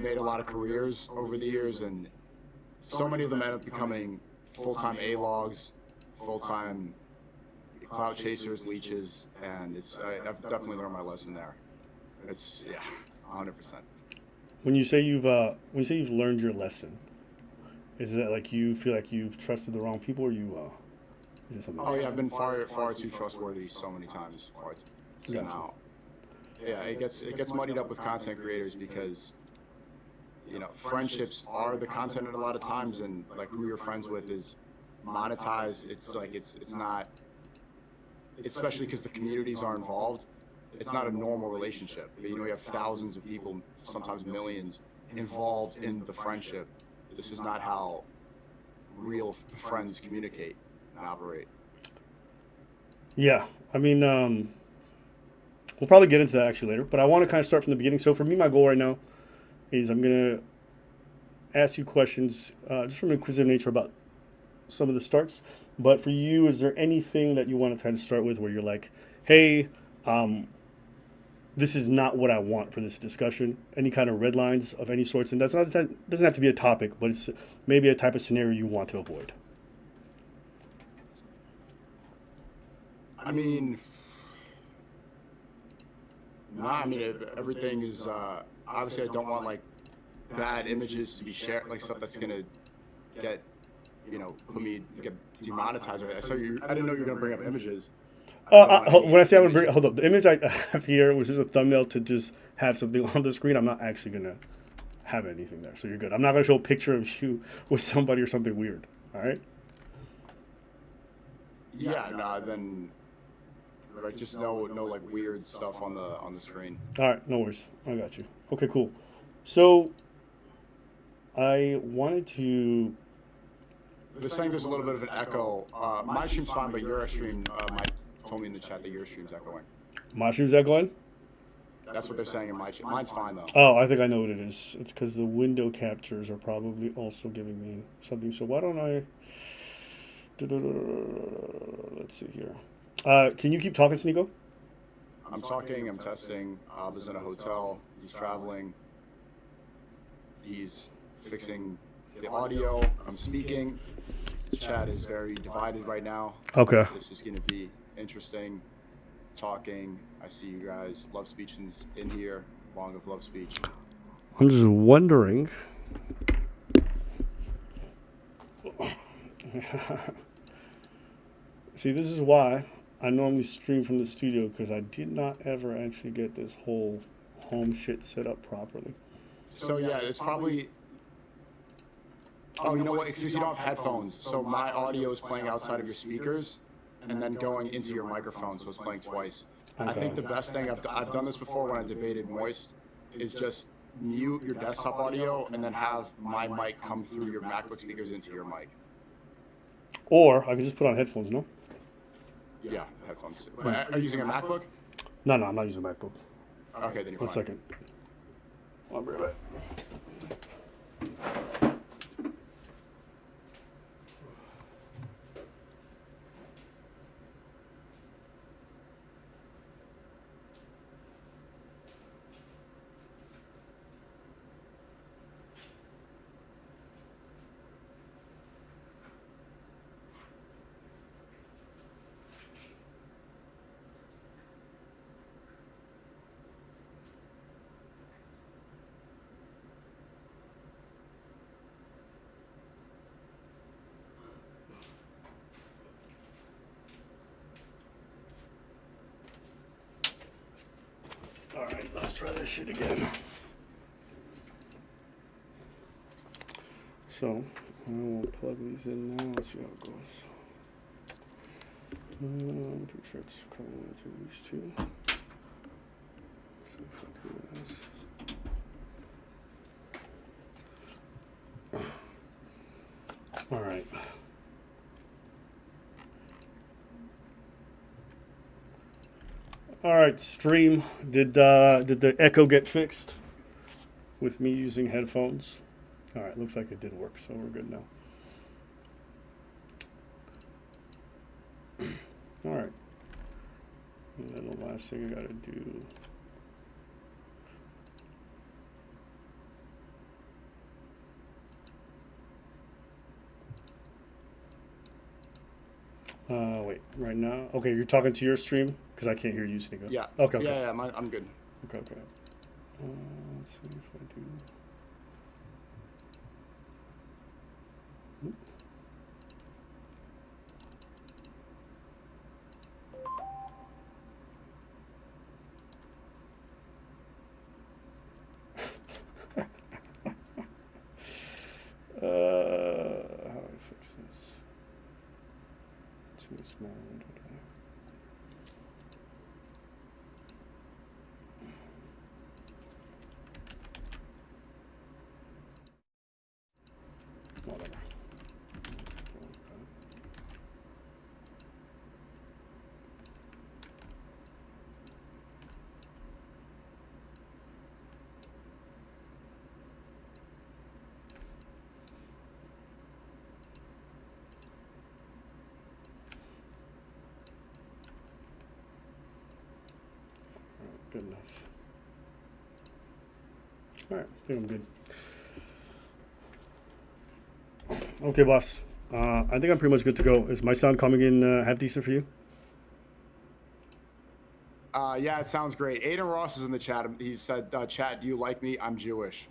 made a lot of careers over the years, and so many of them end up becoming full-time A-logs, full-time clout chasers, leeches, and I've definitely learned my lesson there. It's, yeah, 100%. When you say you've learned your lesson, is that like you feel like you've trusted the wrong people, or is it something Oh else? yeah, I've been far too trustworthy so many times. So Gotcha. now, yeah, it gets muddied up with content creators because friendships are the content at a lot of times, and like who you're friends with is monetized. It's like it's not, especially because the communities are involved. It's not a normal relationship. You have thousands of people, sometimes millions, involved in the friendship. This is not how real friends communicate and operate. Yeah, I mean, we'll probably get into that actually later, but I want to kind of start from the beginning. So for me, my goal right now is I'm gonna ask you questions just from an inquisitive nature about some of the starts. But for you, is there anything that you want to kind of start with where you're like, hey, um, this is not what I want for this discussion? Any kind of red lines of any sorts, and that doesn't have to be a topic, but it's maybe a type of scenario you want to avoid. I mean, nah. I mean, everything is obviously. I don't want like bad images to be shared, like stuff that's gonna get put me get demonetized. I saw you. I didn't know you were gonna bring up images. I don't want When I any say I'm gonna bring, images. hold up, the image I have here was just a thumbnail to just have something on the screen. I'm not actually gonna have anything there, so you're good. I'm not gonna show a picture of you with somebody or something weird. All right. Yeah, nah. Then like just no like weird stuff on the screen. All right. No worries. I got you. Okay. Cool. So I wanted to. They're saying there's a little bit of an echo. My stream's fine, but your stream, Mike told me in the chat that your stream's echoing. Mushrooms that going? That's what they're saying in my chat. Mine's fine though. Oh, I think I know what it is. It's because the window captures are probably also giving me something. So why don't I? Let's see here. Can you keep talking, Sneako? I'm talking. I'm testing. Abba's in a hotel. He's traveling. He's fixing the audio. I'm speaking. The chat is very divided right now. Okay. This is going to be interesting. Talking. I see you guys. Love speech in here. Long of love speech. I'm just wondering. See, this is why I normally stream from the studio, because I did not ever actually get this whole home shit set up properly. So yeah, it's probably. Oh, you know what? Because you don't have headphones, so my audio is playing outside of your speakers, and then going into your microphone, so it's playing twice. I think the best thing I've done this before when I debated Moist is just mute your desktop audio and then have my mic come through your MacBook speakers into your mic. Or I can just put on headphones, no? Yeah, headphones. But are you using a MacBook? No, I'm not using MacBook. Okay, then you're fine. 1 second. I'll be right back. All right, let's try this shit again. So, I will plug these in now. Let's see how it goes. I'm pretty sure it's coming into these two. So if I do this. All right. All right, stream. Did the echo get fixed with me using headphones? All right, looks like it did work, so we're good now. All right. And then the last thing I gotta do. Wait, right now? Okay, you're talking to your stream? Because I can't hear you, Sneako. Yeah. Okay, okay. Yeah, I'm good. Okay, okay. Let's see if I do. Oop. How do I fix this? Too small window. Whatever. Good enough. All right, I think I'm good. Okay, boss. I think I'm pretty much good to go. Is my sound coming in half decent for you? Yeah, it sounds great. Aiden Ross is in the chat. He said, "Chat, do you like me? I'm Jewish."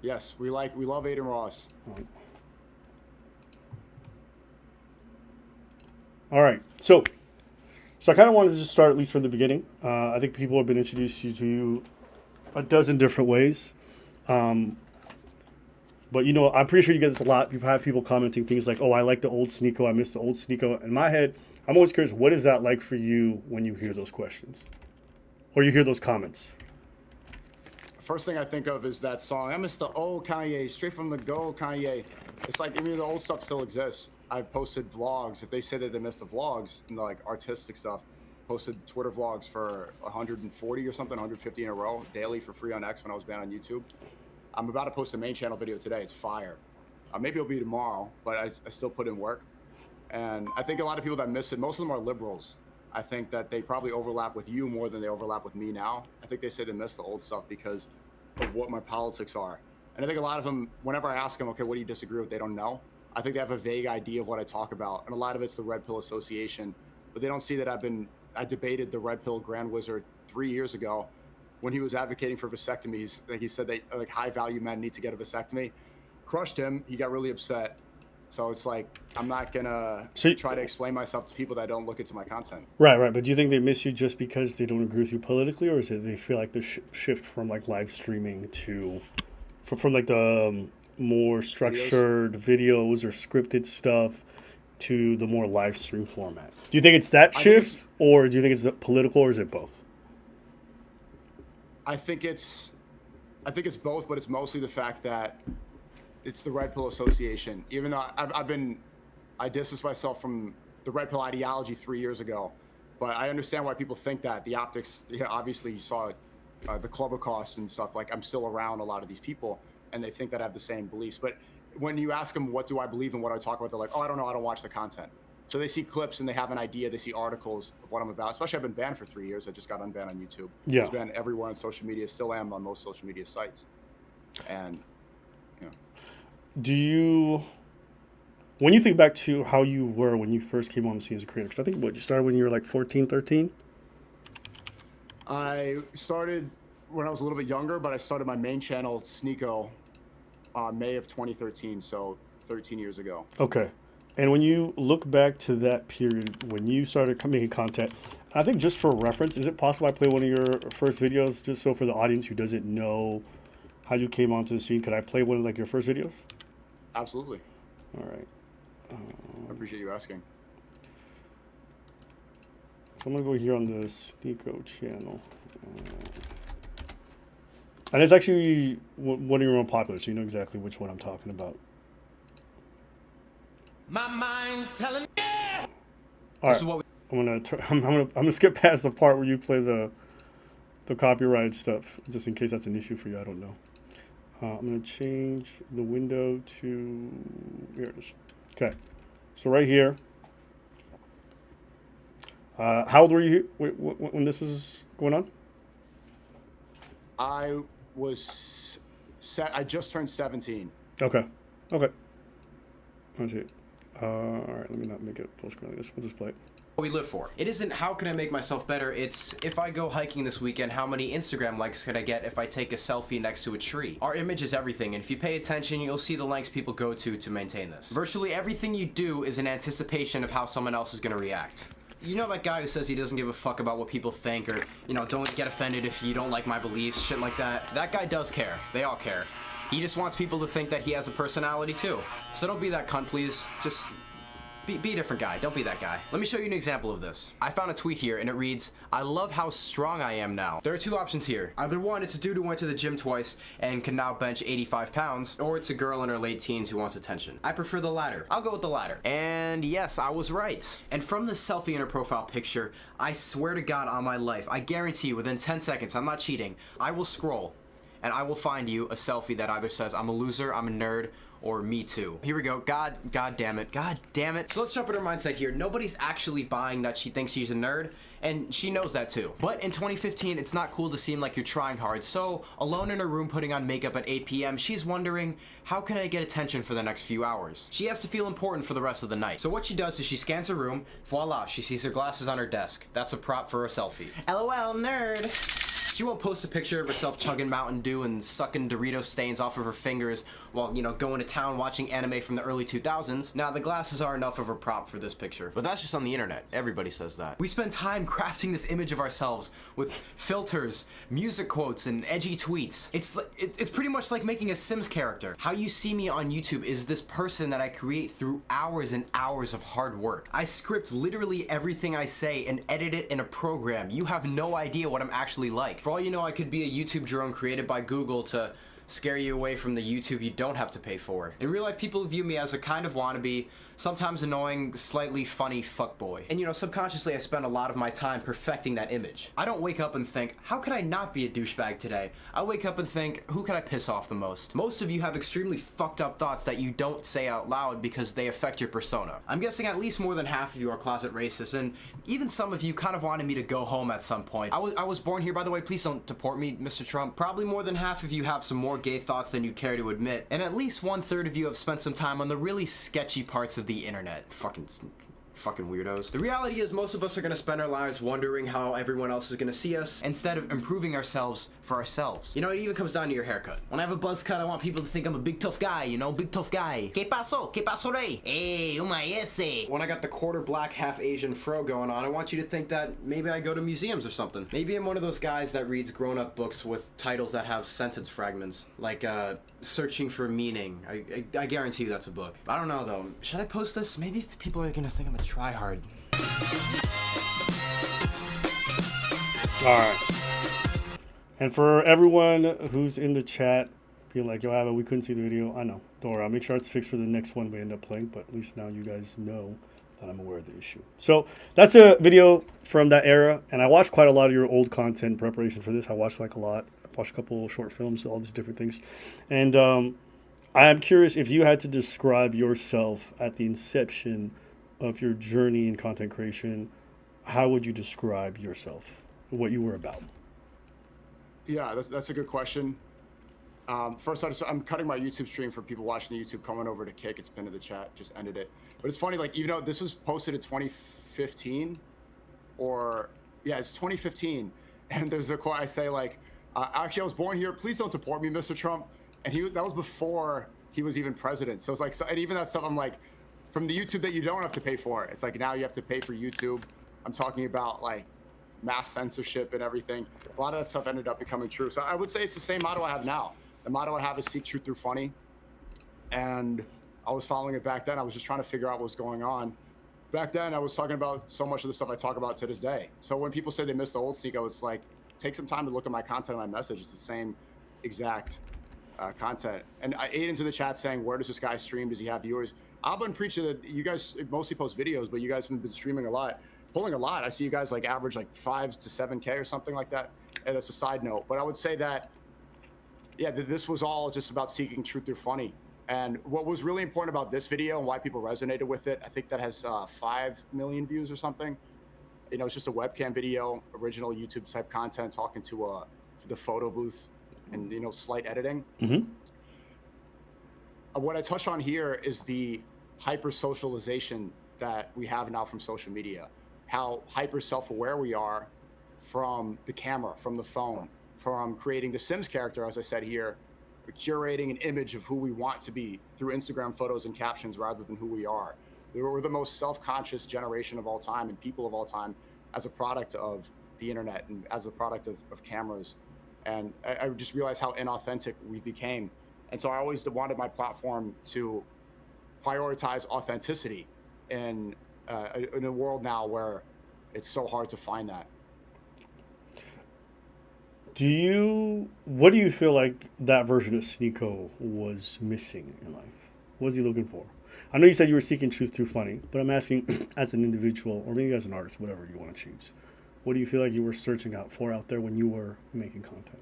Yes, we love Aiden Ross. All right, so I kind of wanted to just start at least from the beginning. I think people have been introduced to you a dozen different ways. But, you know, I'm pretty sure you get this a lot. You have people commenting things like, oh, I like the old Sneako. I miss the old Sneako. In my head, I'm always curious, what is that like for you when you hear those questions? Or you hear those comments? First thing I think of is that song. I miss the old Kanye, straight from the go Kanye. It's like, I mean, the old stuff still exists. I've posted vlogs. If they say that they miss the vlogs, and like artistic stuff, posted Twitter vlogs for 140 or something, 150 in a row, daily for free on X when I was banned on YouTube. I'm about to post a main channel video today. It's fire. Maybe it'll be tomorrow, but I still put in work. And I think a lot of people that miss it, most of them are liberals. I think that they probably overlap with you more than they overlap with me now. I think they say they miss the old stuff because of what my politics are. And I think a lot of them, whenever I ask them, okay, what do you disagree with? They don't know. I think they have a vague idea of what I talk about. And a lot of it's the Red Pill Association, but they don't see that I debated the Red Pill Grand Wizard 3 years ago when he was advocating for vasectomies. Like he said that like high value men need to get a vasectomy. Crushed him. He got really upset. So it's like, I'm not gonna try to explain myself to people that don't look into my content. Right. But do you think they miss you just because they don't agree with you politically, or is it they feel like the shift from like live streaming to, from like the more structured videos or scripted stuff to the more live stream format? Do you think it's that shift, or do you think it's political, or is it both? I think it's both, but it's mostly the fact that it's the Red Pill Association. Even though I distanced myself from the Red Pill ideology 3 years ago, but I understand why people think that. The optics, obviously you saw the clubber costs and stuff. Like I'm still around a lot of these people, and they think that I have the same beliefs. But when you ask them what do I believe in, what I talk about, they're like, oh, I don't know, I don't watch the content. So they see clips and they have an idea. They see articles of what I'm about. Especially I've been banned for 3 years. I just got unbanned on YouTube. Yeah. I was banned everywhere on social media. Still am on most social media sites. And do you, when you think back to how you were when you first came on the scene as a creator, because I think you started when you were like 14, 13? I started when I was a little bit younger, but I started my main channel, Sneako, May of 2013, so 13 years ago. Okay. And when you look back to that period, when you started making content, I think just for reference, is it possible I play one of your first videos just so for the audience who doesn't know how you came onto the scene? Could I play one of like your first videos? Absolutely. All right. I appreciate you asking. So I'm going to go here on the Sneako channel. And it's actually one of your own popular, so you know exactly which one I'm talking about. My mind's telling me. All right. I'm gonna skip past the part where you play the copyrighted stuff, just in case that's an issue for you. I don't know. I'm gonna change the window to here it is. Okay, so right here. How old were you when this was going on? I was I just turned 17. Okay. Let's see. All right, let me not make it full screen like this. We'll just play it. We live for. It isn't how can I make myself better, it's if I go hiking this weekend, how many Instagram likes could I get if I take a selfie next to a tree? Our image is everything, and if you pay attention, you'll see the lengths people go to maintain this. Virtually everything you do is in anticipation of how someone else is going to react. You know that guy who says he doesn't give a fuck about what people think, or, you know, don't get offended if you don't like my beliefs, shit like that? That guy does care. They all care. He just wants people to think that he has a personality too. So don't be that cunt, please. Just be a different guy. Don't be that guy. Let me show you an example of this. I found a tweet here and it reads, I love how strong I am now. There are two options here. Either one, it's a dude who went to the gym twice and can now bench 85 pounds, or it's a girl in her late teens who wants attention. I prefer the latter. I'll go with the latter. And yes, I was right. And from this selfie in her profile picture, I swear to God on my life, I guarantee you within 10 seconds, I'm not cheating, I will scroll and I will find you a selfie that either says I'm a loser, I'm a nerd, or me too. Here we go. God damn it. God damn it. So let's jump in her mindset here. Nobody's actually buying that she thinks she's a nerd, and she knows that too. But in 2015, it's not cool to seem like you're trying hard. So alone in her room putting on makeup at 8 p.m., she's wondering, how can I get attention for the next few hours? She has to feel important for the rest of the night. So what she does is she scans her room. Voila, she sees her glasses on her desk. That's a prop for a selfie. LOL, nerd. She won't post a picture of herself chugging Mountain Dew and sucking Dorito stains off of her fingers while, you know, going to town watching anime from the early 2000s. Now, the glasses are enough of a prop for this picture. But that's just on the internet. Everybody says that. We spend time crafting this image of ourselves with filters, music quotes, and edgy tweets. It's pretty much like making a Sims character. How you see me on YouTube is this person that I create through hours and hours of hard work. I script literally everything I say and edit it in a program. You have no idea what I'm actually like. For all you know, I could be a YouTube drone created by Google to scare you away from the YouTube you don't have to pay for. In real life, people view me as a kind of wannabe, sometimes annoying, slightly funny fuckboy. And you know, subconsciously I spend a lot of my time perfecting that image. I don't wake up and think, how could I not be a douchebag today? I wake up and think, who could I piss off the most? Most of you have extremely fucked up thoughts that you don't say out loud because they affect your persona. I'm guessing at least more than half of you are closet racist, and even some of you kind of wanted me to go home at some point. I was born here, by the way, please don't deport me, Mr. Trump. Probably more than half of you have some more gay thoughts than you'd care to admit, and at least 1/3 of you have spent some time on the really sketchy parts of the internet. Fucking weirdos. The reality is most of us are gonna spend our lives wondering how everyone else is gonna see us instead of improving ourselves for ourselves. You know, it even comes down to your haircut. When I have a buzz cut, I want people to think I'm a big tough guy, you know, big tough guy. ¿Qué pasó? ¿Qué pasó, rey? Hey, ese. When I got the quarter black, half Asian fro going on, I want you to think that maybe I go to museums or something. Maybe I'm one of those guys that reads grown-up books with titles that have sentence fragments, like Searching for Meaning. I guarantee you that's a book. I don't know though. Should I post this? Maybe people are gonna think I'm a tryhard. All right. And for everyone who's in the chat, being like, yo, Ava, we couldn't see the video. I know. Don't worry. I'll make sure it's fixed for the next one we end up playing. But at least now you guys know that I'm aware of the issue. So that's a video from that era. And I watched quite a lot of your old content in preparation for this. I watched like a lot. I watched a couple short films, all these different things. And I'm curious if you had to describe yourself at the inception of your journey in content creation, how would you describe yourself, what you were about? Yeah, that's a good question. First, I'm cutting my YouTube stream for people watching the YouTube coming over to Kick. It's pinned to the chat, just ended it. But it's funny, like, even though this was posted in 2015, it's 2015. And there's a quote I say, like, actually, I was born here. Please don't deport me, Mr. Trump. And that was before he was even president. So it's like, and even that stuff, I'm like, from the YouTube that you don't have to pay for, it's like now you have to pay for YouTube. I'm talking about like mass censorship and everything. A lot of that stuff ended up becoming true. So I would say it's the same motto I have now. The motto I have is seek truth through funny. And I was following it back then. I was just trying to figure out what was going on. Back then, I was talking about so much of the stuff I talk about to this day. So when people say they miss the old Sneako, it's like, take some time to look at my content and my message. It's the same exact content. And I ate into the chat saying, where does this guy stream? Does he have viewers? I've been preaching that you guys mostly post videos, but you guys have been streaming a lot, pulling a lot. I see you guys like average like 5 to 7K or something like that. And that's a side note. But I would say that, yeah, this was all just about seeking truth through funny. And what was really important about this video and why people resonated with it, I think that has 5 million views or something. You know, it's just a webcam video, original YouTube type content, talking to the photo booth and, you know, slight editing. Mm-hmm. What I touch on here is the hyper socialization that we have now from social media, how hyper self-aware we are from the camera, from the phone, from creating the Sims character, as I said here, curating an image of who we want to be through Instagram photos and captions rather than who we are. We're the most self-conscious generation of all time and people of all time as a product of the internet and as a product of cameras. And I just realized how inauthentic we became. And so I always wanted my platform to prioritize authenticity in a world now where it's so hard to find that. What do you feel like that version of Sneako was missing in life? What was he looking for? I know you said you were seeking truth through funny, but I'm asking as an individual or maybe as an artist, whatever you want to choose. What do you feel like you were searching out for out there when you were making content?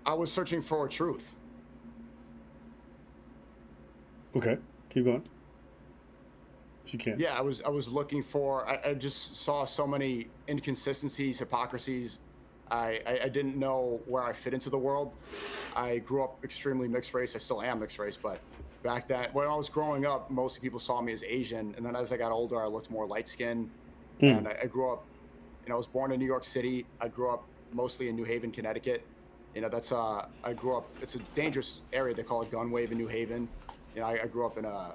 I was searching for truth. Okay, keep going. If you can. Yeah, I was looking for, I just saw so many inconsistencies, hypocrisies. I didn't know where I fit into the world. I grew up extremely mixed race. I still am mixed race, but back then, when I was growing up, most people saw me as Asian. And then as I got older, I looked more light skinned. And I grew up, I was born in New York City. I grew up mostly in New Haven, Connecticut. I grew up, it's a dangerous area. They call it gun wave in New Haven. I grew up in a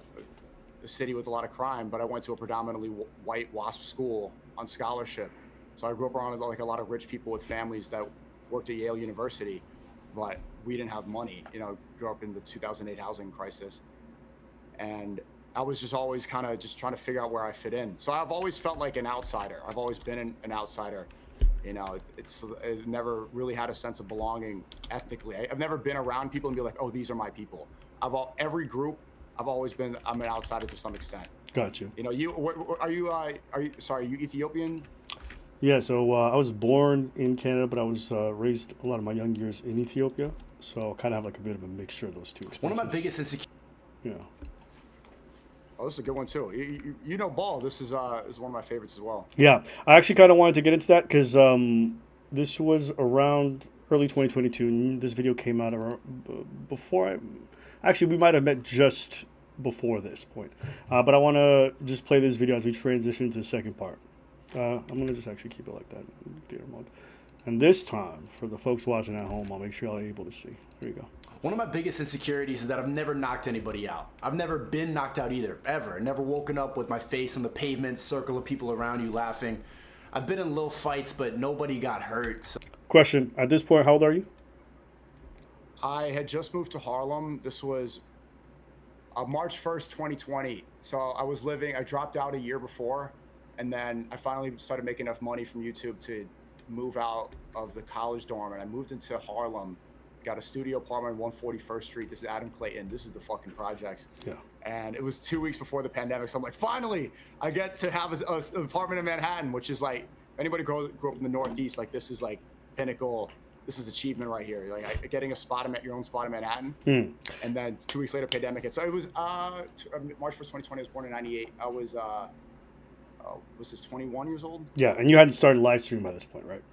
city with a lot of crime, but I went to a predominantly white WASP school on scholarship. So I grew up around like a lot of rich people with families that worked at Yale University, but we didn't have money. Grew up in the 2008 housing crisis. And I was just always kind of just trying to figure out where I fit in. So I've always felt like an outsider. I've always been an outsider. I've never really had a sense of belonging ethnically. I've never been around people and be like, oh, these are my people. Every group, I'm an outsider to some extent. Got you. Are you Ethiopian? Yeah, so I was born in Canada, but I was raised a lot of my young years in Ethiopia. So I kind of have like a bit of a mixture of those two experiences. One of my biggest insecurities. Yeah. Oh, this is a good one too. Ball. This is one of my favorites as well. Yeah, I actually kind of wanted to get into that because this was around early 2022, and this video came out around we might have met just before this point. But I want to just play this video as we transition to the second part. I'm going to just actually keep it like that in theater mode. And this time, for the folks watching at home, I'll make sure y'all are able to see. Here you go. One of my biggest insecurities is that I've never knocked anybody out. I've never been knocked out either, ever. Never woken up with my face on the pavement, circle of people around you laughing. I've been in little fights, but nobody got hurt. So. Question, at this point, how old are you? I had just moved to Harlem. This was March 1st, 2020. So I dropped out a year before, and then I finally started making enough money from YouTube to move out of the college dorm, and I moved into Harlem. Got a studio apartment on 141st Street. This is Adam Clayton. This is the fucking projects. Yeah. And it was 2 weeks before the pandemic. So I'm like, finally, I get to have an apartment in Manhattan, which is like, anybody grew up in the Northeast, like this is like pinnacle. This is achievement right here. Like getting your own spot in Manhattan. And then 2 weeks later, pandemic hit. So it was March 1st, 2020. I was born in 98. I was this 21 years old? Yeah, and you hadn't started live stream by this point, right?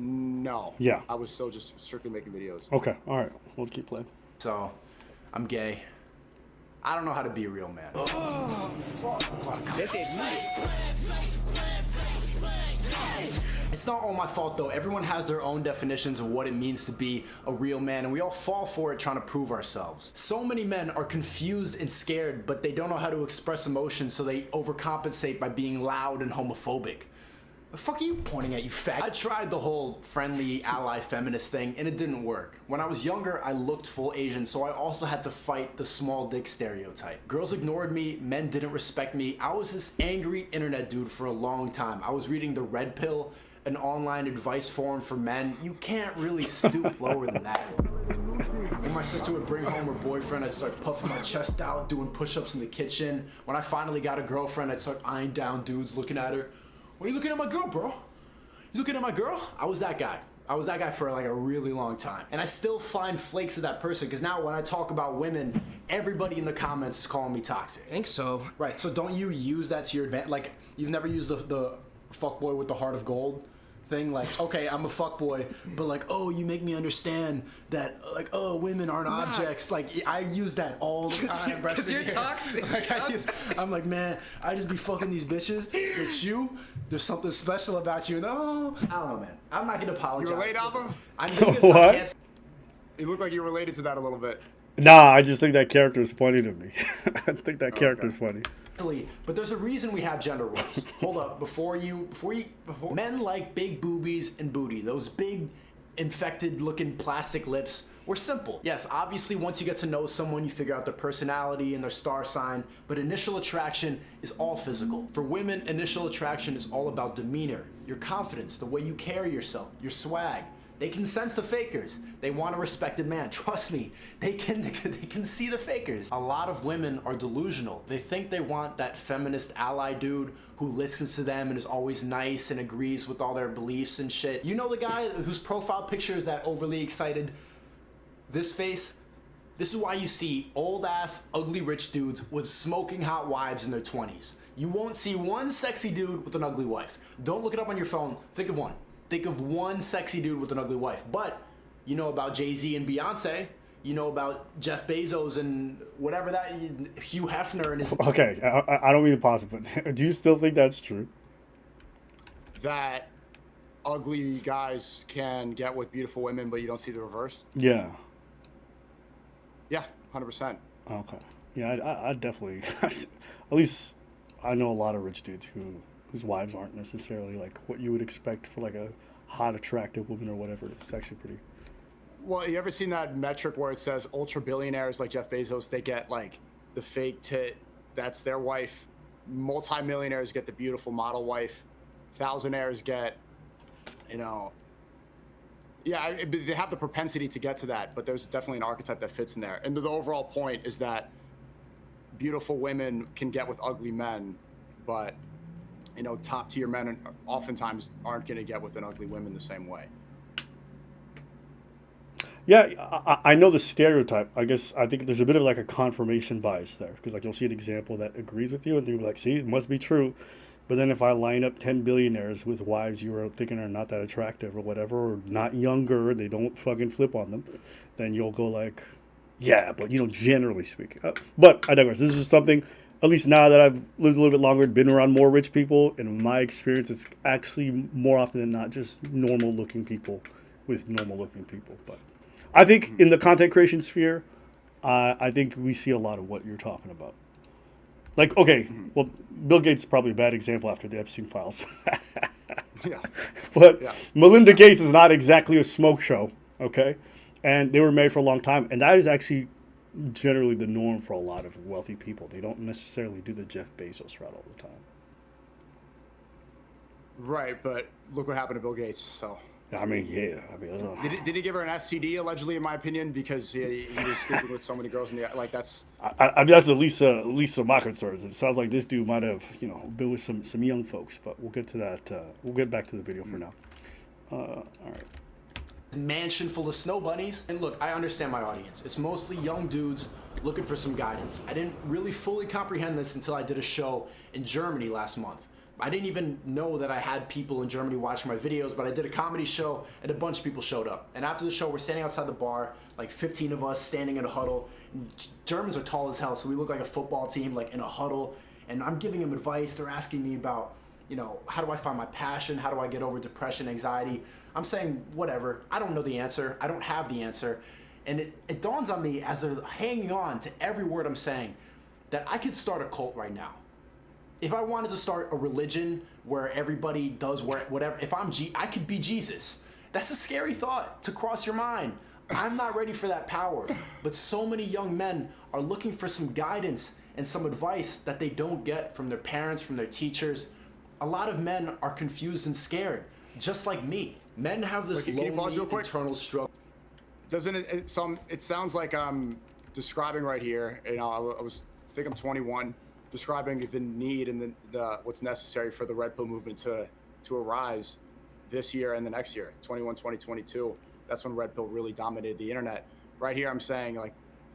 No. Yeah. I was still just strictly making videos. Okay. All right. We'll keep playing. So, I'm gay. I don't know how to be a real man. It's not all my fault though. Everyone has their own definitions of what it means to be a real man, and we all fall for it trying to prove ourselves. So many men are confused and scared, but they don't know how to express emotions, so they overcompensate by being loud and homophobic. The fuck are you pointing at, you fag? I tried the whole friendly ally feminist thing and it didn't work. When I was younger, I looked full Asian, so I also had to fight the small dick stereotype. Girls ignored me, men didn't respect me. I was this angry internet dude for a long time. I was reading The Red Pill, an online advice forum for men. You can't really stoop lower than that. When my sister would bring home her boyfriend, I'd start puffing my chest out, doing push-ups in the kitchen. When I finally got a girlfriend, I'd start eyeing down dudes, looking at her. Why are you looking at my girl, bro? You looking at my girl? I was that guy. I was that guy for like a really long time. And I still find flakes of that person, because now when I talk about women, everybody in the comments is calling me toxic. I think so. Right, so don't you use that to your advantage? Like, you've never used the fuckboy with the heart of gold thing, like, okay, I'm a fuckboy, but like, oh, you make me understand that, like, oh, women aren't objects. Like, I use that all the time. Because you're toxic. Like, I'm like, man, I just be fucking these bitches. But you, there's something special about you. No, I don't know, man. I'm not gonna apologize. You relate, Alba? I'm just gonna What? You look like you're related to that a little bit. Nah, I just think that character is funny to me. I think that character is funny. But there's a reason we have gender roles. Hold up, before men like big boobies and booty. Those big, infected-looking plastic lips. We're simple. Yes, obviously, once you get to know someone, you figure out their personality and their star sign. But initial attraction is all physical. For women, initial attraction is all about demeanor, your confidence, the way you carry yourself, your swag. They can sense the fakers. They want a respected man. Trust me, they can see the fakers. A lot of women are delusional. They think they want that feminist ally dude who listens to them and is always nice and agrees with all their beliefs and shit. You know the guy whose profile picture is that overly excited, this face? This is why you see old ass, ugly rich dudes with smoking hot wives in their 20s. You won't see one sexy dude with an ugly wife. Don't look it up on your phone. Think of one. Think of one sexy dude with an ugly wife. But you know about Jay-Z and Beyonce. You know about Jeff Bezos and whatever that, Hugh Hefner and his... Okay, I don't mean to pause it, but do you still think that's true? That ugly guys can get with beautiful women, but you don't see the reverse? Yeah. Yeah, 100%. Okay. Yeah, I definitely... At least I know a lot of rich dudes whose wives aren't necessarily like what you would expect for like a hot, attractive woman or whatever. It's actually pretty... Well, you ever seen that metric where it says ultra billionaires like Jeff Bezos, they get like the fake tit, that's their wife. Multi-millionaires get the beautiful model wife. Thousandaires get, you know, yeah, they have the propensity to get to that, but there's definitely an archetype that fits in there. And the overall point is that beautiful women can get with ugly men, but, you know, top tier men oftentimes aren't going to get with an ugly woman the same way. Yeah, I know the stereotype. I think there's a bit of like a confirmation bias there, because like you'll see an example that agrees with you and you'll be like, see, it must be true. But then if I line up 10 billionaires with wives you are thinking are not that attractive or whatever, or not younger, they don't fucking flip on them, then you'll go like, yeah, but you know, generally speaking. But I digress. This is just something, at least now that I've lived a little bit longer, been around more rich people, and in my experience, it's actually more often than not just normal looking people with normal looking people. But I think in the content creation sphere, I think we see a lot of what you're talking about. Like, okay, well, Bill Gates is probably a bad example after the Epstein files. Yeah. But yeah. Melinda Gates is not exactly a smoke show, okay? And they were married for a long time. And that is actually generally the norm for a lot of wealthy people. They don't necessarily do the Jeff Bezos route all the time. Right, but look what happened to Bill Gates, so... I mean, yeah. I mean, Did he give her an STD, allegedly, in my opinion, because he was sleeping with so many girls in the... Like, that's... I mean, that's the least of my concerns. It sounds like this dude might have, you know, been with some young folks, but we'll get to that. We'll get back to the video for now. All right. Mansion full of snow bunnies. And look, I understand my audience. It's mostly young dudes looking for some guidance. I didn't really fully comprehend this until I did a show in Germany last month. I didn't even know that I had people in Germany watching my videos, but I did a comedy show and a bunch of people showed up. And after the show, we're standing outside the bar, like 15 of us standing in a huddle. And Germans are tall as hell, so we look like a football team, like in a huddle. And I'm giving them advice. They're asking me about, you know, how do I find my passion? How do I get over depression, anxiety? I'm saying, whatever. I don't know the answer. I don't have the answer. And it dawns on me as they're hanging on to every word I'm saying that I could start a cult right now. If I wanted to start a religion where everybody does whatever, I could be Jesus. That's a scary thought to cross your mind. I'm not ready for that power. But so many young men are looking for some guidance and some advice that they don't get from their parents, from their teachers. A lot of men are confused and scared, just like me. Men have this lonely internal struggle. Doesn't it sounds like I'm describing right here, you know, I think I'm 21, describing the need and the what's necessary for the Red Pill movement to arise this year and the next year, 2022. That's when Red Pill really dominated the internet. Right here, I'm saying, like,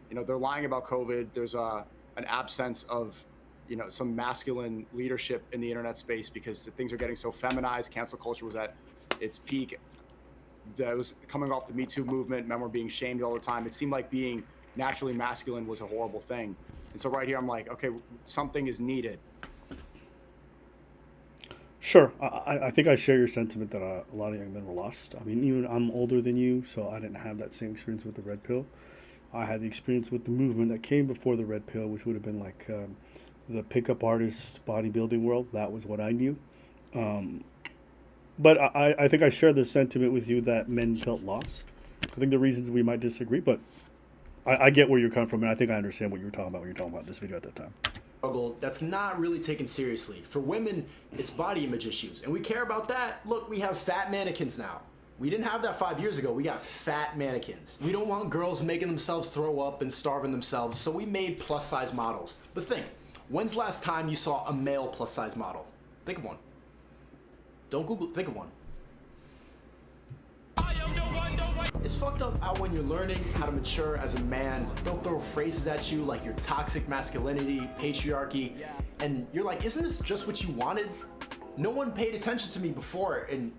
you know, they're lying about COVID. There's an absence of, you know, some masculine leadership in the internet space because things are getting so feminized. Cancel culture was at its peak. That was coming off the Me Too movement. Men were being shamed all the time. It seemed like being naturally masculine was a horrible thing. And so right here, I'm like, okay, something is needed. Sure. I think I share your sentiment that a lot of young men were lost. I mean, even I'm older than you, so I didn't have that same experience with the red pill. I had the experience with the movement that came before the red pill, which would have been like the pickup artist bodybuilding world. That was what I knew. But I think I share the sentiment with you that men felt lost. I think the reasons we might disagree, but I get where you're coming from, and I think I understand what you were talking about when you were talking about this video at that time. That's not really taken seriously. For women, it's body image issues, and we care about that. Look, we have fat mannequins now. We didn't have that 5 years ago. We got fat mannequins. We don't want girls making themselves throw up and starving themselves, so we made plus-size models. But think, when's the last time you saw a male plus-size model? Think of one. Don't Google, think of one. It's fucked up how when you're learning how to mature as a man, they'll throw phrases at you like your toxic masculinity, patriarchy, and you're like, isn't this just what you wanted? No one paid attention to me before, and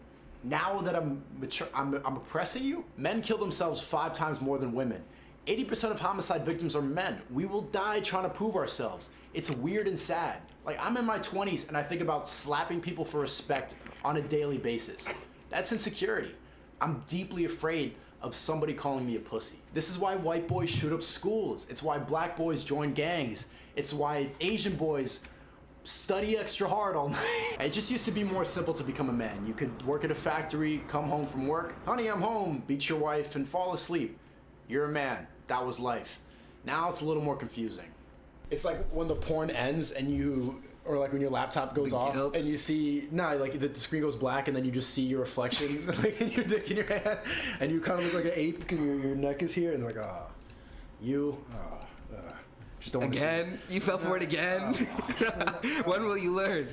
now that I'm mature, I'm oppressing you? Men kill themselves 5 times more than women. 80% of homicide victims are men. We will die trying to prove ourselves. It's weird and sad. Like, I'm in my 20s and I think about slapping people for respect on a daily basis. That's insecurity. I'm deeply afraid of somebody calling me a pussy. This is why white boys shoot up schools. It's why black boys join gangs. It's why Asian boys study extra hard all night. It just used to be more simple to become a man. You could work at a factory, come home from work, honey, I'm home, beat your wife, and fall asleep. You're a man. That was life. Now it's a little more confusing. It's like when the porn ends and you, or like when your laptop goes off and you see, like the screen goes black and then you just see your reflection like in your dick in your hand and you kind of look like an ape and your neck is here and they're like, just don't again? You fell for it again? When will you learn?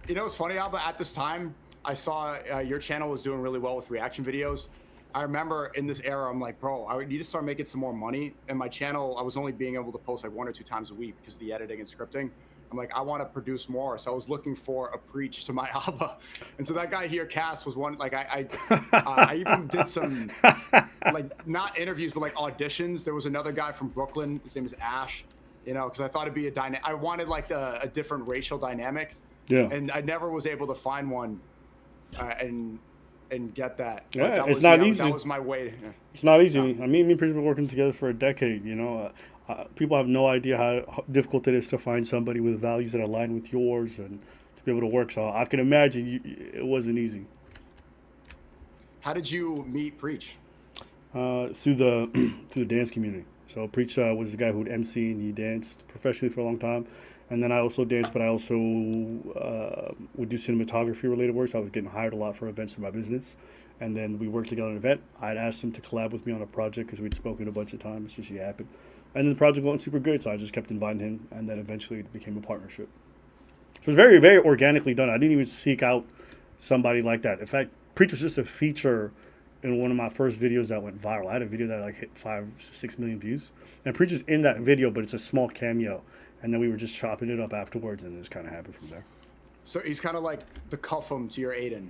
You know, it's funny, Alba, at this time, I saw your channel was doing really well with reaction videos. I remember in this era, I'm like, bro, I need to start making some more money. And my channel, I was only being able to post like 1 or 2 times a week because of the editing and scripting. I'm like, I want to produce more. So I was looking for a preach to my Alba. And so that guy here, Cass, was one, like I even did some, like not interviews, but like auditions. There was another guy from Brooklyn. His name is Ash, you know, because I thought it'd be I wanted like a different racial dynamic. Yeah. And I never was able to find one. And get that. Yeah, that it's not easy. That was my way. Yeah. It's not easy. I mean, me and Preach have been working together for a decade, you know. People have no idea how difficult it is to find somebody with values that align with yours and to be able to work. So I can imagine it wasn't easy. How did you meet Preach? Through the dance community. So Preach was the guy who would MC and he danced professionally for a long time. And then I also danced, but I also would do cinematography related work. So I was getting hired a lot for events for my business. And then we worked together on an event. I'd asked him to collab with me on a project because we'd spoken a bunch of times. It just happened. And then the project went super good. So I just kept inviting him. And then eventually it became a partnership. So it's very, very organically done. I didn't even seek out somebody like that. In fact, Preach was just a feature in one of my first videos that went viral. I had a video that like hit 5-6 million views. And Preach is in that video, but it's a small cameo. And then we were just chopping it up afterwards, and it just kind of happened from there. So he's kind of like the Cuffham to your Aiden.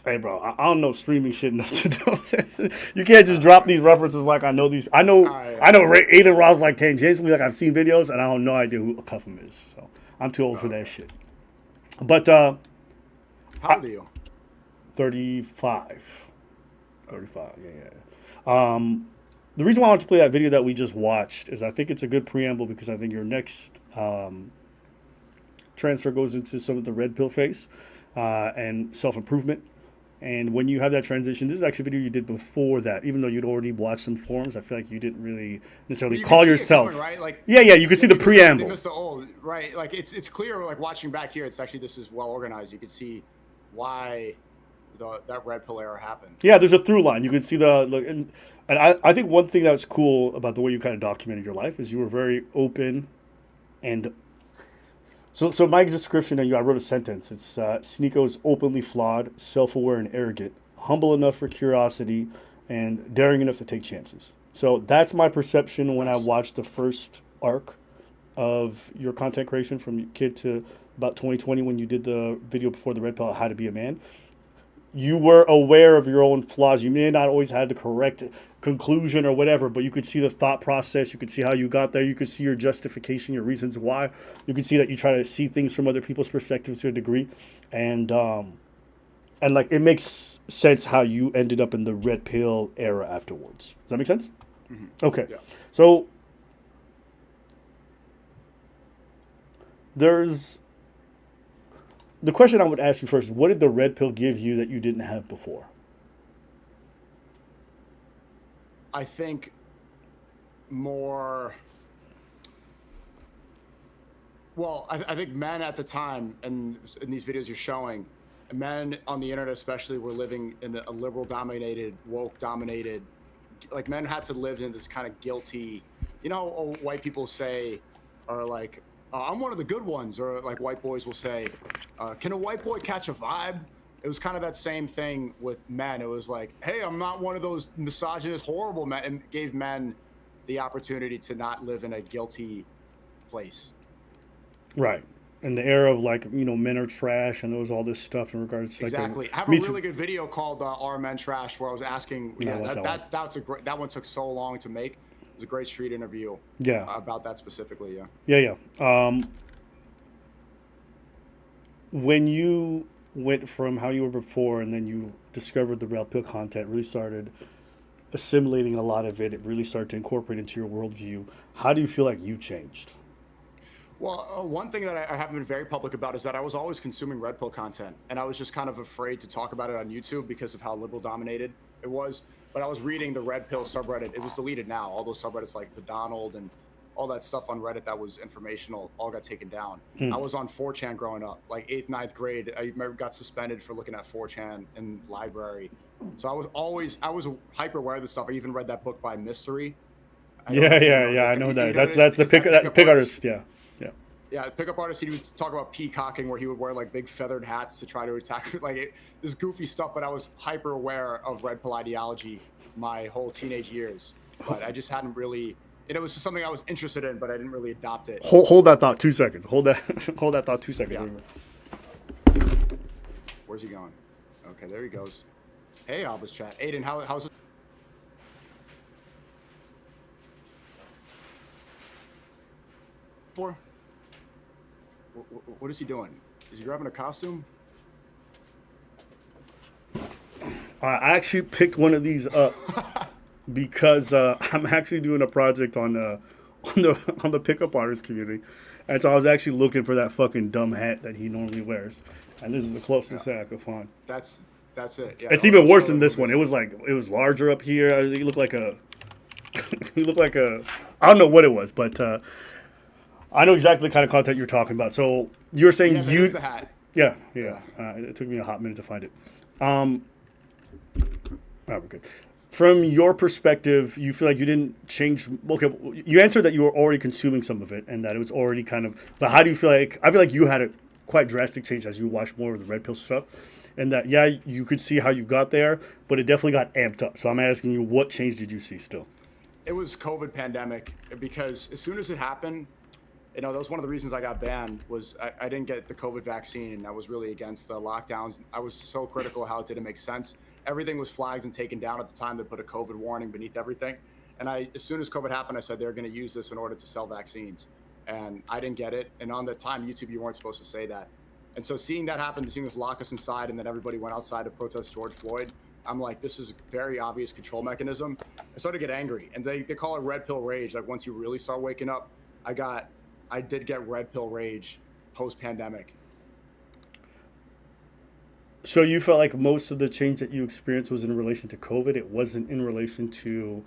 Hey, bro, I don't know streaming shit enough to do that. You can't just drop these references like I know these. I know Aiden Ross like tangentially, like I've seen videos, and I have no idea who Cuffham is. So I'm too old for that shit. But how old are you? 35. 35, yeah. The reason why I want to play that video that we just watched is I think it's a good preamble because I think your next transfer goes into some of the red pill phase and self-improvement. And when you have that transition, this is actually a video you did before that. Even though you'd already watched some forums, I feel like you didn't really necessarily call yourself. Coming, right? Like, yeah, you could see the preamble. Mr. Old, right? Like it's clear. Like watching back here, it's actually this is well organized. You can see why that red pill era happened. Yeah, there's a through line. You can see and I think one thing that's cool about the way you kind of documented your life is you were very open and so my description and I wrote a sentence. It's Sneako is openly flawed, self-aware and arrogant, humble enough for curiosity, and daring enough to take chances. So that's my perception when I watched the first arc of your content creation from kid to about 2020 when you did the video before the red pill, How to Be a Man. you were aware of your own flaws. You may not always had the correct conclusion or whatever, but you could see the thought process. You could see how you got there. You could see your justification, your reasons why. You could see that you try to see things from other people's perspectives to a degree, and like it makes sense how you ended up in the red pill era afterwards. Does that make sense? Mm-hmm. Okay, Yeah. so there's the question I would ask you first: what did the red pill give you that you didn't have before? I think more. Well, I think men at the time, and in these videos you're showing, men on the internet especially were living in a liberal-dominated, woke-dominated. Like men had to live in this kind of guilty. You know, white people say, or like, I'm one of the good ones, or like white boys will say, can a white boy catch a vibe? It was kind of that same thing with men. It was like, hey, I'm not one of those misogynist, horrible men, and gave men the opportunity to not live in a guilty place. Right. In the era of like, men are trash and there was all this stuff in regards to Exactly. I have a Me Too. really good video called "Are Men Trash?" where I was asking. Yeah, Yeah, I watched that's a great. That one took so long to make. It was a great street interview. Yeah. About that specifically. Yeah. Yeah. When you went from how you were before and then you discovered the red pill content, really started assimilating a lot of it, it really started to incorporate into your worldview. How do you feel like you changed? Well, one thing that I haven't been very public about is that I was always consuming red pill content, and I was just kind of afraid to talk about it on YouTube because of how liberal dominated it was. But I was reading the red pill subreddit. It was deleted now. All those subreddits like the Donald and all that stuff on Reddit that was informational all got taken down. I was on 4chan growing up, like 8th, 9th grade. I remember got suspended for looking at 4chan in library. So I was hyper aware of this stuff. I even read that book by Mystery. I know that. That's the pick artist. Yeah. Yeah, pickup artist. He would talk about peacocking, where he would wear like big feathered hats to try to attack, this goofy stuff. But I was hyper aware of red pill ideology my whole teenage years. But I just hadn't really. It was just something I was interested in, but I didn't really adopt it. Hold that thought 2 seconds. Hold that thought 2 seconds. Yeah. Where's he going? Okay, there he goes. Hey, Albus chat. Aiden, how's it? For? What is he doing? Is he grabbing a costume? I actually picked one of these up because I'm actually doing a project on the pickup artist community, and so I was actually looking for that fucking dumb hat that he normally wears, and this is the closest that I could find. That's it. Yeah. It's even worse than this one. It was larger up here. He looked like a I don't know what it was, but I know exactly the kind of content you're talking about. So you're saying the hat. Yeah. It took me a hot minute to find it. We're good. From your perspective, you feel like you didn't change. Okay, you answered that you were already consuming some of it and that it was already kind of. But how do you feel like? I feel like you had a quite drastic change as you watched more of the red pill stuff, and that you could see how you got there, but it definitely got amped up. So I'm asking you, what change did you see still? It was COVID pandemic, because as soon as it happened, that was one of the reasons I got banned. Was I didn't get the COVID vaccine, and I was really against the lockdowns. I was so critical how it didn't make sense. Everything was flagged and taken down at the time. They put a COVID warning beneath everything. And as soon as COVID happened, I said they're going to use this in order to sell vaccines. And I didn't get it. And on the time, YouTube, you weren't supposed to say that. And so seeing that happen, seeing us lock us inside, and then everybody went outside to protest George Floyd, I'm like, this is a very obvious control mechanism. I started to get angry. And they call it red pill rage. Like once you really start waking up, I did get red pill rage post-pandemic. So you felt like most of the change that you experienced was in relation to COVID? It wasn't in relation to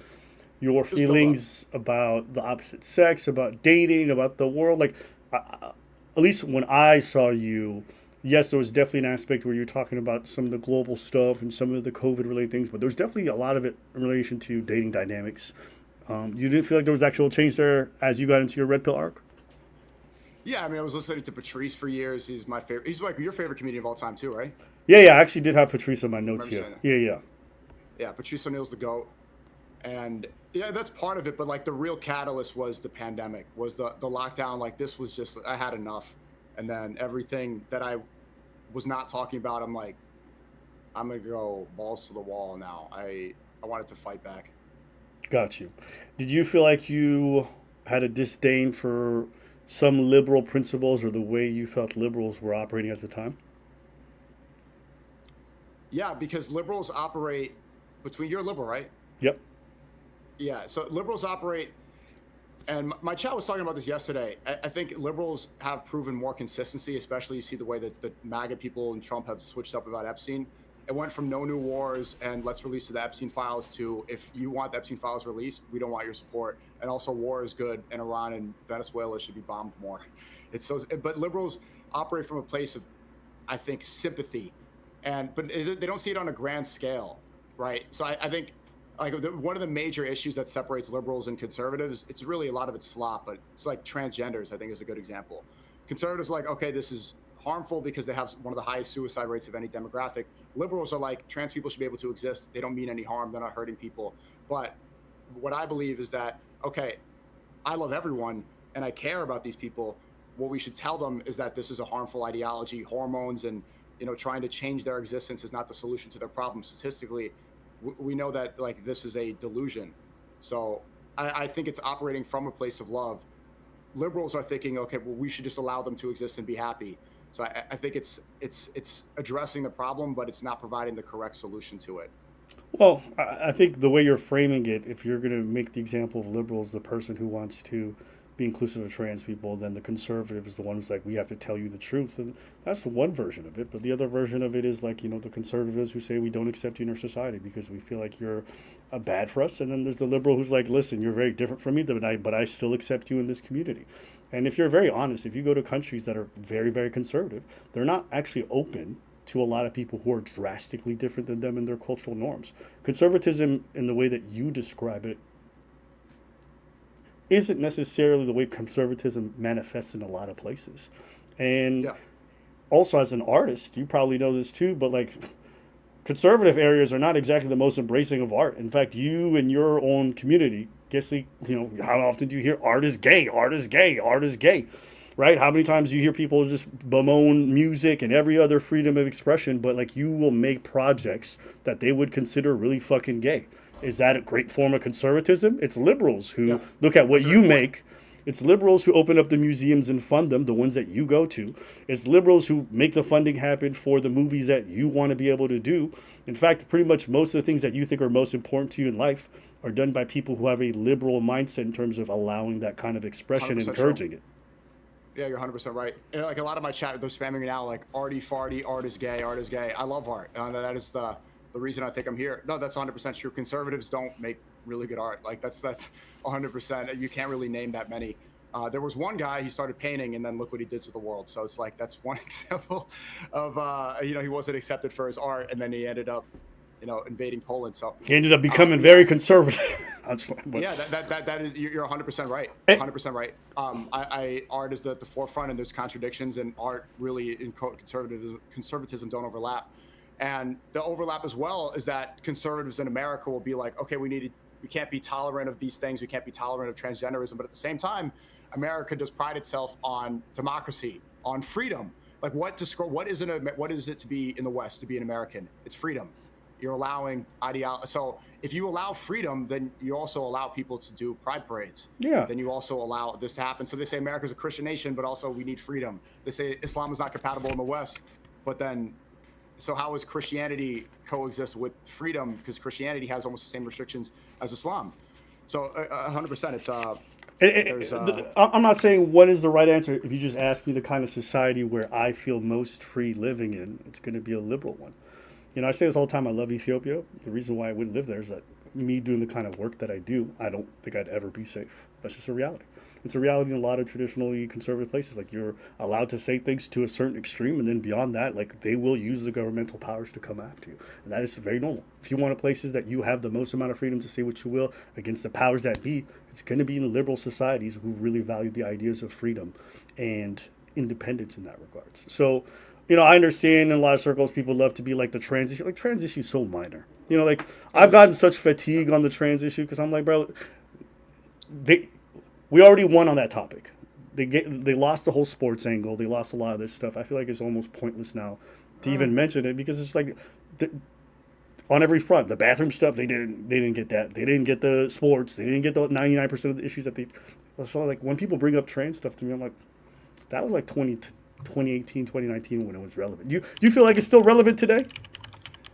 your feelings about the opposite sex, about dating, about the world? Like, at least when I saw you, yes, there was definitely an aspect where you're talking about some of the global stuff and some of the COVID-related things, but there's definitely a lot of it in relation to dating dynamics. You didn't feel like there was actual change there as you got into your red pill arc? Yeah, I mean, I was listening to Patrice for years. He's my favorite. He's like your favorite comedian of all time, too, right? Yeah, I actually did have Patrice on my notes here. Yeah. Yeah, Patrice O'Neal's the GOAT. And yeah, that's part of it. But like the real catalyst was the pandemic, was the lockdown. Like this was just, I had enough. And then everything that I was not talking about, I'm like, I'm gonna go balls to the wall now. I wanted to fight back. Got you. Did you feel like you had a disdain for some liberal principles or the way you felt liberals were operating at the time? Yeah, because liberals operate between. You're a liberal, right? Yep. Yeah. So liberals operate, and my chat was talking about this yesterday. I think liberals have proven more consistency, especially you see the way that the MAGA people and Trump have switched up about Epstein. It went from no new wars and let's release the Epstein files to if you want the Epstein files released, we don't want your support. And also war is good and Iran and Venezuela should be bombed more. It's so, but liberals operate from a place of, I think, sympathy, but they don't see it on a grand scale, right? So I think like one of the major issues that separates liberals and conservatives, it's really a lot of it's slop, but it's like transgenders, I think is a good example. Conservatives are like, okay, this is harmful because they have one of the highest suicide rates of any demographic. Liberals are like, trans people should be able to exist. They don't mean any harm. They're not hurting people. But what I believe is that, okay, I love everyone and I care about these people. What we should tell them is that this is a harmful ideology. Hormones and, trying to change their existence is not the solution to their problem. Statistically, we know that like this is a delusion. So I think it's operating from a place of love. Liberals are thinking, okay, well, we should just allow them to exist and be happy. So I think it's addressing the problem, but it's not providing the correct solution to it. Well, I think the way you're framing it, if you're going to make the example of liberals, the person who wants to be inclusive of trans people, then the conservative is the one who's like, we have to tell you the truth. And that's the one version of it. But the other version of it is like, the conservatives who say we don't accept you in our society because we feel like you're bad for us. And then there's the liberal who's like, listen, you're very different from me, but I still accept you in this community. And if you're very honest, if you go to countries that are very, very conservative, they're not actually open to a lot of people who are drastically different than them in their cultural norms. Conservatism, in the way that you describe it, isn't necessarily the way conservatism manifests in a lot of places. And also as an artist, you probably know this too, but like conservative areas are not exactly the most embracing of art. In fact, you and your own community, how often do you hear art is gay, art is gay, art is gay, right? How many times do you hear people just bemoan music and every other freedom of expression, but like you will make projects that they would consider really fucking gay. Is that a great form of conservatism? It's liberals who look at what you make. It's liberals who open up the museums and fund them, the ones that you go to. It's liberals who make the funding happen for the movies that you want to be able to do. In fact, pretty much most of the things that you think are most important to you in life are done by people who have a liberal mindset in terms of allowing that kind of expression and encouraging it. Yeah, you're 100% right. And like a lot of my chat, they're spamming me now like arty farty, art is gay, art is gay. I love art. That is the reason I think I'm here. No, that's 100% true. Conservatives don't make really good art. Like that's 100%. You can't really name that many. There was one guy, he started painting and then look what he did to the world. So it's like, that's one example of, he wasn't accepted for his art and then he ended up, invading Poland. So he ended up becoming very conservative. Yeah, that is, you're 100% right. 100% right. Art is at the forefront and there's contradictions and art really in conservatism don't overlap. And the overlap as well is that conservatives in America will be like, okay, we can't be tolerant of these things. We can't be tolerant of transgenderism. But at the same time, America does pride itself on democracy, on freedom. Like what is it to be in the West, to be an American? It's freedom. You're allowing ideology. So if you allow freedom, then you also allow people to do pride parades. Yeah. Then you also allow this to happen. So they say America's a Christian nation, but also we need freedom. They say Islam is not compatible in the West, but then so how is Christianity coexist with freedom? Because Christianity has almost the same restrictions as Islam. So 100%, I'm not saying what is the right answer. If you just ask me the kind of society where I feel most free living in, it's going to be a liberal one. I say this all the time. I love Ethiopia. The reason why I wouldn't live there is that me doing the kind of work that I do, I don't think I'd ever be safe. That's just a reality. It's a reality in a lot of traditionally conservative places. Like you're allowed to say things to a certain extreme, and then beyond that, like they will use the governmental powers to come after you, and that is very normal. If you want places that you have the most amount of freedom to say what you will against the powers that be, it's going to be in liberal societies who really value the ideas of freedom and independence in that regards. So, I understand in a lot of circles people love to be like the trans issue. Like trans issue is so minor. I've gotten such fatigue on the trans issue because I'm like, bro, we already won on that topic. They lost the whole sports angle. They lost a lot of this stuff. I feel like it's almost pointless now to even mention it because it's like on every front. The bathroom stuff, they didn't get that. They didn't get the sports. They didn't get the 99% of the issues that they. So like when people bring up trans stuff to me, I'm like, that was like 2018, 2019 when it was relevant. Do you feel like it's still relevant today?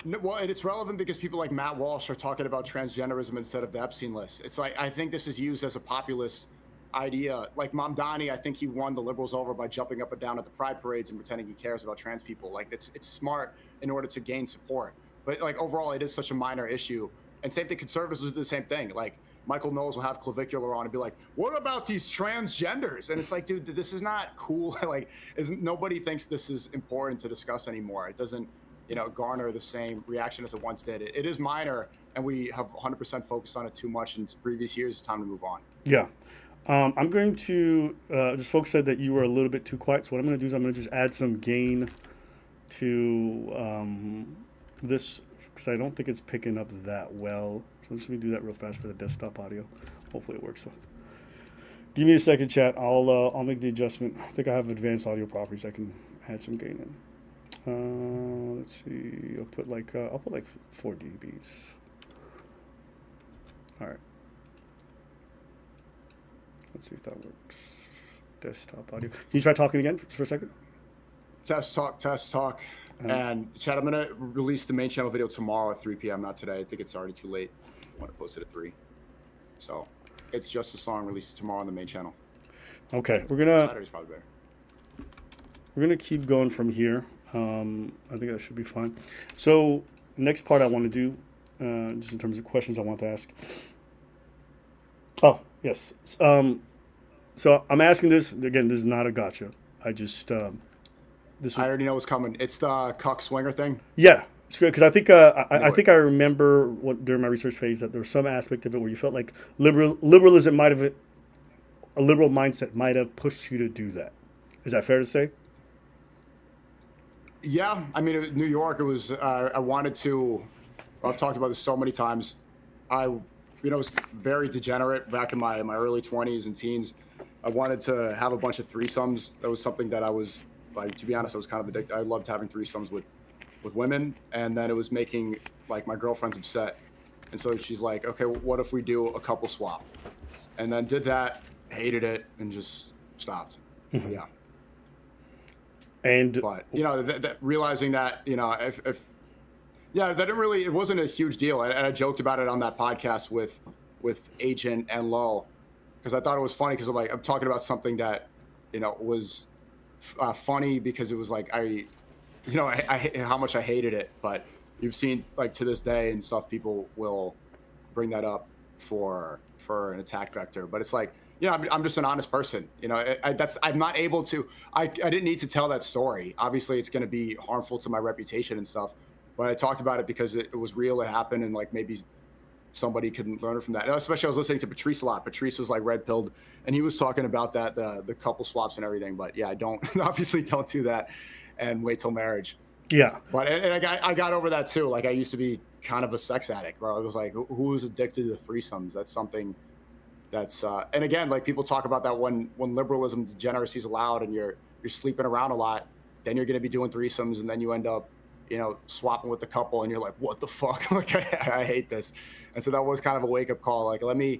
No, well, and it's relevant because people like Matt Walsh are talking about transgenderism instead of the Epstein list. It's like, I think this is used as a populist idea. Like Mamdani, I think he won the liberals over by jumping up and down at the pride parades and pretending he cares about trans people. Like it's smart in order to gain support. But like overall, it is such a minor issue. And same thing, conservatives will do the same thing. Like Michael Knowles will have Clavicular on and be like, what about these transgenders? And it's like, dude, this is not cool. Like, nobody thinks this is important to discuss anymore. It doesn't, garner the same reaction as it once did. It is minor, and we have 100% focused on it too much in previous years. It's time to move on. Yeah. I'm going to, just folks said that you were a little bit too quiet. So what I'm going to do is I'm going to just add some gain to this, because I don't think it's picking up that well. So just let me do that real fast for the desktop audio. Hopefully it works. So give me a second, chat. I'll make the adjustment. I think I have advanced audio properties. I can add some gain in. Let's see. I'll put like 4 dBs. All right. Let's see if that works. Desktop audio. Can you try talking again for a second? Test talk. And Chad, I'm going to release the main channel video tomorrow at 3 p.m., not today. I think it's already too late. I want to post it at 3. So it's just a song released tomorrow on the main channel. Okay. Saturday's probably better. We're going to keep going from here. I think that should be fine. So next part I want to do, just in terms of questions I want to ask. Oh, yes. So I'm asking this, again, this is not a gotcha. I just, I already know what's coming. It's the cuck swinger thing. Yeah, it's good because I think I think I remember during my research phase that there was some aspect of it where you felt like liberalism might have, a liberal mindset might have pushed you to do that. Is that fair to say? Yeah, I mean, New York. It was. I wanted to. I've talked about this so many times. I was very degenerate back in my early 20s and teens. I wanted to have a bunch of threesomes. That was something that I was, like, to be honest, I was kind of addicted. I loved having threesomes with women, and then it was making like my girlfriends upset. And so she's like, okay, what if we do a couple swap? And then did that, hated it, and just stopped. Mm-hmm. Yeah. But that realizing that that didn't really, it wasn't a huge deal. And I joked about it on that podcast with Agent and Low, because I thought it was funny because I'm talking about something that was funny because it was like I how much I hated it. But you've seen, like, to this day and stuff, people will bring that up for an attack vector. But it's like, I'm just an honest person. I'm not able to. I didn't need to tell that story. Obviously, it's going to be harmful to my reputation and stuff. But I talked about it because it was real. It happened, and like maybe somebody could learn from that. And especially, I was listening to Patrice a lot. Patrice was like red pilled, and he was talking about that the couple swaps and everything. But yeah, I don't obviously don't do that, and wait till marriage. Yeah. But and I got over that too. Like, I used to be kind of a sex addict, bro. I was like, who was addicted to threesomes? That's something. That's and again, like, people talk about that when liberalism, degeneracy is allowed, and you're sleeping around a lot, then you're going to be doing threesomes, and then you end up, swapping with the couple, and you're like, what the fuck? Like, I hate this. And so that was kind of a wake up call. Like, let me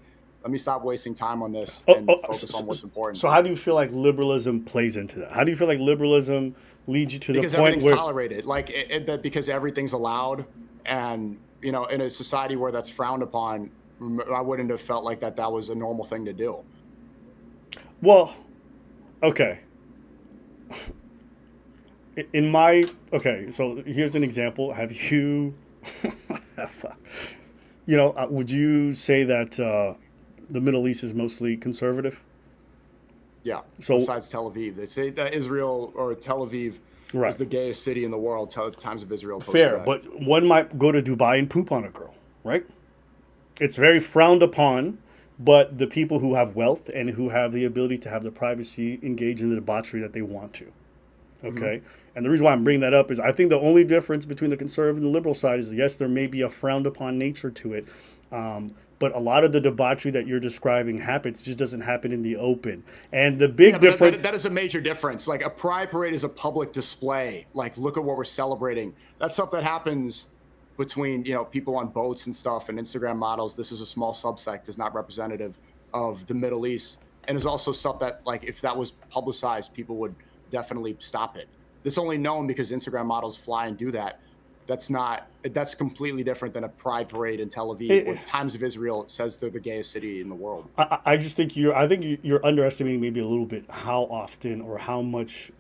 stop wasting time on this and focus on what's important. So how do you feel like liberalism plays into that? How do you feel like liberalism leads you to the point where everything's tolerated? Like, that because everything's allowed, and in a society where that's frowned upon, I wouldn't have felt like that was a normal thing to do. Well, okay. So here's an example. Have you, would you say that the Middle East is mostly conservative? Yeah. So besides Tel Aviv, they say that Israel or Tel Aviv is the gayest city in the world. Times of Israel. Fair, but one might go to Dubai and poop on a girl, right? It's very frowned upon, but the people who have wealth and who have the ability to have the privacy engage in the debauchery that they want to. Okay? Mm-hmm. And the reason why I'm bringing that up is I think the only difference between the conservative and the liberal side is, yes, there may be a frowned upon nature to it, but a lot of the debauchery that you're describing happens, just doesn't happen in the open. And the big difference... That is a major difference. Like, a pride parade is a public display. Like, look at what we're celebrating. That's stuff that happens between, you know, people on boats and stuff and Instagram models, this is a small subsect, is not representative of the Middle East. And is also stuff that, like, if that was publicized, people would definitely stop it. This only known because Instagram models fly and do that. That's completely different than a pride parade in Tel Aviv, where the Times of Israel says they're the gayest city in the world. I just think you're underestimating maybe a little bit how often or how much,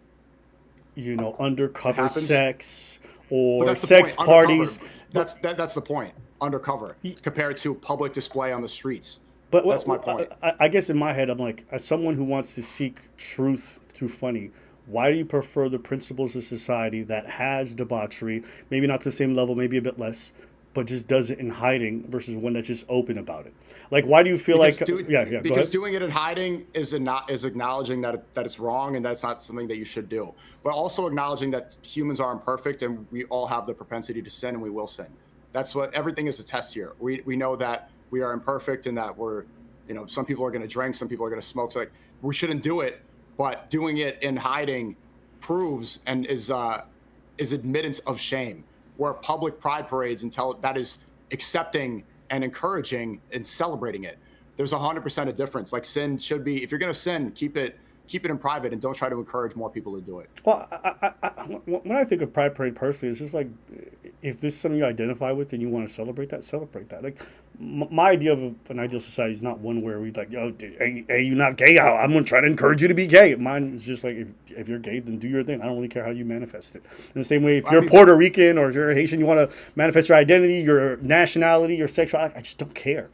you know, undercover sex or sex parties. That's the point. Undercover compared to public display on the streets. But that's my point. I guess in my head, I'm like, as someone who wants to seek truth through funny, why do you prefer the principles of society that has debauchery, maybe not to the same level, maybe a bit less, but just does it in hiding versus one that's just open about it? Like, why do you feel because doing it in hiding is acknowledging that it's wrong and that's not something that you should do, but also acknowledging that humans are imperfect and we all have the propensity to sin and we will sin. That's what everything is a test here. We know that we are imperfect and that we're, you know, some people are going to drink, some people are going to smoke. So, like, we shouldn't do it. But doing it in hiding proves and is admittance of shame. Where public pride parades that is accepting and encouraging and celebrating it. There's 100% a difference. Like, sin should be, if you're going to sin, keep it in private and don't try to encourage more people to do it. Well, when I think of pride parade personally, it's just like, if this is something you identify with and you want to celebrate that. Like, my idea of an ideal society is not one where we like, yo, hey, you're not gay. I'm going to try to encourage you to be gay. Mine is just like, if you're gay, then do your thing. I don't really care how you manifest it. In the same way, if you're Puerto Rican or if you're Haitian, you want to manifest your identity, your nationality, your sexuality, I just don't care.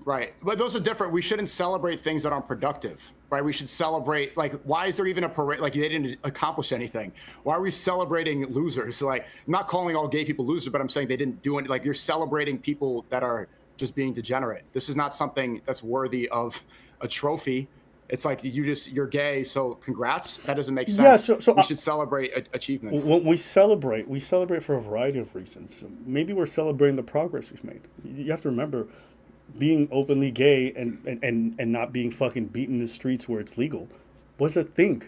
Right. But those are different. We shouldn't celebrate things that aren't productive, right? We should celebrate, like, why is there even a parade? Like, they didn't accomplish anything. Why are we celebrating losers? Like, I'm not calling all gay people losers, but I'm saying they didn't do it. Like, you're celebrating people that are just being degenerate. This is not something that's worthy of a trophy. It's like, you're gay, so congrats. That doesn't make sense. Yeah, so we should celebrate achievement. When we celebrate for a variety of reasons. Maybe we're celebrating the progress we've made. You have to remember, being openly gay and not being fucking beaten in the streets where it's legal was a thing.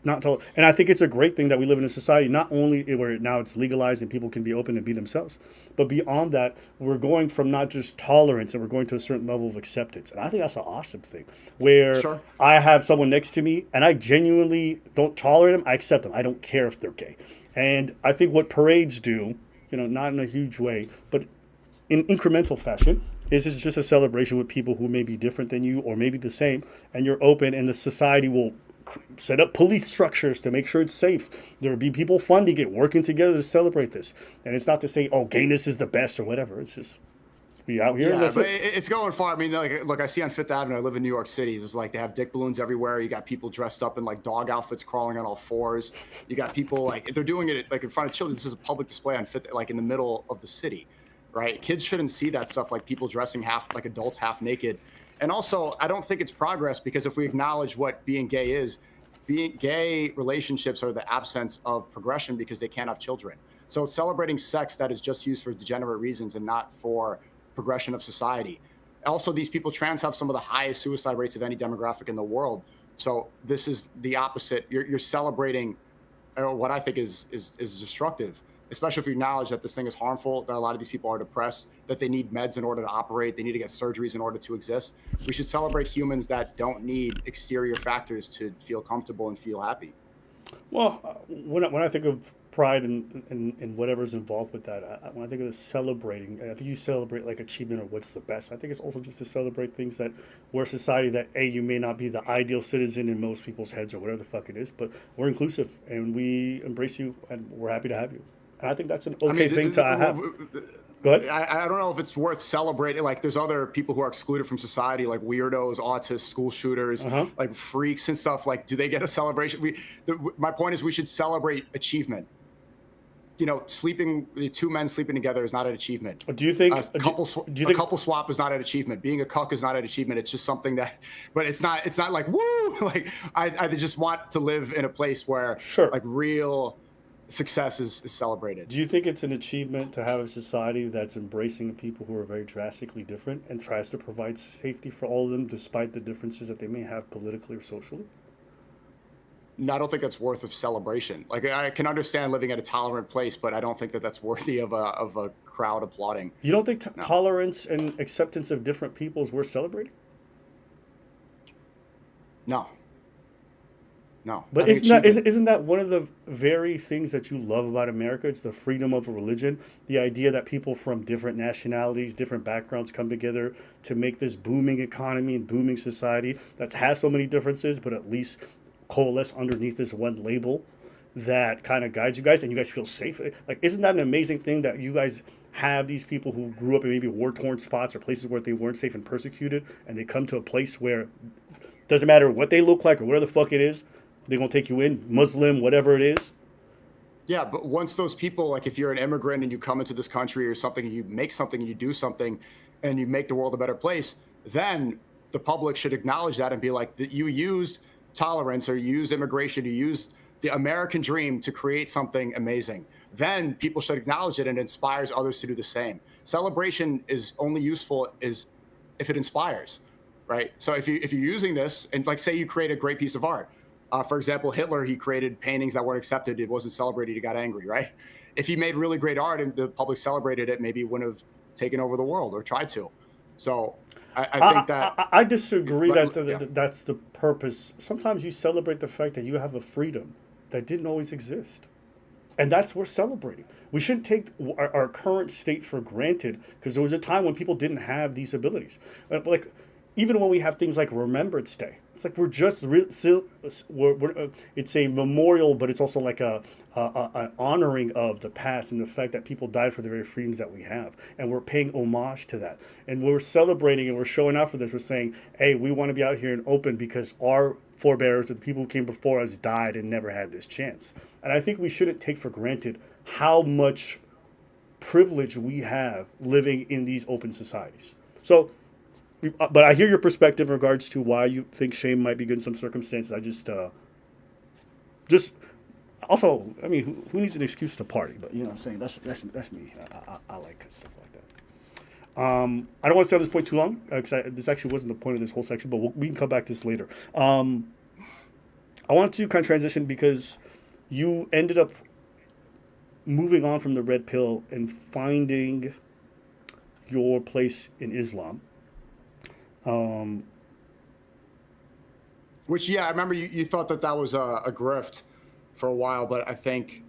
And I think it's a great thing that we live in a society, not only where now it's legalized and people can be open and be themselves, but beyond that, we're going from not just tolerance and we're going to a certain level of acceptance. And I think that's an awesome thing, where I have someone next to me and I genuinely don't tolerate them. I accept them. I don't care if they're gay. And I think what parades do, you know, not in a huge way, but in incremental fashion, is it's just a celebration with people who may be different than you or maybe the same, and you're open, and the society will set up police structures to make sure it's safe. There will be people funding it, working together to celebrate this. And it's not to say, oh, gayness is the best or whatever. It's just, we out here. Yeah, but it's going far. I mean, like, look, I see on Fifth Avenue, I live in New York City. There's like, they have dick balloons everywhere. You got people dressed up in like dog outfits crawling on all fours. You got people like, they're doing it like in front of children. This is a public display on Fifth, like in the middle of the city. Right? Kids shouldn't see that stuff, like people dressing like adults half naked. And also, I don't think it's progress, because if we acknowledge what being gay is, being gay relationships are the absence of progression because they can't have children. So it's celebrating sex that is just used for degenerate reasons and not for progression of society. Also, these people, trans, have some of the highest suicide rates of any demographic in the world. So this is the opposite. You're celebrating what I think is destructive, especially if you acknowledge that this thing is harmful, that a lot of these people are depressed, that they need meds in order to operate, they need to get surgeries in order to exist. We should celebrate humans that don't need exterior factors to feel comfortable and feel happy. Well, when I think of pride and whatever's involved with that, when I think of celebrating, I think you celebrate like achievement or what's the best. I think it's also just to celebrate things that we're a society that, you may not be the ideal citizen in most people's heads or whatever the fuck it is, but we're inclusive and we embrace you and we're happy to have you. And I think that's an thing to have. Go ahead. I don't know if it's worth celebrating. Like, there's other people who are excluded from society, like weirdos, autists, school shooters, like freaks and stuff. Like, do they get a celebration? My point is, we should celebrate achievement. You know, two men sleeping together is not an achievement. Do you think a couple swap is not an achievement? Being a cuck is not an achievement. It's just something that, but it's not like, woo, like I just want to live in a place where like real success is celebrated. Do you think it's an achievement to have a society that's embracing people who are very drastically different and tries to provide safety for all of them despite the differences that they may have politically or socially? I don't think that's worth of celebration. Like I can understand living at a tolerant place, but I don't think that that's worthy of a crowd applauding. You don't think No. tolerance and acceptance of different people is worth celebrating? No. No. But I think isn't that one of the very things that you love about America? It's the freedom of religion, the idea that people from different nationalities, different backgrounds come together to make this booming economy and booming society that has so many differences, but at least coalesce underneath this one label that kind of guides you guys, and you guys feel safe. Like, isn't that an amazing thing that you guys have these people who grew up in maybe war-torn spots or places where they weren't safe and persecuted, and they come to a place where doesn't matter what they look like or where the fuck it is, they're gonna take you in, Muslim, whatever it is. Yeah, but once those people, like if you're an immigrant and you come into this country or something, and you make something and you do something and you make the world a better place, then the public should acknowledge that and be like, that you used tolerance or you used immigration, you used the American dream to create something amazing. Then people should acknowledge it and it inspires others to do the same. Celebration is only useful if it inspires, right? So if you're using this and like say you create a great piece of art. For example, Hitler, he created paintings that weren't accepted. It wasn't celebrated. He got angry, right? If he made really great art and the public celebrated it, maybe he wouldn't have taken over the world or tried to. So I think that... I disagree that's the purpose. Sometimes you celebrate the fact that you have a freedom that didn't always exist. And that's worth celebrating. We shouldn't take our current state for granted because there was a time when people didn't have these abilities. Like, even when we have things like Remembrance Day, it's like we're just it's a memorial, but it's also like an honoring of the past and the fact that people died for the very freedoms that we have, and we're paying homage to that, and we're celebrating and we're showing out for this. We're saying, hey, we want to be out here and open because our forebears and the people who came before us died and never had this chance. And I think we shouldn't take for granted how much privilege we have living in these open societies. So. But I hear your perspective in regards to why you think shame might be good in some circumstances. I just also, I mean, who needs an excuse to party? But you know what I'm saying? That's me. I like stuff like that. I don't want to stay on this point too long because this actually wasn't the point of this whole section, but we can come back to this later. I want to kind of transition because you ended up moving on from the red pill and finding your place in Islam. Which, yeah, I remember you thought that was a grift for a while, but I think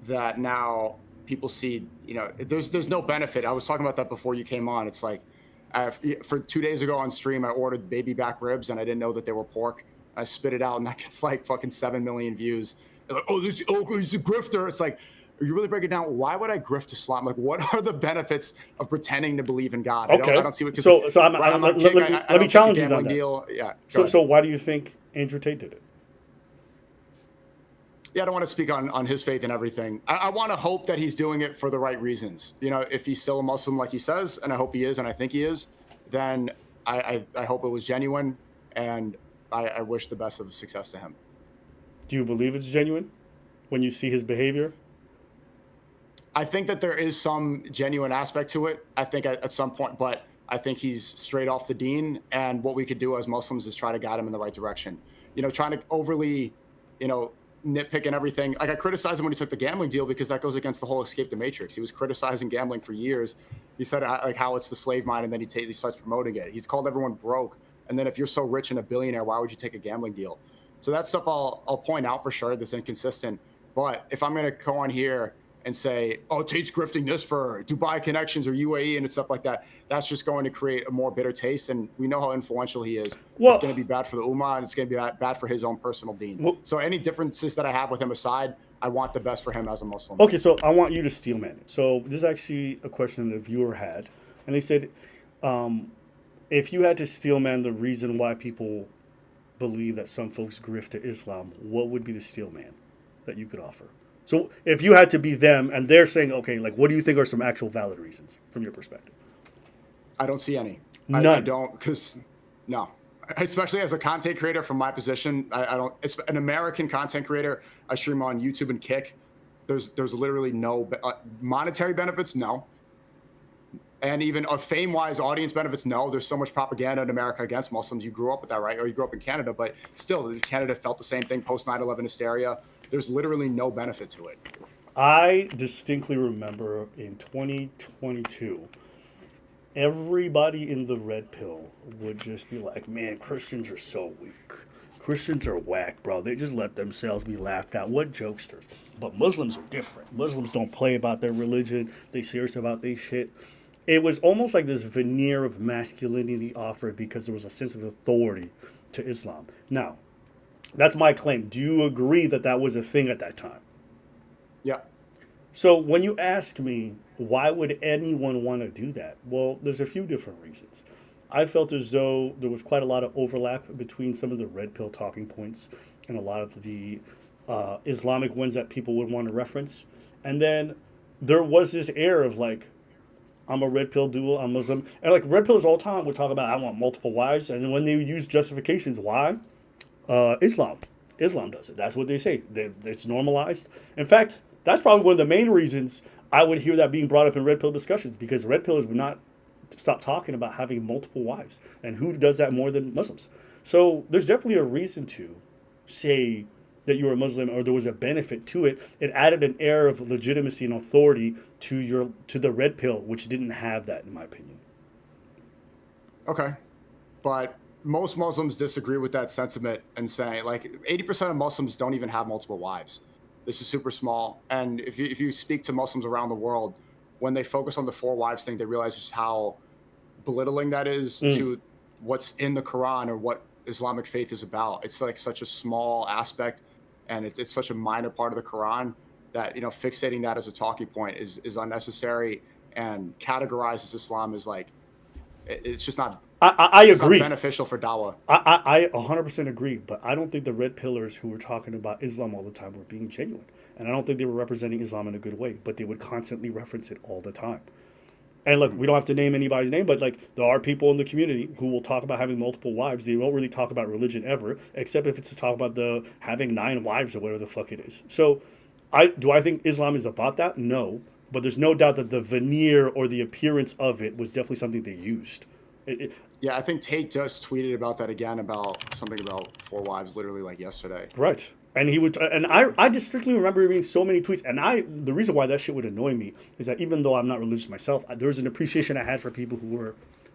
that now people see, you know, there's no benefit. I was talking about that before you came on. It's like, for 2 days ago on stream, I ordered baby back ribs and I didn't know that they were pork. I spit it out and that gets like fucking 7 million views. Like, he's a grifter. It's like, you really break it down. Why would I grift Islam? Like, what are the benefits of pretending to believe in God? Okay. I don't see what. So let me challenge you on that. Deal. Yeah. So why do you think Andrew Tate did it? Yeah, I don't want to speak on his faith and everything. I want to hope that he's doing it for the right reasons. You know, if he's still a Muslim like he says, and I hope he is, and I think he is, then I hope it was genuine, and I wish the best of success to him. Do you believe it's genuine when you see his behavior? I think that there is some genuine aspect to it. I think at some point, but I think he's straight off the deen. And what we could do as Muslims is try to guide him in the right direction. You know, trying to overly, you know, nitpick and everything. Like I criticized him when he took the gambling deal because that goes against the whole escape the matrix. He was criticizing gambling for years. He said like how it's the slave mind, and then he starts promoting it. He's called everyone broke. And then if you're so rich and a billionaire, why would you take a gambling deal? So that stuff I'll point out for sure. That's inconsistent. But if I'm going to go on here and say, oh, Tate's grifting this for Dubai connections or UAE and stuff like that, that's just going to create a more bitter taste. And we know how influential he is. Well, it's going to be bad for the Ummah, and it's going to be bad for his own personal deen. Well, so any differences that I have with him aside, I want the best for him as a Muslim. Okay, so I want you to steelman it. So this is actually a question that a viewer had. And they said, if you had to steelman the reason why people believe that some folks grift to Islam, what would be the steelman that you could offer? So if you had to be them and they're saying, okay, like, what do you think are some actual valid reasons from your perspective? I don't see any. None. I don't, because no. Especially as a content creator from my position, I don't, it's an American content creator. I stream on YouTube and Kick. There's literally no monetary benefits. No. And even fame-wise, audience benefits, no. There's so much propaganda in America against Muslims. You grew up with that, right? Or you grew up in Canada, but still, Canada felt the same thing post 9/11 hysteria. There's literally no benefit to it. I distinctly remember in 2022, everybody in the red pill would just be like, man, Christians are so weak. Christians are whack, bro. They just let themselves be laughed at. What jokesters. But Muslims are different. Muslims don't play about their religion. They serious about their shit. It was almost like this veneer of masculinity offered because there was a sense of authority to Islam. Now, that's my claim. Do you agree that that was a thing at that time? Yeah. So when you ask me, why would anyone want to do that? Well, there's a few different reasons. I felt as though there was quite a lot of overlap between some of the red pill talking points and a lot of the Islamic ones that people would want to reference. And then there was this air of like, I'm a red pill dual, I'm Muslim. And like red pills all the time would talk about, I want multiple wives. And then when they use justifications, why? Islam. Islam does it. That's what they say. It's normalized. In fact, that's probably one of the main reasons I would hear that being brought up in red pill discussions, because red pillers would not stop talking about having multiple wives. And who does that more than Muslims? So there's definitely a reason to say that you're a Muslim or there was a benefit to it. It added an air of legitimacy and authority to the red pill, which didn't have that, in my opinion. Okay. But most Muslims disagree with that sentiment and say, like, 80% of Muslims don't even have multiple wives. This is super small. And if you speak to Muslims around the world, when they focus on the 4 wives thing, they realize just how belittling that is to what's in the Quran or what Islamic faith is about. It's like such a small aspect, and it's such a minor part of the Quran that, you know, fixating that as a talking point is unnecessary and categorizes Islam as like, it's just not. I agree. Not beneficial for dawah. I 100% agree, but I don't think the red pillars who were talking about Islam all the time were being genuine. And I don't think they were representing Islam in a good way, but they would constantly reference it all the time. And look, we don't have to name anybody's name, but like there are people in the community who will talk about having multiple wives. They won't really talk about religion ever, except if it's to talk about the having 9 wives or whatever the fuck it is. So I think Islam is about that? No. But there's no doubt that the veneer or the appearance of it was definitely something they used. Yeah, I think Tate just tweeted about that again, about something about 4 wives literally like yesterday. Right. And he would, and I distinctly remember reading so many tweets. And the reason why that shit would annoy me is that even though I'm not religious myself, there was an appreciation I had for people who were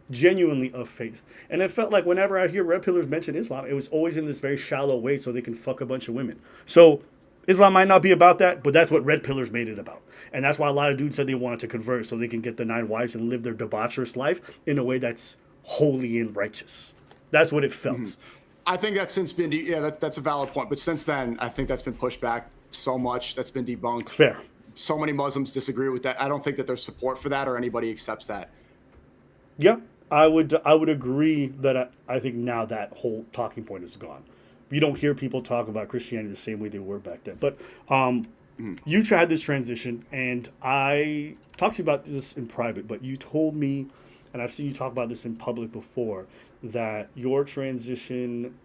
genuinely of faith. And it felt like whenever I hear red pillars mention Islam, it was always in this very shallow way so they can fuck a bunch of women. So Islam might not be about that, but that's what red pillars made it about. And that's why a lot of dudes said they wanted to convert so they can get the 9 wives and live their debaucherous life in a way that's holy and righteous. That's what it felt. Mm-hmm. I think that's since been, that's a valid point. But since then, I think that's been pushed back so much. That's been debunked. Fair. So many Muslims disagree with that. I don't think that there's support for that or anybody accepts that. Yeah, I would agree that I think now that whole talking point is gone. You don't hear people talk about Christianity the same way they were back then. But you had this transition, and I talked to you about this in private, but you told me, and I've seen you talk about this in public before, that your transition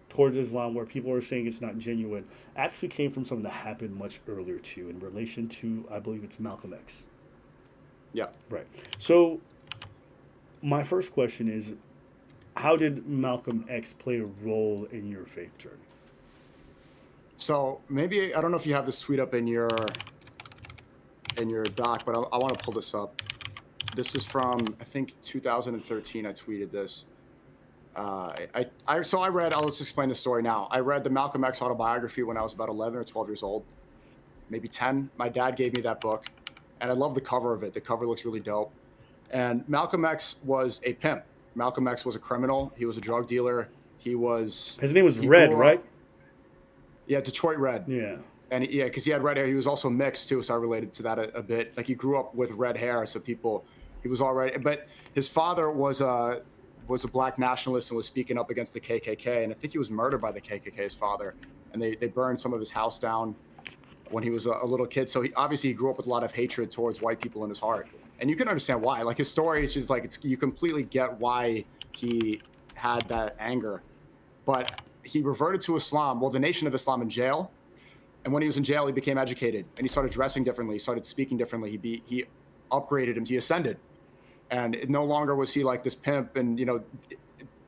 towards Islam, where people are saying it's not genuine, actually came from something that happened much earlier too, in relation to, I believe it's Malcolm X. Yeah. Right. So my first question is, how did Malcolm X play a role in your faith journey? So maybe, I don't know if you have this tweet up in your doc, but I want to pull this up. This is from, I think, 2013. I tweeted this. So I read, I'll just explain the story now. I read the Malcolm X autobiography when I was about 11 or 12 years old, maybe 10. My dad gave me that book, and I love the cover of it. The cover looks really dope. And Malcolm X was a pimp. Malcolm X was a criminal. He was a drug dealer. His name was Red, right? Yeah, Detroit Red. Yeah. And yeah, because he had red hair. He was also mixed too, so I related to that a bit. Like he grew up with red hair, so he was already. But his father was a black nationalist and was speaking up against the KKK, and I think he was murdered by the KKK, his father, and they burned some of his house down when he was a little kid. So he grew up with a lot of hatred towards white people in his heart, and you can understand why. Like his story is just like you completely get why he had that anger, but he reverted to Islam. Well, the Nation of Islam in jail. And when he was in jail, he became educated, and he started dressing differently. He started speaking differently. He upgraded him. He ascended. And no longer was he like this pimp and,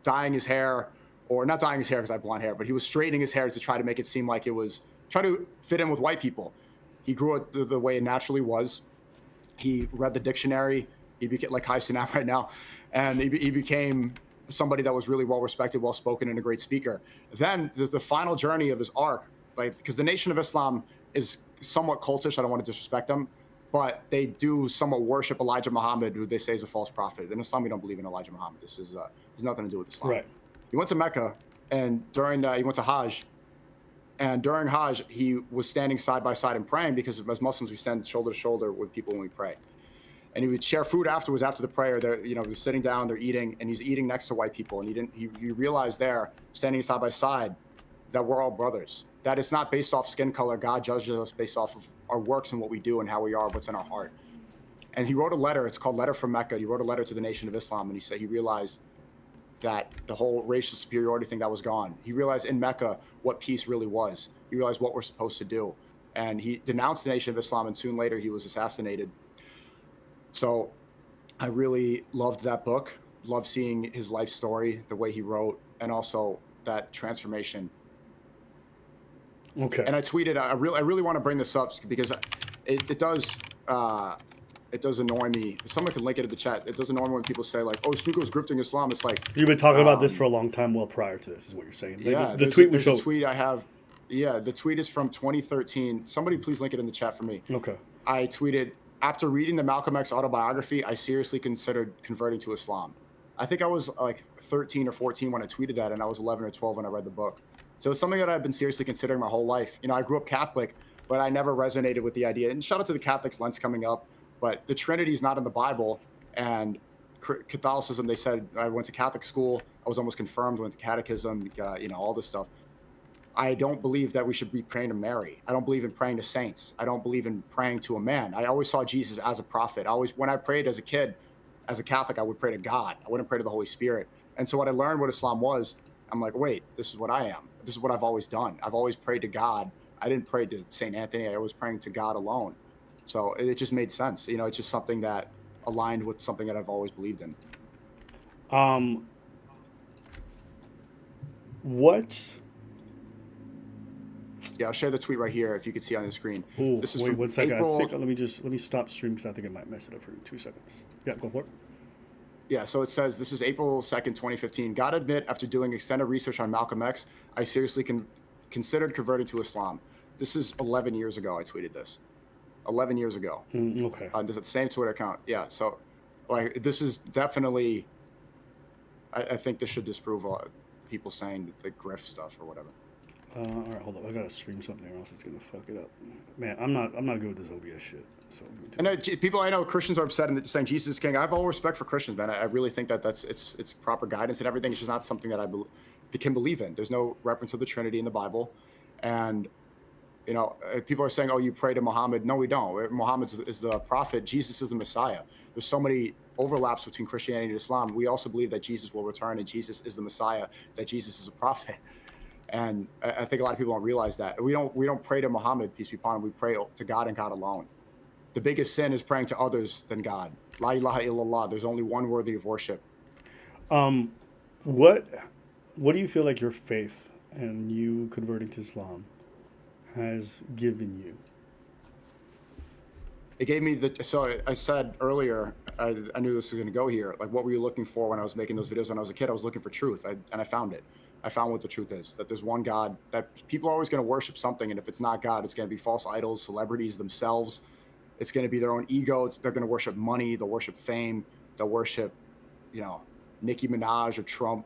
dyeing his hair, or not dyeing his hair because I have blonde hair, but he was straightening his hair to try to make it seem like it was, try to fit in with white people. He grew up the way it naturally was. He read the dictionary. He became like Kai Cenat right now. And he became somebody that was really well respected, well spoken, and a great speaker. Then there's the final journey of his arc, like, because the Nation of Islam is somewhat cultish. I don't want to disrespect them, but they do somewhat worship Elijah Muhammad, who they say is a false prophet. In Islam, we don't believe in Elijah Muhammad. This is has nothing to do with Islam. Right. He went to Mecca, and during that, he went to Hajj. And during Hajj, he was standing side by side and praying, because as Muslims, we stand shoulder to shoulder with people when we pray. And he would share food afterwards, after the prayer. They're, they're sitting down, they're eating, and he's eating next to white people. And he realized there, standing side by side, that we're all brothers. That it's not based off skin color. God judges us based off of our works and what we do and how we are, what's in our heart. And he wrote a letter. It's called Letter from Mecca. He wrote a letter to the Nation of Islam, and he said he realized that the whole racial superiority thing, that was gone. He realized in Mecca what peace really was. He realized what we're supposed to do. And he denounced the Nation of Islam, and soon later he was assassinated. So I really loved that book, loved seeing his life story, the way he wrote, and also that transformation. Okay. And I tweeted, I really want to bring this up because it does annoy me. If someone can link it in the chat. It does annoy me when people say like, "Oh, Sneako's grifting Islam." It's like, you've been talking about this for a long time. Well, prior to this, is what you're saying. Yeah, the tweet was a tweet I have. Yeah, the tweet is from 2013. Somebody please link it in the chat for me. Okay. I tweeted, after reading the Malcolm X autobiography, I seriously considered converting to Islam. I think I was like 13 or 14 when I tweeted that, and I was 11 or 12 when I read the book. So it's something that I've been seriously considering my whole life. I grew up Catholic, but I never resonated with the idea. And shout out to the Catholics, Lent's coming up, but the Trinity is not in the Bible. And Catholicism, they said, I went to Catholic school. I was almost confirmed, went to catechism, all this stuff. I don't believe that we should be praying to Mary. I don't believe in praying to saints. I don't believe in praying to a man. I always saw Jesus as a prophet. When I prayed as a kid, as a Catholic, I would pray to God. I wouldn't pray to the Holy Spirit. And so when I learned what Islam was, I'm like, wait, this is what I am. This is what I've always done. I've always prayed to God. I didn't pray to St. Anthony. I was praying to God alone. So it just made sense. It's just something that aligned with something that I've always believed in. What? Yeah, I'll share the tweet right here if you can see on the screen. Ooh, this is wait from 1 second. April. Let me stop streaming because I think it might mess it up for 2 seconds. Yeah, go for it. Yeah, so it says, this is April 2nd, 2015. Gotta admit, after doing extended research on Malcolm X, I seriously considered converting to Islam. This is 11 years ago I tweeted this. 11 years ago. Okay. There's the same Twitter account. Yeah, so like this is definitely, I think this should disprove people saying the grift stuff or whatever. All right, hold up. I gotta stream something or else it's gonna fuck it up. Man, I'm not good with this OBS shit. So. And people I know, Christians are upset and saying Jesus is king. I have all respect for Christians, man. I really think that it's proper guidance and everything. It's just not something that I can believe in. There's no reference to the Trinity in the Bible, and people are saying, "Oh, you pray to Muhammad." No, we don't. Muhammad is the prophet. Jesus is the Messiah. There's so many overlaps between Christianity and Islam. We also believe that Jesus will return and Jesus is the Messiah. That Jesus is a prophet. And I think a lot of people don't realize that. We don't pray to Muhammad, peace be upon him. We pray to God and God alone. The biggest sin is praying to others than God. La ilaha illallah. There's only one worthy of worship. What do you feel like your faith and you converting to Islam has given you? It gave me so I said earlier, I knew this was going to go here. Like, what were you looking for when I was making those videos when I was a kid? I was looking for truth, and I found it. I found what the truth is, that there's one God, that people are always going to worship something. And if it's not God, it's going to be false idols, celebrities themselves. It's going to be their own ego. They're going to worship money. They'll worship fame. They'll worship, Nicki Minaj or Trump.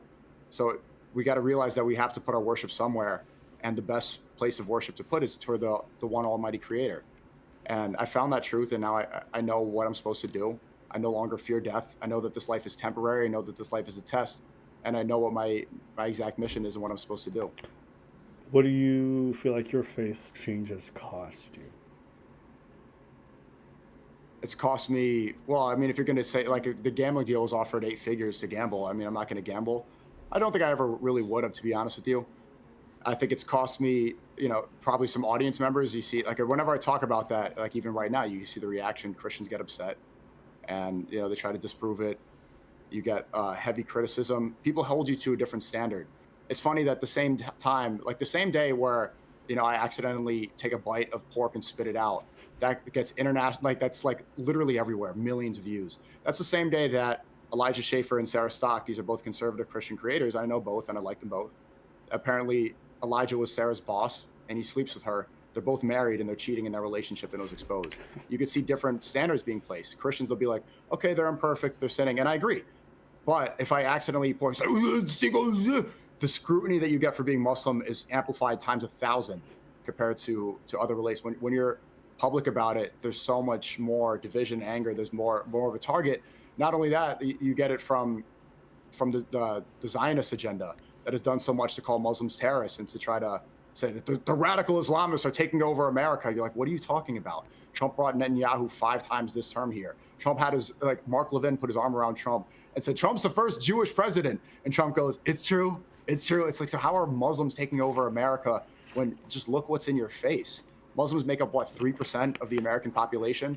So we got to realize that we have to put our worship somewhere. And the best place of worship to put is toward the one almighty creator. And I found that truth. And now I know what I'm supposed to do. I no longer fear death. I know that this life is temporary. I know that this life is a test. And I know what my exact mission is and what I'm supposed to do. What do you feel like your faith change has cost you? It's cost me, well, I mean, if you're going to say, like, the gambling deal was offered 8 figures to gamble. I mean, I'm not going to gamble. I don't think I ever really would have, to be honest with you. I think it's cost me, probably some audience members. You see, like, whenever I talk about that, like, even right now, you see the reaction. Christians get upset. and they try to disprove it. You get heavy criticism. People hold you to a different standard. It's funny that the same time, like the same day where I accidentally take a bite of pork and spit it out, that gets international. Like that's like literally everywhere, millions of views. That's the same day that Elijah Schaefer and Sarah Stock, these are both conservative Christian creators. I know both, and I like them both. Apparently, Elijah was Sarah's boss, and he sleeps with her. They're both married, and they're cheating in their relationship, and it was exposed. You could see different standards being placed. Christians will be like, okay, they're imperfect, they're sinning, and I agree. But if I accidentally pour, the scrutiny that you get for being Muslim is amplified times 1,000 compared to other relations. When you're public about it, there's so much more division, anger. There's more of a target. Not only that, you get it from the Zionist agenda that has done so much to call Muslims terrorists and to try to say that the radical Islamists are taking over America. You're like, what are you talking about? Trump brought Netanyahu 5 times this term here. Trump had Mark Levin put his arm around Trump and said, Trump's the first Jewish president. And Trump goes, it's true. It's true. It's like, so how are Muslims taking over America when just look what's in your face? Muslims make up, 3% of the American population?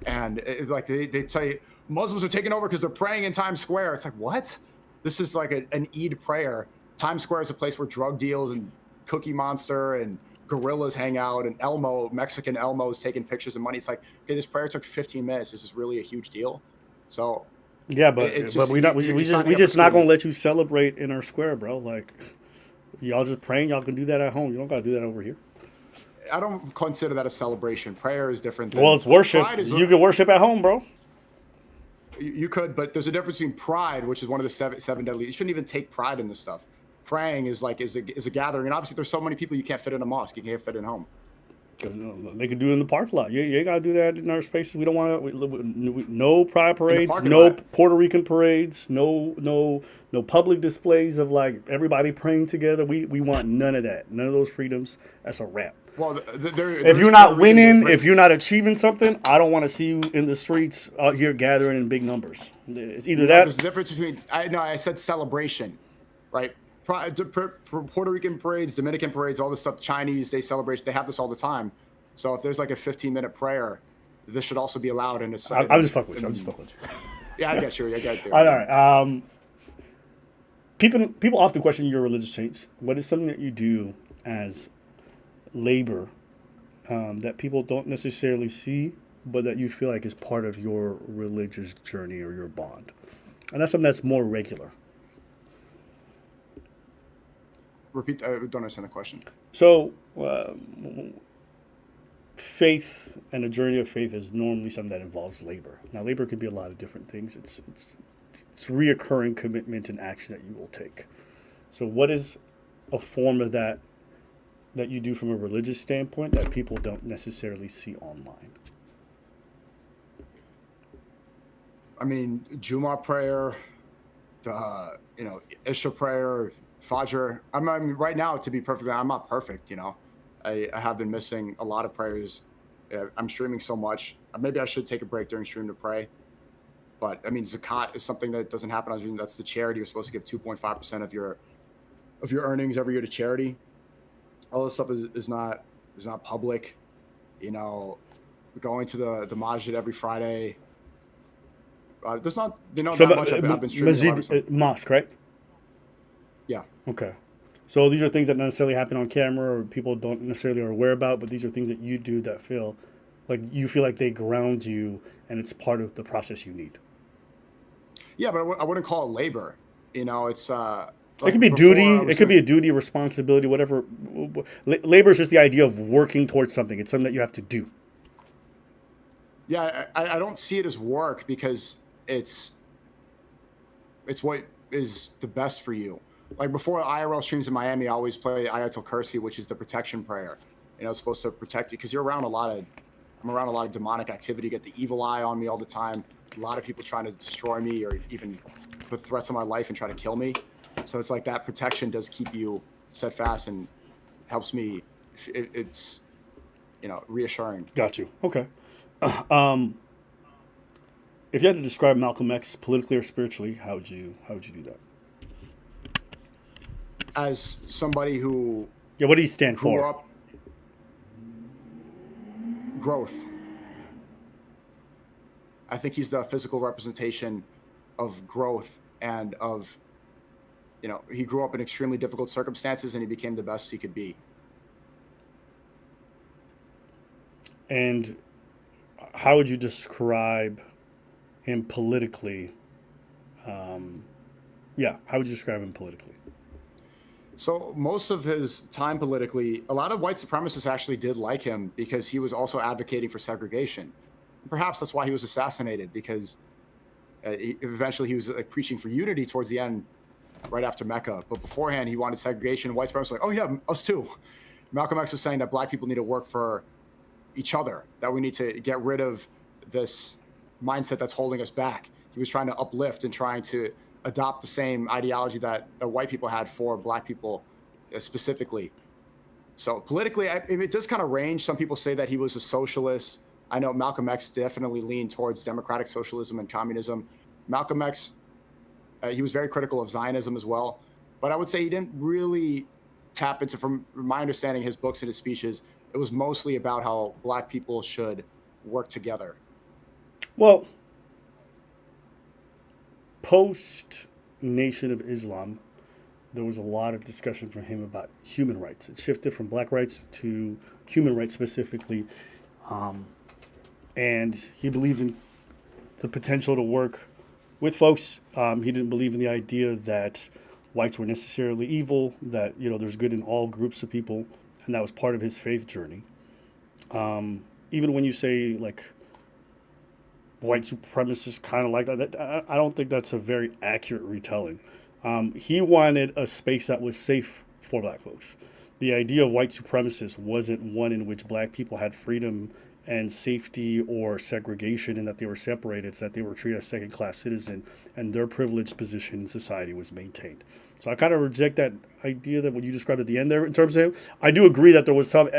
And it's like they say Muslims are taking over because they're praying in Times Square. It's like, what? This is like an Eid prayer. Times Square is a place where drug deals and Cookie Monster and gorillas hang out, and Mexican Elmo's taking pictures of money. It's like, okay, this prayer took 15 minutes. This is really a huge deal. So yeah, but we just not gonna let you celebrate in our square, bro. Like, y'all just praying. Y'all can do that at home. You don't gotta do that over here. I don't consider that a celebration. Prayer is different. Well, it's worship. You can worship at home, bro. You could, but there's a difference between pride, which is one of the seven deadly. You shouldn't even take pride in this stuff. Praying is a gathering, and obviously there's so many people you can't fit in a mosque. You can't fit in home. They can do it in the parking lot. You gotta do that in our spaces. We don't want to. No pride parades. No Puerto Rican parades. No public displays of everybody praying together. We want none of that. None of those freedoms. That's a wrap. Well, if you're not winning, if you're not achieving something, I don't want to see you in the streets out here gathering in big numbers. It's either that. There's a difference between. I said celebration, right? Puerto Rican parades, Dominican parades, all this stuff, Chinese, they celebrate, they have this all the time. So if there's a 15-minute prayer, this should also be allowed in a I'm just fucking with you. Yeah, I get you. All right. People often question your religious change. What is something that you do as labor that people don't necessarily see, but that you feel like is part of your religious journey or your bond? And that's something that's more regular. Repeat. I don't understand the question. So, faith and a journey of faith is normally something that involves labor. Now, labor could be a lot of different things. It's reoccurring commitment and action that you will take. So, what is a form of that you do from a religious standpoint that people don't necessarily see online? I mean, Juma prayer, the Isha prayer, Fajr. I mean, right now, to be perfectly honest, I'm not perfect, I have been missing a lot of prayers. I'm streaming so much. Maybe I should take a break during stream to pray. But, I mean, Zakat is something that doesn't happen on stream. That's the charity. You're supposed to give 2.5% of your earnings every year to charity. All this stuff is not public. Going to the masjid every Friday. There's not, that much I've been streaming. Mosque, right? Yeah. Okay. So these are things that not necessarily happen on camera or people don't necessarily are aware about, but these are things that you do that feel like they ground you and it's part of the process you need. Yeah, but I wouldn't call it labor. It's it could be duty. It could be a duty, responsibility, whatever. Labor is just the idea of working towards something. It's something that you have to do. Yeah, I don't see it as work because it's what is the best for you. Like before IRL streams in Miami, I always play Ayatul Kursi, which is the protection prayer. It's supposed to protect you because I'm around a lot of demonic activity. Get the evil eye on me all the time. A lot of people trying to destroy me or even put threats on my life and try to kill me. So it's like that protection does keep you steadfast and helps me. It's reassuring. Got you. Okay. If you had to describe Malcolm X politically or spiritually, how would you do that? As somebody who... Yeah, what do you stand for? Growth. I think he's the physical representation of growth and of, he grew up in extremely difficult circumstances and he became the best he could be. And how would you describe him politically? How would you describe him politically? So most of his time politically, a lot of white supremacists actually did like him because he was also advocating for segregation. Perhaps that's why he was assassinated, because eventually he was like preaching for unity towards the end, right after Mecca. But beforehand, he wanted segregation. White supremacists were like, oh yeah, us too. Malcolm X was saying that black people need to work for each other, that we need to get rid of this mindset that's holding us back. He was trying to uplift and trying to adopt the same ideology that the white people had for black people specifically. So politically, it does kind of range. Some people say that he was a socialist. I know Malcolm X definitely leaned towards democratic socialism and communism. Malcolm X, he was very critical of Zionism as well. But I would say he didn't really tap into, from my understanding, his books and his speeches, it was mostly about how black people should work together. Well, post Nation of Islam, there was a lot of discussion from him about human rights. It shifted from black rights to human rights specifically. And he believed in the potential to work with folks. He didn't believe in the idea that whites were necessarily evil, that, there's good in all groups of people. And that was part of his faith journey. Even when you say, like, white supremacists kind of like that, I don't think that's a very accurate retelling. He wanted a space that was safe for black folks. The idea of white supremacists wasn't one in which black people had freedom and safety or segregation and that they were separated, it's that they were treated as second-class citizens and their privileged position in society was maintained. So I kind of reject that idea that what you described at the end there in terms of him. I do agree that there was some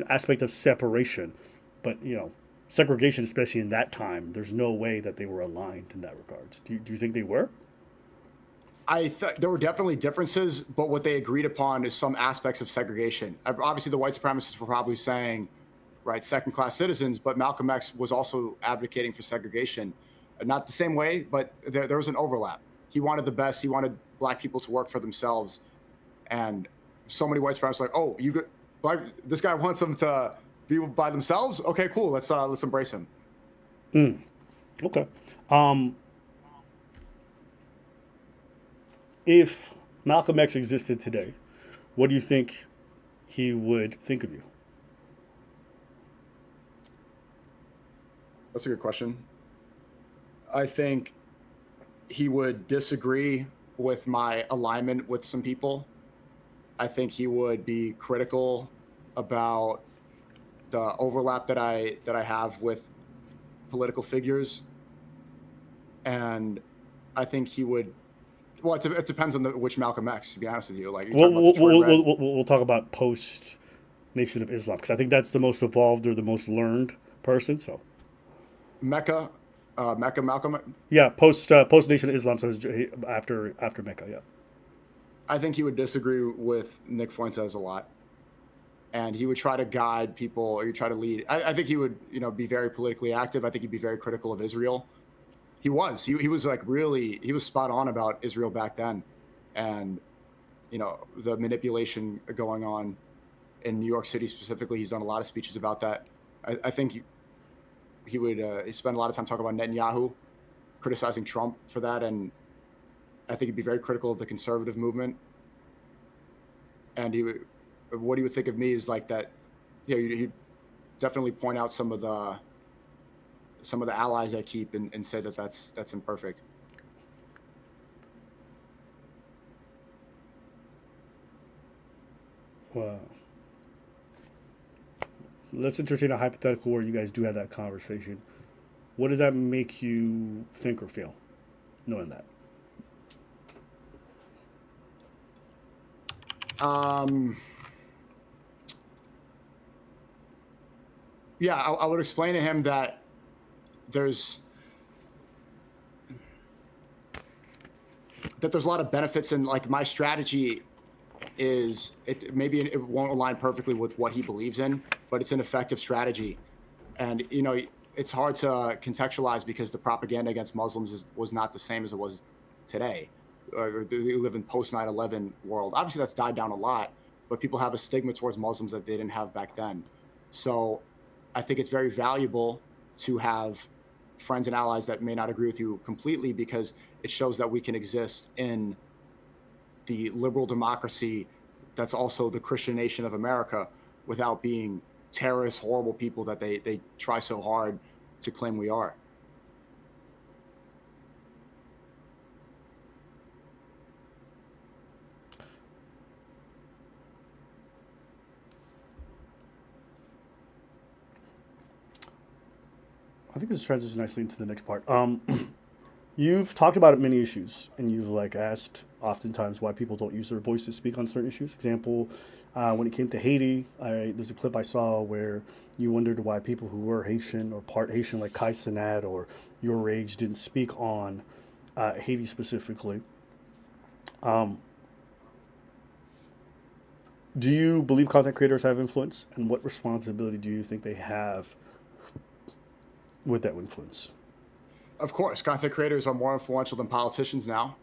aspect of separation, but, segregation, especially in that time, there's no way that they were aligned in that regard. Do you think they were? I thought there were definitely differences, but what they agreed upon is some aspects of segregation. Obviously, the white supremacists were probably saying, right, second-class citizens, but Malcolm X was also advocating for segregation. Not the same way, but there was an overlap. He wanted the best. He wanted black people to work for themselves. And so many white supremacists were like, this guy wants them to be by themselves? Okay, cool. Let's embrace him. Okay. If Malcolm X existed today, what do you think he would think of you? That's a good question. I think he would disagree with my alignment with some people. I think he would be critical about the overlap that I have with political figures. And I think he would, well, it depends on which Malcolm X, to be honest with you. Like, we'll talk about post Nation of Islam, because I think that's the most evolved or the most learned person. So Mecca, Malcolm. Yeah, post Nation of Islam, so after Mecca, yeah. I think he would disagree with Nick Fuentes a lot, and he would try to guide people, or he'd try to lead. I think he would, be very politically active. I think he'd be very critical of Israel. He was like really, he was spot on about Israel back then, and the manipulation going on in New York City specifically. He's done a lot of speeches about that. I think he would spend a lot of time talking about Netanyahu, criticizing Trump for that, and I think he'd be very critical of the conservative movement. And what he would think of me is like that. He'd definitely point out some of the allies I keep and say that that's imperfect. Wow. Let's entertain a hypothetical where you guys do have that conversation. What does that make you think or feel, knowing that? Yeah, I would explain to him that there's a lot of benefits, and like my strategy is maybe it won't align perfectly with what he believes in, but it's an effective strategy. And it's hard to contextualize because the propaganda against Muslims was not the same as it was today. We live in post 9/11 world. Obviously, that's died down a lot, but people have a stigma towards Muslims that they didn't have back then. So I think it's very valuable to have friends and allies that may not agree with you completely, because it shows that we can exist in the liberal democracy that's also the Christian nation of America without being terrorist, horrible people that they try so hard to claim we are. I think this transitions nicely into the next part. You've talked about many issues, and you've like asked oftentimes why people don't use their voice to speak on certain issues. Example, when it came to Haiti, there's a clip I saw where you wondered why people who were Haitian or part Haitian, like Kai Cenat or your age, didn't speak on Haiti specifically. Do you believe content creators have influence, and what responsibility do you think they have with that influence? Of course, content creators are more influential than politicians now.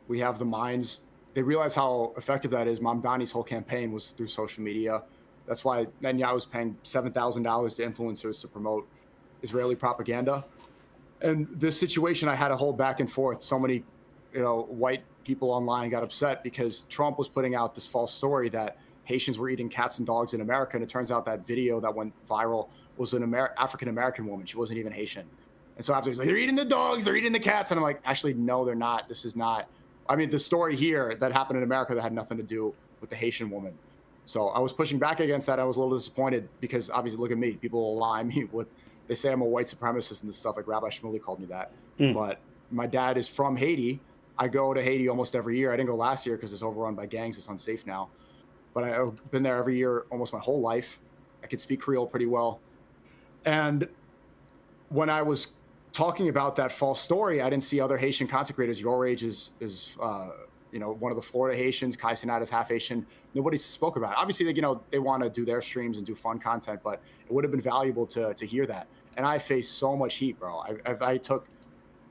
We have the minds. They realize how effective that is. Mamdani's whole campaign was through social media. That's why Netanyahu was paying $7,000 to influencers to promote Israeli propaganda. And this situation, I had a whole back and forth. So many, white people online got upset because Trump was putting out this false story that Haitians were eating cats and dogs in America. And it turns out that video that went viral was an African-American woman. She wasn't even Haitian. And so after he's like, they're eating the dogs, they're eating the cats. And I'm like, actually, no, they're not. This is not. I mean, the story here that happened in America that had nothing to do with the Haitian woman. So I was pushing back against that. I was a little disappointed because obviously, look at me. People lie me with, they say I'm a white supremacist and this stuff. Like Rabbi Shmuley called me that. But my dad is from Haiti. I go to Haiti almost every year. I didn't go last year because it's overrun by gangs. It's unsafe now. But I've been there every year almost my whole life. I could speak Creole pretty well. And when I was talking about that false story, I didn't see other Haitian content creators. Your age is one of the Florida Haitians. Kai Cenat is half Haitian. Nobody spoke about it. Obviously, they want to do their streams and do fun content, but it would have been valuable to hear that. And I faced so much heat, bro. I took,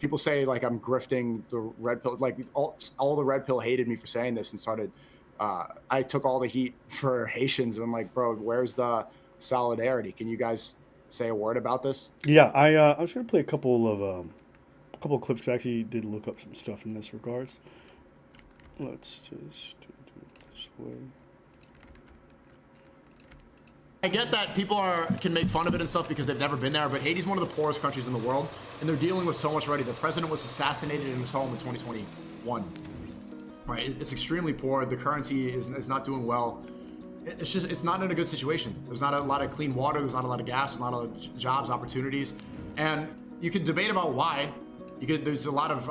people say like I'm grifting the red pill. Like all the red pill hated me for saying this and started. I took all the heat for Haitians. And I'm like, bro, where's the solidarity? Can you guys say a word about this? Yeah, I was going to play a couple of clips. 'Cause I actually did look up some stuff in this regards. Let's just do it this way. I get that people can make fun of it and stuff because they've never been there, but Haiti's one of the poorest countries in the world, and they're dealing with so much already. The president was assassinated in his home in 2021. Right, it's extremely poor. The currency is not doing well. It's not in a good situation. There's not a lot of clean water. There's not a lot of gas. Not a lot of jobs, opportunities, and you could debate about why. There's a lot of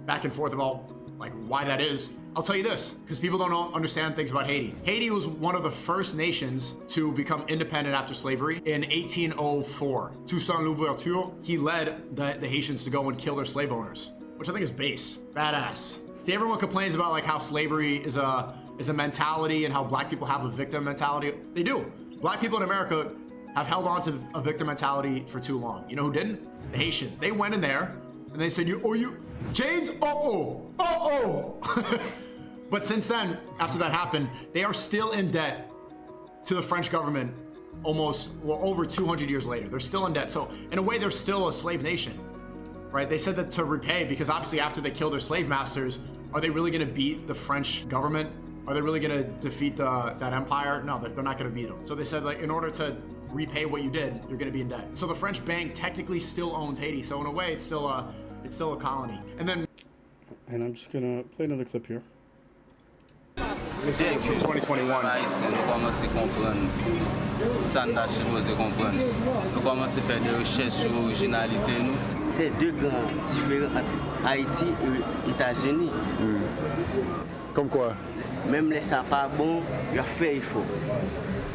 back and forth about like why that is. I'll tell you this, because people don't understand things about Haiti. Haiti was one of the first nations to become independent after slavery in 1804. Toussaint Louverture, he led the Haitians to go and kill their slave owners, which I think is base, badass. See, everyone complains about like how slavery is a mentality and how black people have a victim mentality. They do. Black people in America have held on to a victim mentality for too long. You know who didn't? The Haitians. They went in there and they said, chains? But since then, after that happened, they are still in debt to the French government over 200 years later. They're still in debt. So in a way, they're still a slave nation, right? They said that to repay, because obviously after they kill their slave masters, are they really going to beat the French government? Are they really going to defeat that empire? No, they're not going to beat them. So they said, like, in order to repay what you did, you're going to be in debt. So the French bank technically still owns Haiti. So in a way, it's still a colony. And I'm just going to play another clip here. This is from 2021. Nous commençons à comprendre ça nous a supposé comprendre. Nous commençons à faire des recherches sur l'originalité nous. C'est deux grands différents entre Haïti et États-Unis. Comme quoi? Même les ça pas bon, il a fait il faut.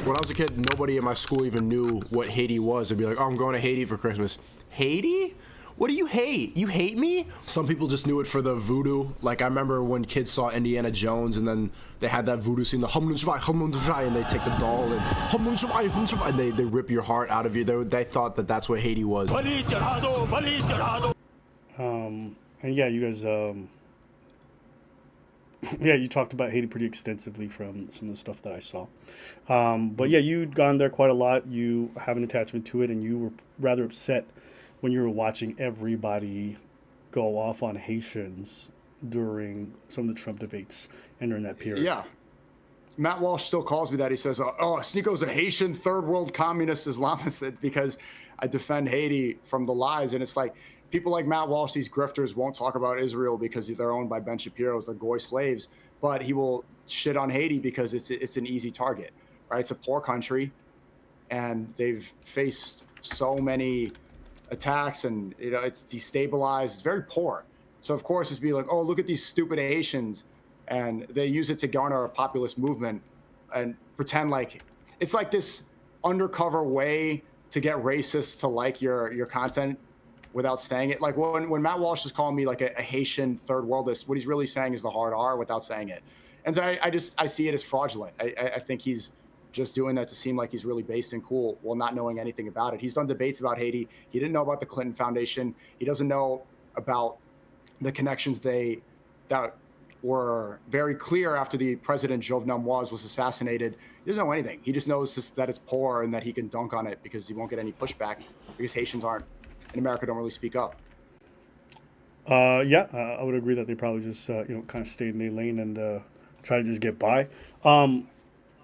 When I was a kid, nobody in my school even knew what Haiti was. They'd be like, oh, I'm going to Haiti for Christmas. Haiti? What do you hate? You hate me? Some people just knew it for the voodoo. Like, I remember when kids saw Indiana Jones and then they had that voodoo scene, the hum nun shvai, and they take the doll and hum nun shvai, and they rip your heart out of you. They thought that that's what Haiti was. And yeah, you guys, yeah, you talked about Haiti pretty extensively from some of the stuff that I saw. But yeah, you'd gone there quite a lot. You have an attachment to it, and you were rather upset when you were watching everybody go off on Haitians during some of the Trump debates and during that period. Yeah. Matt Walsh still calls me that. He says, oh, Sneako's a Haitian third world communist Islamist because I defend Haiti from the lies. And it's like, people like Matt Walsh, these grifters, won't talk about Israel because they're owned by Ben Shapiro's, they're Goy slaves, but he will shit on Haiti because it's an easy target, right? It's a poor country, and they've faced so many attacks, and it's destabilized. It's very poor. So of course it's be like, oh, look at these stupid Haitians, and they use it to garner a populist movement and pretend like it's like this undercover way to get racists to like your content without saying it. Like when Matt Walsh is calling me like a Haitian third worldist, what he's really saying is the hard R without saying it. And so I see it as fraudulent. I think he's just doing that to seem like he's really based and cool while not knowing anything about it. He's done debates about Haiti. He didn't know about the Clinton Foundation. He doesn't know about the connections that were very clear after the president Jovenel Moise was assassinated. He doesn't know anything. He just knows that it's poor and that he can dunk on it because he won't get any pushback because Haitians in America don't really speak up. Yeah, I would agree that they probably just kind of stayed in their lane and try to just get by.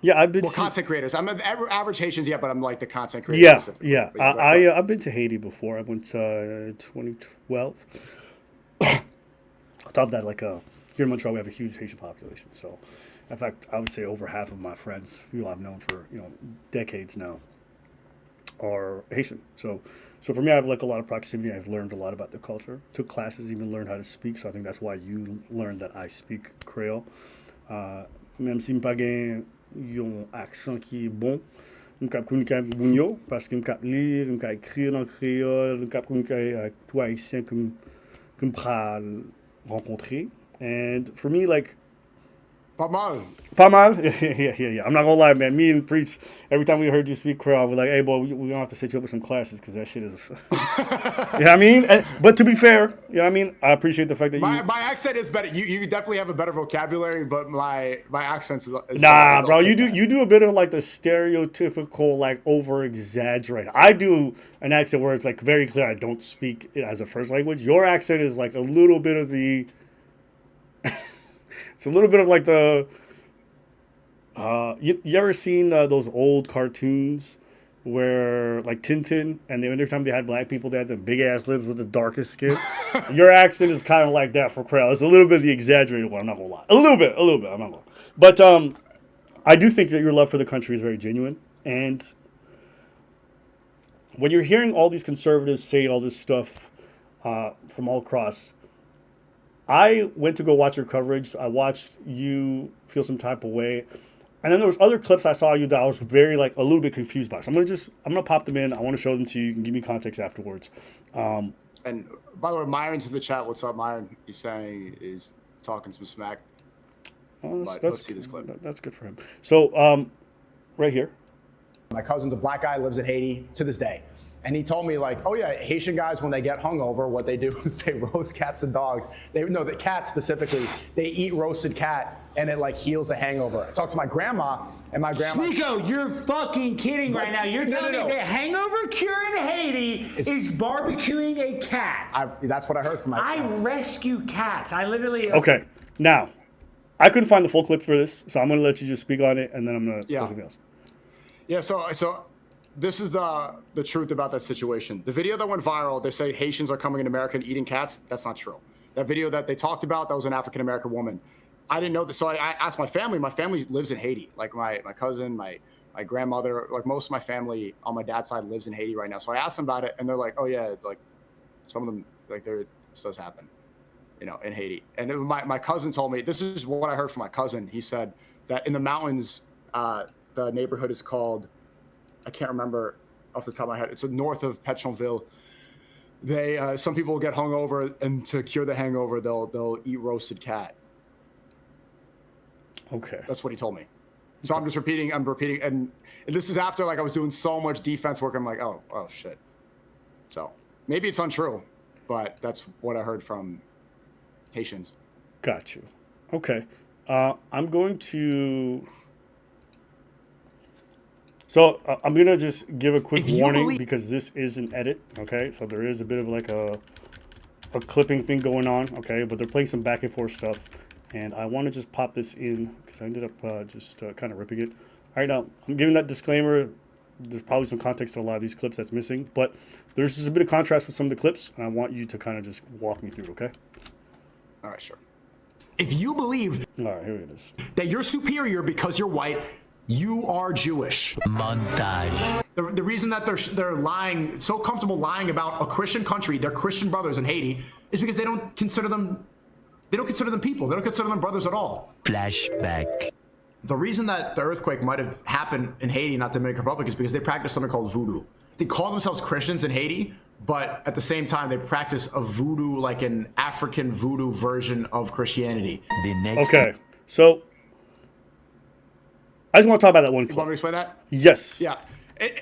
Yeah, I've been content creators. I'm an average Haitians, yeah, but I'm like the content creators. Yeah. I've been to Haiti before. I went 2012. On top of that, here in Montreal, we have a huge Haitian population. So, in fact, I would say over half of my friends, who I've known for decades now, are Haitian. So for me, I have a lot of proximity. I've learned a lot about the culture. Took classes, even learned how to speak. So I think that's why you learned that I speak Creole. Même si m'pas gen yon accent qui est bon, m'kap communiquer avec moun parce que m'kap lire, m'kap écrire en créole, m'kap communiquer avec tout haïtien que m'pral rencontrer. And for me, Pas mal. Yeah. I'm not gonna lie, man. Me and Preach, every time we heard you speak Creole, we're like, hey, boy, we're gonna have to set you up with some classes because that shit is. You know what I mean? But to be fair, you know what I mean? I appreciate the fact that my accent is better. You definitely have a better vocabulary, but my accent is nah, bro. You do a bit of the stereotypical, over exaggerated. I do an accent where it's very clear I don't speak it as a first language. Your accent is a little bit of the. It's a little bit of the. You ever seen those old cartoons where Tintin, and every time they had black people, they had the big ass lips with the darkest skin? Your accent is kind of like that for Creole. It's a little bit of the exaggerated one. I'm not gonna lie. A little bit. I'm not gonna lie. But I do think that your love for the country is very genuine, and when you're hearing all these conservatives say all this stuff from all across. I went to go watch your coverage. I watched you feel some type of way. And then there was other clips I saw you that I was very a little bit confused by. So I'm gonna pop them in. I want to show them to you. You can give me context afterwards. And by the way, Myron's in the chat. What's up, Myron? He's saying he's talking some smack. Let's see this clip. That's good for him. So right here. My cousin's a black guy, lives in Haiti to this day. And he told me oh yeah, Haitian guys, when they get hungover, what they do is they roast cats and dogs. The cat specifically, they eat roasted cat and it heals the hangover. I talked to my grandma and my grandma. Sneako, you're fucking kidding right now. You're telling me the hangover cure in Haiti is barbecuing a cat. That's what I heard from my I rescue cats. I literally. Okay, now, I couldn't find the full clip for this, so I'm going to let you just speak on it and then I'm going to do something else. Yeah, so this is the truth about that situation. The video that went viral, they say Haitians are coming in America and eating cats. That's not true. That video that they talked about, that was an African-American woman. I didn't know this. So I asked my family. My family lives in Haiti. My cousin, my grandmother, most of my family on my dad's side lives in Haiti right now. So I asked them about it, and they're like, oh, yeah, some of them, this does happen, in Haiti. And my cousin told me, this is what I heard from my cousin. He said that in the mountains, the neighborhood is called, I can't remember off the top of my head. It's north of Pétionville. some people get hungover, and to cure the hangover, they'll eat roasted cat. Okay. That's what he told me. So I'm repeating, and this is after like I was doing so much defense work. I'm like, oh shit. So maybe it's untrue, but that's what I heard from Haitians. Got you. Okay. I'm going to. So I'm gonna just give a quick warning because this is an edit. Okay, so there is a bit of like a clipping thing going on. Okay, but they're playing some back and forth stuff, and I want to just pop this in because I ended up just kind of ripping it. All right, now I'm giving that disclaimer. There's probably some context to a lot of these clips that's missing, but there's just a bit of contrast with some of the clips, and I want you to kind of just walk me through it. Okay. All right, sure. If you believe All right, here it is. that you're superior because you're white, you are Jewish. Montage. The reason that they're lying, so comfortable lying about a Christian country, their Christian brothers in Haiti, is because they don't consider them people. They don't consider them brothers at all. Flashback. The reason that the earthquake might have happened in Haiti, not Dominican Republic, is because they practice something called voodoo. They call themselves Christians in Haiti, but at the same time, they practice a voodoo, like an African voodoo version of Christianity. The next. Okay, so I just want to talk about that one You want me to clip. explain that? Yes. Yeah.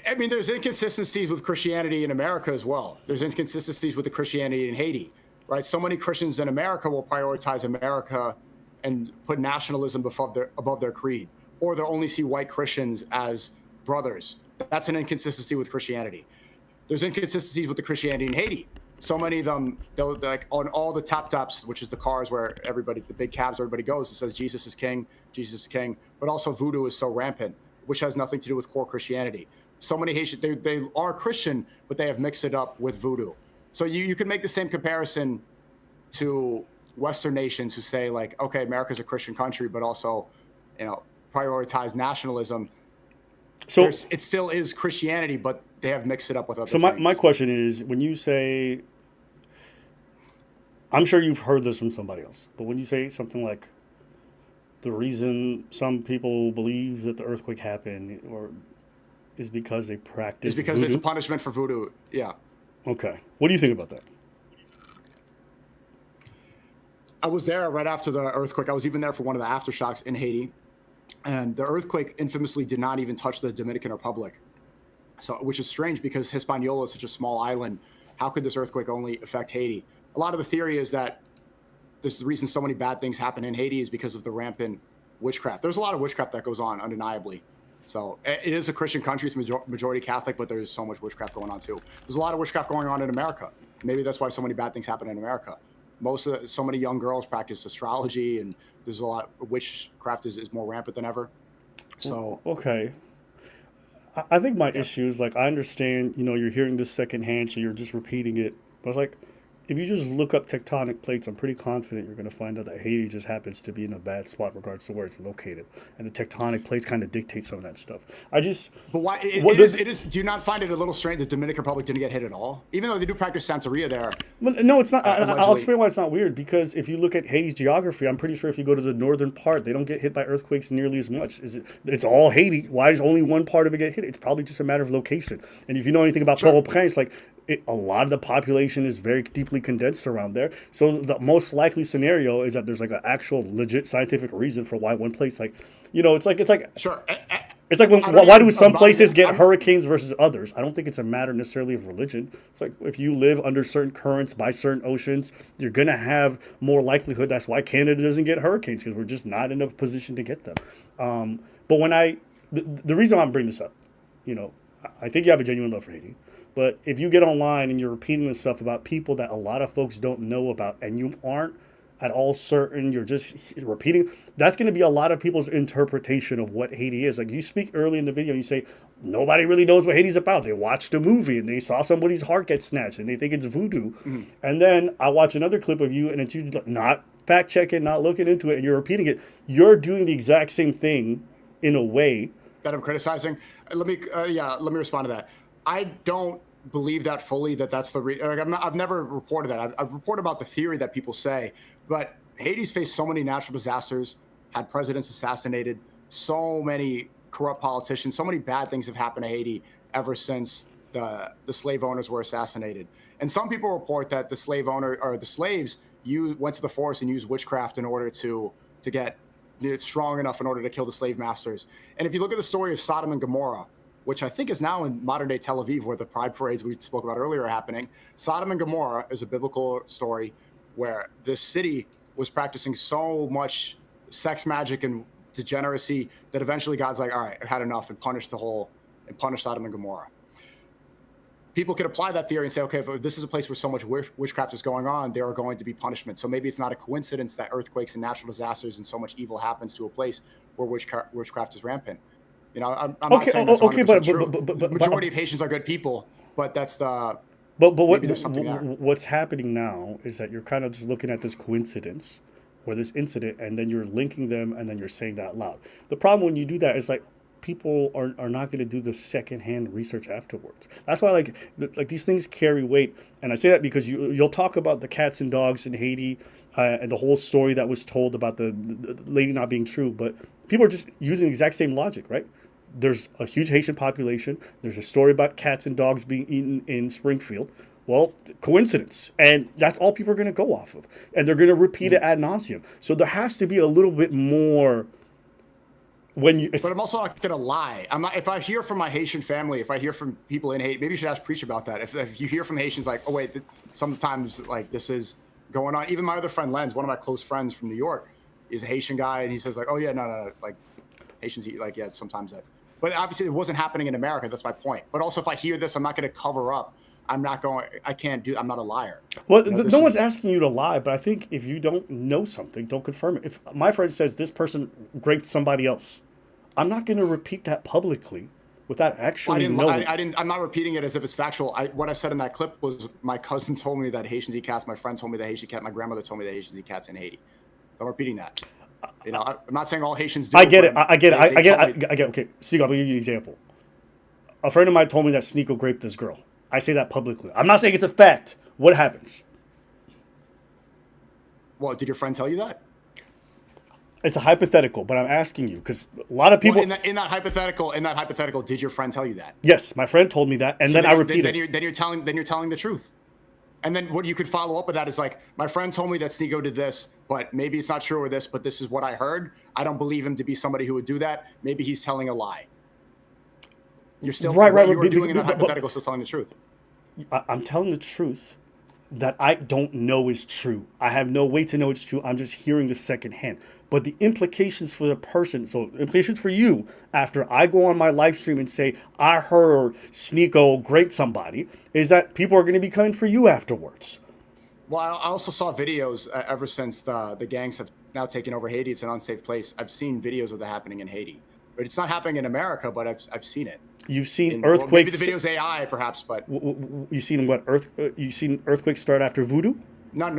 I mean, there's inconsistencies with Christianity in America as well. There's inconsistencies with the Christianity in Haiti, right? So many Christians in America will prioritize America and put nationalism above their creed, or they'll only see white Christians as brothers. That's an inconsistency with Christianity. There's inconsistencies with the Christianity in Haiti. So many of them, they'll like on all the tops, which is the cars where the big cabs, everybody goes, it says Jesus is king, Jesus is king. But also voodoo is so rampant, which has nothing to do with core Christianity. So many Haitians, they are Christian, but they have mixed it up with voodoo. So you can make the same comparison to Western nations who say like, okay, America's a Christian country, but also, prioritize nationalism. So it still is Christianity, but they have mixed it up with other things. So my question is, when you say, I'm sure you've heard this from somebody else, but when you say something like, the reason some people believe that the earthquake happened or is because they practice because voodoo? it's a punishment for voodoo. Yeah. Okay. What do you think about that? I was there right after the earthquake. I was even there for one of the aftershocks in Haiti. And the earthquake infamously did not even touch the Dominican Republic. So, which is strange because Hispaniola is such a small island. How could this earthquake only affect Haiti? A lot of the theory is that this is the reason so many bad things happen in Haiti is because of the rampant witchcraft. There's a lot of witchcraft that goes on, undeniably. So it is a Christian country, it's majority Catholic, but there's so much witchcraft going on too. There's a lot of witchcraft going on in America. Maybe that's why so many bad things happen in America. So many young girls practice astrology, and there's a lot of witchcraft is more rampant than ever. So okay. I think my issue is like, I understand, you're hearing this secondhand, so you're just repeating it. But it's like, if you just look up tectonic plates, I'm pretty confident you're going to find out that Haiti just happens to be in a bad spot regards to where it's located. And the tectonic plates kind of dictate some of that stuff. But why? It is. Do you not find it a little strange that the Dominican Republic didn't get hit at all? Even though they do practice Santeria there. Well, no, it's not. I'll explain why it's not weird. Because if you look at Haiti's geography, I'm pretty sure if you go to the northern part, they don't get hit by earthquakes nearly as much. It's all Haiti. Why does only one part of it get hit? It's probably just a matter of location. And if you know anything about Port-au-Prince, like, a lot of the population is very deeply condensed around there. So the most likely scenario is that there's like an actual legit scientific reason for why one place, like, it's like sure. It's like why do some places get hurricanes versus others? I don't think it's a matter necessarily of religion. It's like if you live under certain currents by certain oceans, you're gonna have more likelihood. That's why Canada doesn't get hurricanes, because we're just not in a position to get them. But when the reason I'm bringing this up, I think you have a genuine love for Haiti. But if you get online and you're repeating this stuff about people that a lot of folks don't know about, and you aren't at all certain, you're just repeating, that's going to be a lot of people's interpretation of what Haiti is. Like, you speak early in the video, you say, nobody really knows what Haiti's about. They watched a movie and they saw somebody's heart get snatched and they think it's voodoo. Mm-hmm. And then I watch another clip of you and it's you not fact checking, not looking into it, and you're repeating it. You're doing the exact same thing in a way that I'm criticizing. Let me respond to that. I don't believe that fully, that's the I've never reported that. I've reported about the theory that people say, but Haiti's faced so many natural disasters, had presidents assassinated, so many corrupt politicians, so many bad things have happened to Haiti ever since the slave owners were assassinated. And some people report that the slaves went to the forest and used witchcraft in order to get strong enough in order to kill the slave masters. And if you look at the story of Sodom and Gomorrah, which I think is now in modern-day Tel Aviv, where the pride parades we spoke about earlier are happening, Sodom and Gomorrah is a biblical story where this city was practicing so much sex magic and degeneracy that eventually God's like, all right, I've had enough, and punished Sodom and Gomorrah. People could apply that theory and say, okay, if this is a place where so much witchcraft is going on, there are going to be punishments. So maybe it's not a coincidence that earthquakes and natural disasters and so much evil happens to a place where witchcraft is rampant. You know, I'm not saying that's 100% true. But the majority of Haitians are good people, but that's the... What's happening now is that you're kind of just looking at this coincidence or this incident, and then you're linking them, and then you're saying that out loud. The problem when you do that is like people are not going to do the secondhand research afterwards. That's why like these things carry weight, and I say that because you'll talk about the cats and dogs in Haiti and the whole story that was told about the lady not being true, but people are just using the exact same logic, right? There's a huge Haitian population. There's a story about cats and dogs being eaten in Springfield. Well, coincidence. And that's all people are going to go off of. And they're going to repeat it ad nauseum. So there has to be a little bit more But I'm also not going to lie. If I hear from my Haitian family, if I hear from people in Haiti, maybe you should ask Preach about that. If you hear from Haitians like, oh, wait, sometimes like this is going on. Even my other friend, Lenz, one of my close friends from New York, is a Haitian guy. And he says like, oh, yeah, no. Like Haitians eat like, yeah, sometimes that. But obviously it wasn't happening in America. That's my point. But also if I hear this, I'm not going to cover up. I'm not a liar. Well, no one's asking you to lie, but I think if you don't know something, don't confirm it. If my friend says this person raped somebody else, I'm not going to repeat that publicly without actually knowing. I'm not repeating it as if it's factual. What I said in that clip was my cousin told me that Haitians eat cats. My friend told me that Haitian cat. My grandmother told me that Haitians eat cats in Haiti. I'm repeating that. You know, I'm not saying all Haitians do. I get it. I get it. Okay, Sneako, I'm going to give you an example. A friend of mine told me that Sneako raped this girl. I say that publicly. I'm not saying it's a fact. What happens? Well, did your friend tell you that? It's a hypothetical, but I'm asking you because a lot of people. Well, in that hypothetical, did your friend tell you that? Yes, my friend told me that, and then I repeated. Then you're telling the truth. And then what you could follow up with that is like, my friend told me that Sneako did this, but maybe it's not true or this, but this is what I heard. I don't believe him to be somebody who would do that. Maybe he's telling a lie. You're still right. You were doing in that hypothetical, still telling the truth. I'm telling the truth that I don't know is true. I have no way to know it's true. I'm just hearing the secondhand. But the implications for the person, so implications for you, after I go on my live stream and say, I heard Sneako raped somebody, is that people are going to be coming for you afterwards. Well, I also saw videos ever since the gangs have now taken over Haiti. It's an unsafe place. I've seen videos of that happening in Haiti. But it's not happening in America, but I've seen it. You've seen earthquakes. Well, maybe the video's AI, perhaps, but you've seen what you've seen earthquakes start after voodoo? Not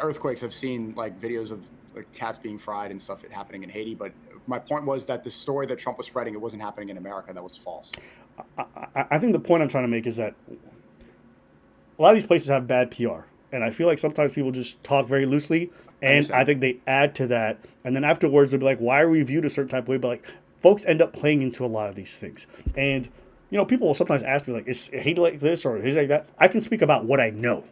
earthquakes. I've seen like videos of like cats being fried and stuff happening in Haiti. But my point was that the story that Trump was spreading, it wasn't happening in America. That was false. I think the point I'm trying to make is that a lot of these places have bad PR, and I feel like sometimes people just talk very loosely, and I think they add to that, and then afterwards they'll be like, "Why are we viewed a certain type of way?" But like, folks end up playing into a lot of these things, and you know, people will sometimes ask me like, "Is Haiti like this or Haiti like that?" I can speak about what I know.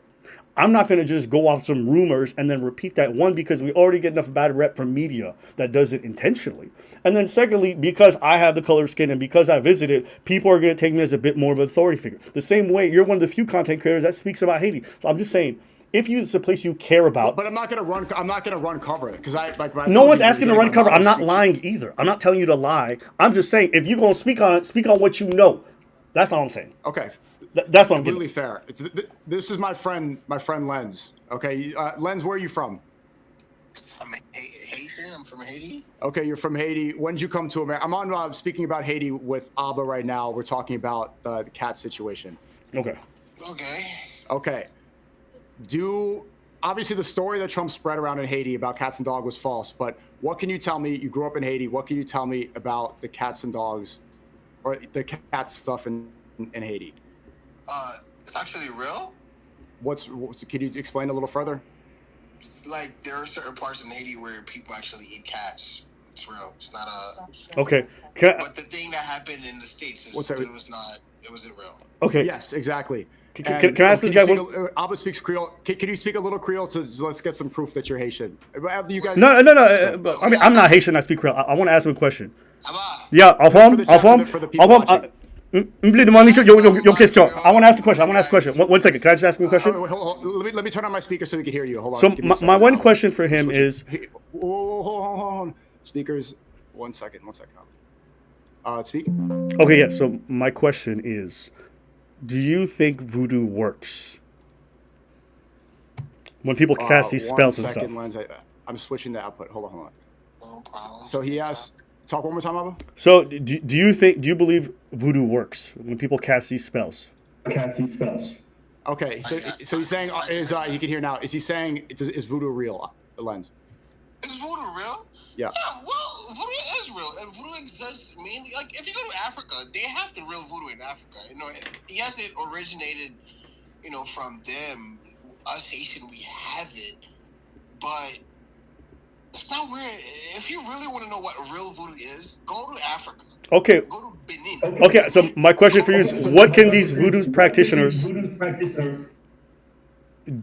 I'm not going to just go off some rumors and then repeat that, one, because we already get enough bad rep from media that does it intentionally. And then secondly, because I have the color of skin and because I visited, people are going to take me as a bit more of an authority figure. The same way you're one of the few content creators that speaks about Haiti. So I'm just saying, if it's a place you care about. But I'm not going to run cover it because no one's asking to run cover. I'm not lying either. I'm not telling you to lie. I'm just saying, if you're going to speak on it, speak on what you know. That's all I'm saying. Okay. That's what I'm getting. Completely fair. This is my friend Lenz. Okay, Lenz, where are you from? I'm Haitian. I'm from Haiti. Okay, you're from Haiti. When did you come to America? I'm on speaking about Haiti with Abba right now. We're talking about the cat situation. Okay. Okay. Obviously the story that Trump spread around in Haiti about cats and dogs was false, but what can you tell me? You grew up in Haiti. What can you tell me about the cats and dogs or the cat stuff in Haiti? It's actually real. Can you explain a little further? Like there are certain parts in Haiti where people actually eat cats. It's real. It's not a. Okay. But the thing that happened in the States is it was not. it wasn't real. Okay. Yes, exactly. Can I ask this guy one? Abba speaks Creole. Can you speak a little Creole to let's get some proof that you're Haitian? You guys. No. I mean, I'm not Haitian. I speak Creole. I want to ask him a question. Abba. Yeah, For the people watching. Your question. I want to ask a question. One second. Can I just ask him a question? Let me turn on my speaker so we can hear you. Hold on. So Give me a second. my one question for him is. Hold on. Speakers. 1 second. Speak. Okay, yeah. So my question is, do you think voodoo works when people cast these spells and stuff? 1 second, Lens. I'm switching the output. Hold on. No problem. So he asked. Talk one more time, Abba. So do you believe voodoo works when people cast these spells? Okay. So he's saying he can hear now. Is he saying is voodoo real? Lens. Is voodoo real? Yeah. Well, voodoo is real, and voodoo exists mainly. Like, if you go to Africa, they have the real voodoo in Africa. Yes, it originated, from them. Us Haitian, we have it, but it's not where. If you really want to know what real voodoo is, go to Africa. Okay. Go to Benin. Okay. So my question for you is, what can these voodoo practitioners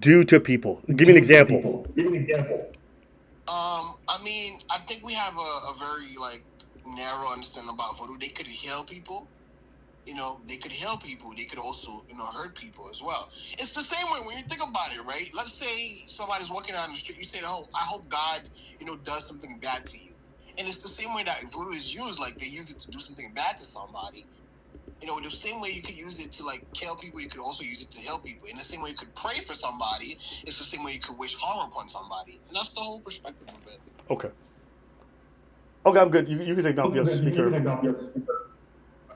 do to people? Give me an example. I think we have a very narrow understanding about voodoo. They could heal people. They could heal people. They could also, hurt people as well. It's the same way when you think about it, right? Let's say somebody's walking down the street. You say, "Oh, I hope God, does something bad to you." And it's the same way that voodoo is used. Like, they use it to do something bad to somebody. The same way you could use it to kill people, you could also use it to help people. In the same way you could pray for somebody, it's the same way you could wish harm upon somebody. And that's the whole perspective of it. Okay, I'm good. You can take me off your speaker.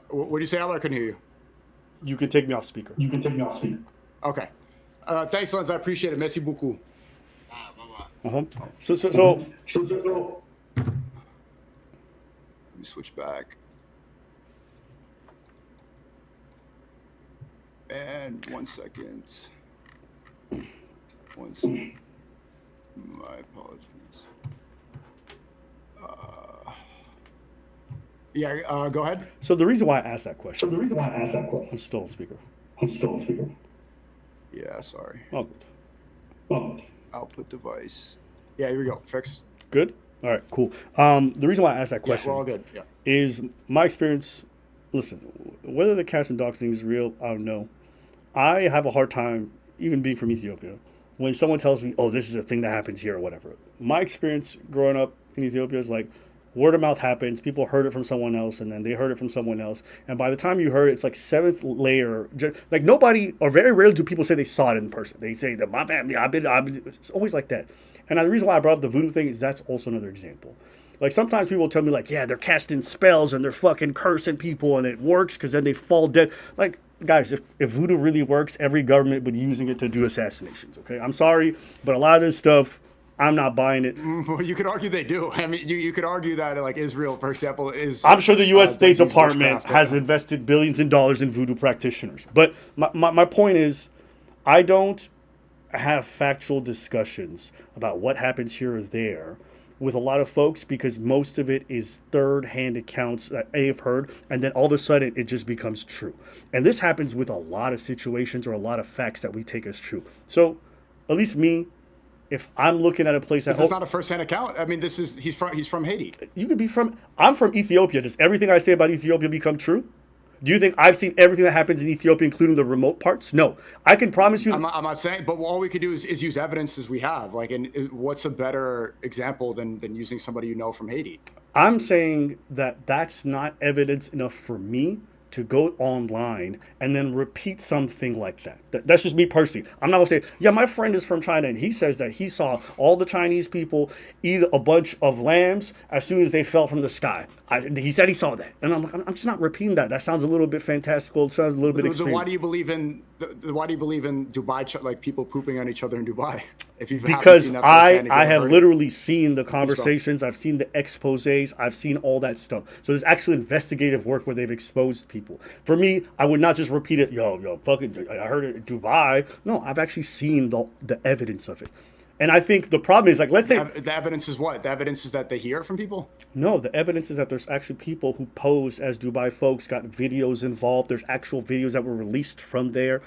What do you say, Abba? I couldn't hear you. You can take me off speaker. Okay. Thanks, Lens. I appreciate it. Merci beaucoup. Bye-bye. So. Let me switch back. And 1 second. My apologies. Go ahead. So the reason why I asked that question. I'm still on speaker. Yeah, sorry. Oh, Output device. Yeah, here we go. Fix. good. All right, cool. The reason why I asked that Yeah, question we're all good. Yeah. is my experience. Listen, whether the cats and dogs thing is real, I don't know. I have a hard time, even being from Ethiopia, when someone tells me, "Oh, this is a thing that happens here," or whatever. My experience growing up in Ethiopia is like, word of mouth happens. People heard it from someone else, and then they heard it from someone else. And by the time you heard it, it's like seventh layer. Like, nobody, or very rarely do people say they saw it in person. They say that my family, I've been. It's always like that. And the reason why I brought up the voodoo thing is that's also another example. Like, sometimes people tell me, like, yeah, they're casting spells and they're fucking cursing people and it works because then they fall dead. Like, guys, if voodoo really works, every government would be using it to do assassinations, okay? I'm sorry, but a lot of this stuff, I'm not buying it. Well, you could argue they do. I mean, you could argue that, like, Israel, for example, is... I'm sure the U.S. State Department has invested billions in dollars in voodoo practitioners. But my point is, I don't have factual discussions about what happens here or there with a lot of folks because most of it is third-hand accounts that I've heard, and then all of a sudden it just becomes true. And this happens with a lot of situations or a lot of facts that we take as true. So, at least me, if I'm looking at a place that... This is not a first-hand account. I mean, he's from Haiti. You could be from... I'm from Ethiopia. Does everything I say about Ethiopia become true? Do you think I've seen everything that happens in Ethiopia, including the remote parts? No. I can promise you... I'm not saying... But all we could do is use evidence as we have. Like, and what's a better example than using somebody you know from Haiti? I'm saying that that's not evidence enough for me to go online and then repeat something like that. That's just me personally. I'm not going to say, yeah, my friend is from China and he says that he saw all the Chinese people eat a bunch of lambs as soon as they fell from the sky. He said he saw that. And I'm just not repeating that. That sounds a little bit fantastical. It sounds a little bit extreme. Why do you believe in Dubai, like people pooping on each other in Dubai? Because I have literally seen the conversations, I've seen the exposés, I've seen all that stuff. So there's actually investigative work where they've exposed people. For me, I would not just repeat it, yo, fucking, I heard it in Dubai. No, I've actually seen the evidence of it. And I think the problem is, like, let's say The evidence is what? The evidence is that they hear it from people? no, the evidence is that there's actually people who pose as Dubai folks, got videos involved. There's actual videos that were released from there.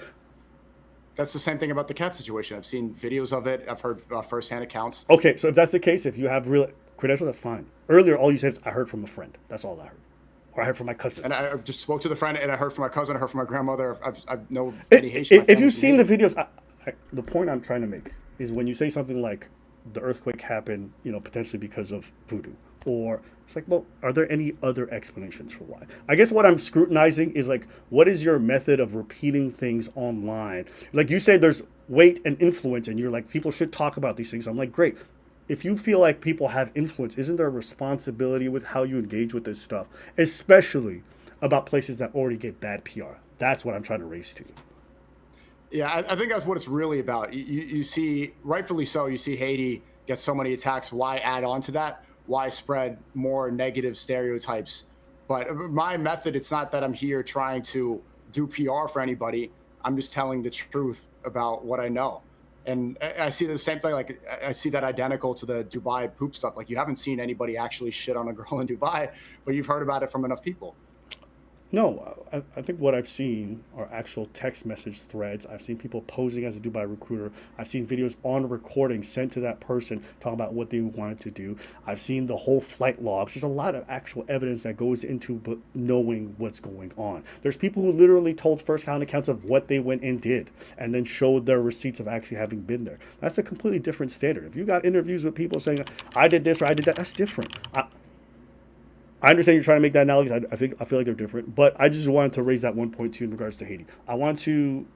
That's the same thing about the cat situation. I've seen videos of it. I've heard firsthand accounts. Okay, so if that's the case, if you have real credentials, that's fine. Earlier, all you said is, I heard from a friend. That's all I heard. Or I heard from my cousin. And I just spoke to the friend, and I heard from my cousin, I heard from my grandmother. I've know many Haitian If you've seen the videos, the point I'm trying to make is when you say something like the earthquake happened, potentially because of voodoo, or it's like, well, are there any other explanations for why? I guess what I'm scrutinizing is like, what is your method of repeating things online? Like you say, there's weight and influence, and you're like, people should talk about these things. I'm like, great. If you feel like people have influence, isn't there a responsibility with how you engage with this stuff, especially about places that already get bad PR? That's what I'm trying to raise to. Yeah, I think that's what it's really about. You see, rightfully so, you see Haiti get so many attacks. Why add on to that? Why spread more negative stereotypes? But my method, it's not that I'm here trying to do PR for anybody. I'm just telling the truth about what I know. And I see the same thing, like I see that identical to the Dubai poop stuff. Like you haven't seen anybody actually shit on a girl in Dubai, but you've heard about it from enough people. No, I think what I've seen are actual text message threads. I've seen people posing as a Dubai recruiter. I've seen videos on recording sent to that person talking about what they wanted to do. I've seen the whole flight logs. There's a lot of actual evidence that goes into knowing what's going on. There's people who literally told first-hand accounts of what they went and did and then showed their receipts of actually having been there. That's a completely different standard. If you got interviews with people saying, I did this or I did that, that's different. I understand you're trying to make that analogy. I feel like they're different, but I just wanted to raise that 1.2 in regards to Haiti. I want to,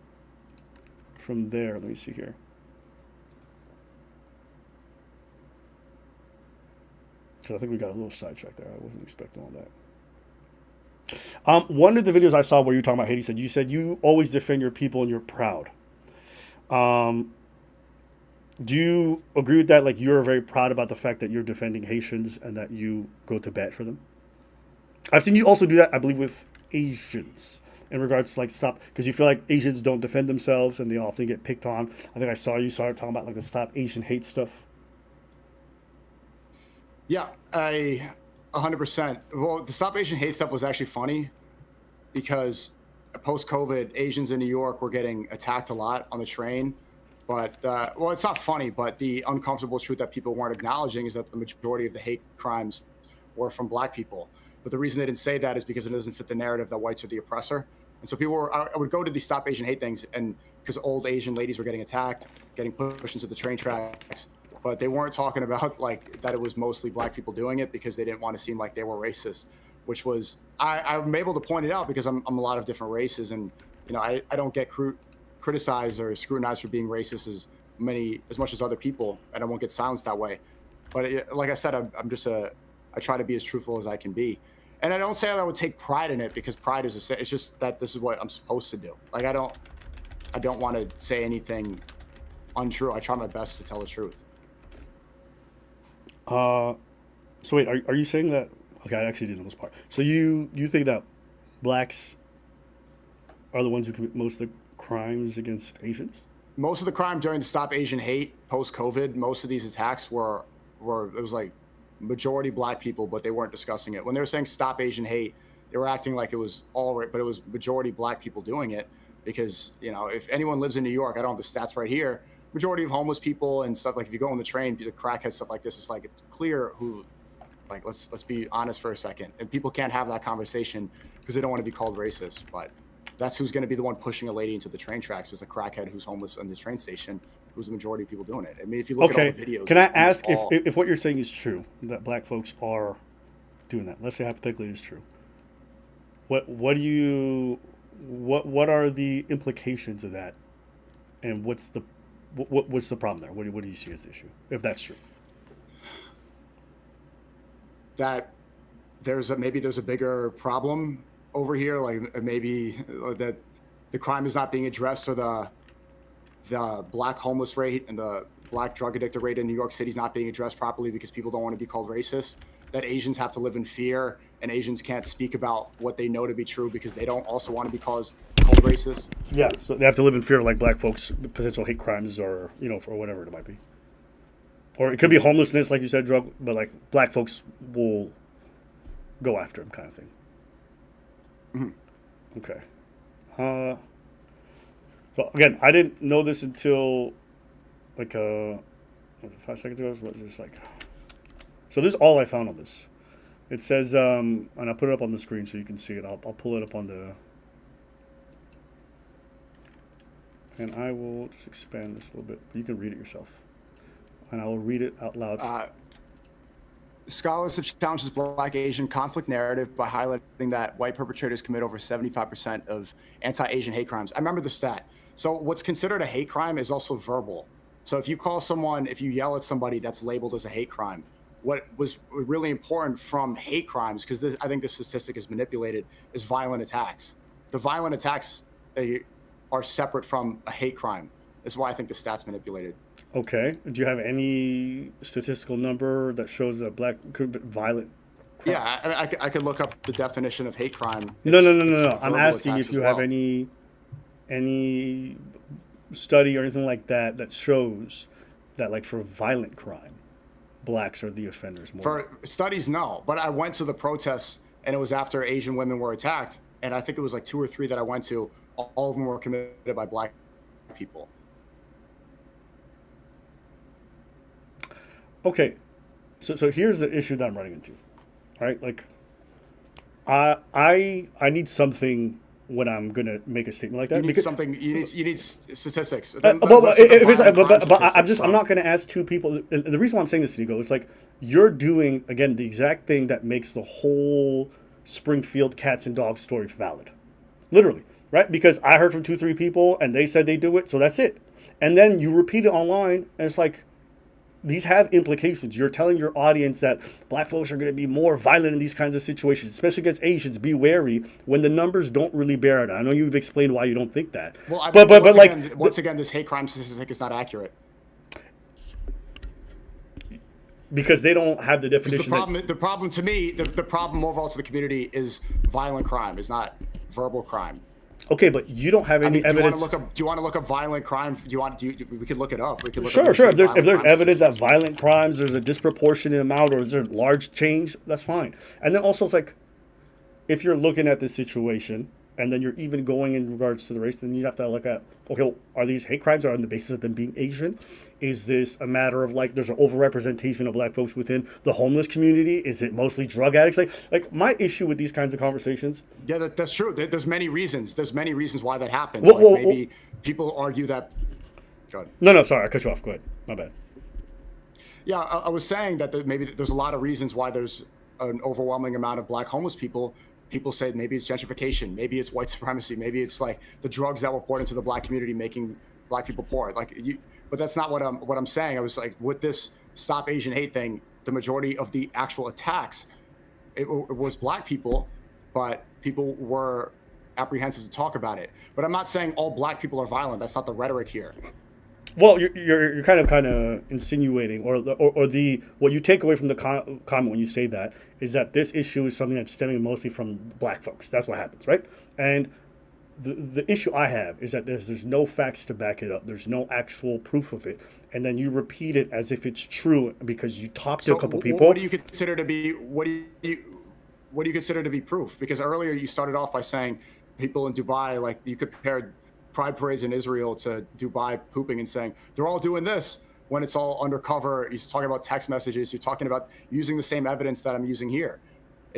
from there, let me see here. Because I think we got a little sidetracked there. I wasn't expecting all that. One of the videos I saw where you were talking about Haiti you said you always defend your people and you're proud. Do you agree with that? Like you're very proud about the fact that you're defending Haitians and that you go to bat for them? I've seen you also do that, I believe, with Asians in regards to like stop, because you feel like Asians don't defend themselves and they often get picked on. I think I saw you started talking about like the Stop Asian Hate stuff. Yeah, 100%. Well, the Stop Asian Hate stuff was actually funny because post-COVID, Asians in New York were getting attacked a lot on the train. But, well, it's not funny, but the uncomfortable truth that people weren't acknowledging is that the majority of the hate crimes were from black people. But the reason they didn't say that is because it doesn't fit the narrative that whites are the oppressor. And so people were, I would go to these Stop Asian Hate things, and because old Asian ladies were getting attacked, getting pushed into the train tracks, but they weren't talking about like that it was mostly black people doing it because they didn't want to seem like they were racist, which was, I'm able to point it out because I'm a lot of different races, and I don't get criticized or scrutinized for being racist as much as other people, and I won't get silenced that way. But like I said, I try to be as truthful as I can be. And I don't say that I would take pride in it because pride is it's just that this is what I'm supposed to do. Like I don't want to say anything untrue. I try my best to tell the truth. So wait, are you saying that? Okay, I actually didn't know this part. So you think that blacks are the ones who commit most of the crimes against Asians? Most of the crime during the Stop Asian Hate post-COVID, most of these attacks were it was like majority black people, but they weren't discussing it. When they were saying Stop Asian Hate, they were acting like it was all right, but it was majority black people doing it because, if anyone lives in New York, I don't have the stats right here, majority of homeless people and stuff, like if you go on the train, the crackhead, stuff like this, it's like, it's clear who, like, let's be honest for a second. And people can't have that conversation because they don't want to be called racist, but that's who's going to be the one pushing a lady into the train tracks, is a crackhead who's homeless in the train station, who's the majority of people doing it. I mean, if you look at all the videos. Can I ask if what you're saying is true, that black folks are doing that? Let's say hypothetically it is true. What are the implications of that, and what's the problem there? What do you see as the issue, if that's true? That maybe there's a bigger problem over here, like maybe that the crime is not being addressed, or the black homeless rate and the black drug addicted rate in New York City is not being addressed properly because people don't want to be called racist. That Asians have to live in fear, and Asians can't speak about what they know to be true because they don't also want to be called racist. Yeah, so they have to live in fear like black folks, potential hate crimes or, for whatever it might be. Or it could be homelessness, like you said, drug, but like black folks will go after him, kind of thing. Mm-hmm. Okay. So again, I didn't know this until like was it 5 seconds ago? Was it just like, so this is all I found on this. It says, and I'll put it up on the screen so you can see it. I'll pull it up on the, and I will just expand this a little bit. You can read it yourself, and I will read it out loud. Scholars have challenged this Black Asian conflict narrative by highlighting that white perpetrators commit over 75% of anti-Asian hate crimes. I remember the stat. So what's considered a hate crime is also verbal. So if you yell at somebody, that's labeled as a hate crime. What was really important from hate crimes, because I think this statistic is manipulated, is violent attacks. The violent attacks are separate from a hate crime. That's why I think the stat's manipulated. Okay. Do you have any statistical number that shows that black could be violent crime? Yeah, I could look up the definition of hate crime. No. I'm asking if you have any study or anything like that shows that, like, for violent crime, blacks are the offenders more. For studies, no. But I went to the protests, and it was after Asian women were attacked, and I think it was like 2 or 3 that I went to. All of them were committed by black people. Okay, so here's the issue that I'm running into. All right, like, I need something when I'm gonna make a statement like that. You need statistics. I'm not gonna ask two people. And the reason why I'm saying this, Sneako, is like you're doing again the exact thing that makes the whole Springfield cats and dogs story valid, literally, right? Because I heard from 2-3 people and they said they do it, so that's it. And then you repeat it online, and it's like, these have implications. You're telling your audience that black folks are going to be more violent in these kinds of situations, especially against Asians. Be wary when the numbers don't really bear it. I know you've explained why you don't think that. Well, once again, this hate crime statistic is not accurate. Because they don't have the definition. The problem to me, the problem overall to the community is violent crime, is not verbal crime. Okay, but you don't have any evidence. Do you want to look up violent crime? We could look it up. We could look sure. If there's evidence that violent crimes, there's a disproportionate amount, or there's a large change, that's fine. And then also, it's like, if you're looking at this situation, and then you're even going in regards to the race, then you have to look at, okay, well, are these hate crimes on the basis of them being Asian? Is this a matter of, like, there's an overrepresentation of black folks within the homeless community? Is it mostly drug addicts? Like my issue with these kinds of conversations. Yeah, that's true. There's many reasons. There's many reasons why that happens. Maybe people argue that. Go ahead. No, sorry, I cut you off. Go ahead. My bad. Yeah, I was saying that maybe there's a lot of reasons why there's an overwhelming amount of black homeless people. People say maybe it's gentrification, maybe it's white supremacy, maybe it's like the drugs that were poured into the black community making black people poor. But that's not what I'm saying. I was like, with this Stop Asian Hate thing, the majority of the actual attacks, it was black people, but people were apprehensive to talk about it. But I'm not saying all black people are violent. That's not the rhetoric here. Well, you're kind of insinuating, or what you take away from the comment when you say that is that this issue is something that's stemming mostly from black folks. That's what happens, right? And the issue I have is that there's no facts to back it up. There's no actual proof of it, and then you repeat it as if it's true because you talked to a couple people. What do you consider to be proof? Because earlier you started off by saying people in Dubai, like you compared pride parades in Israel to Dubai pooping and saying they're all doing this when it's all undercover. You're talking about text messages. You're talking about using the same evidence that I'm using here.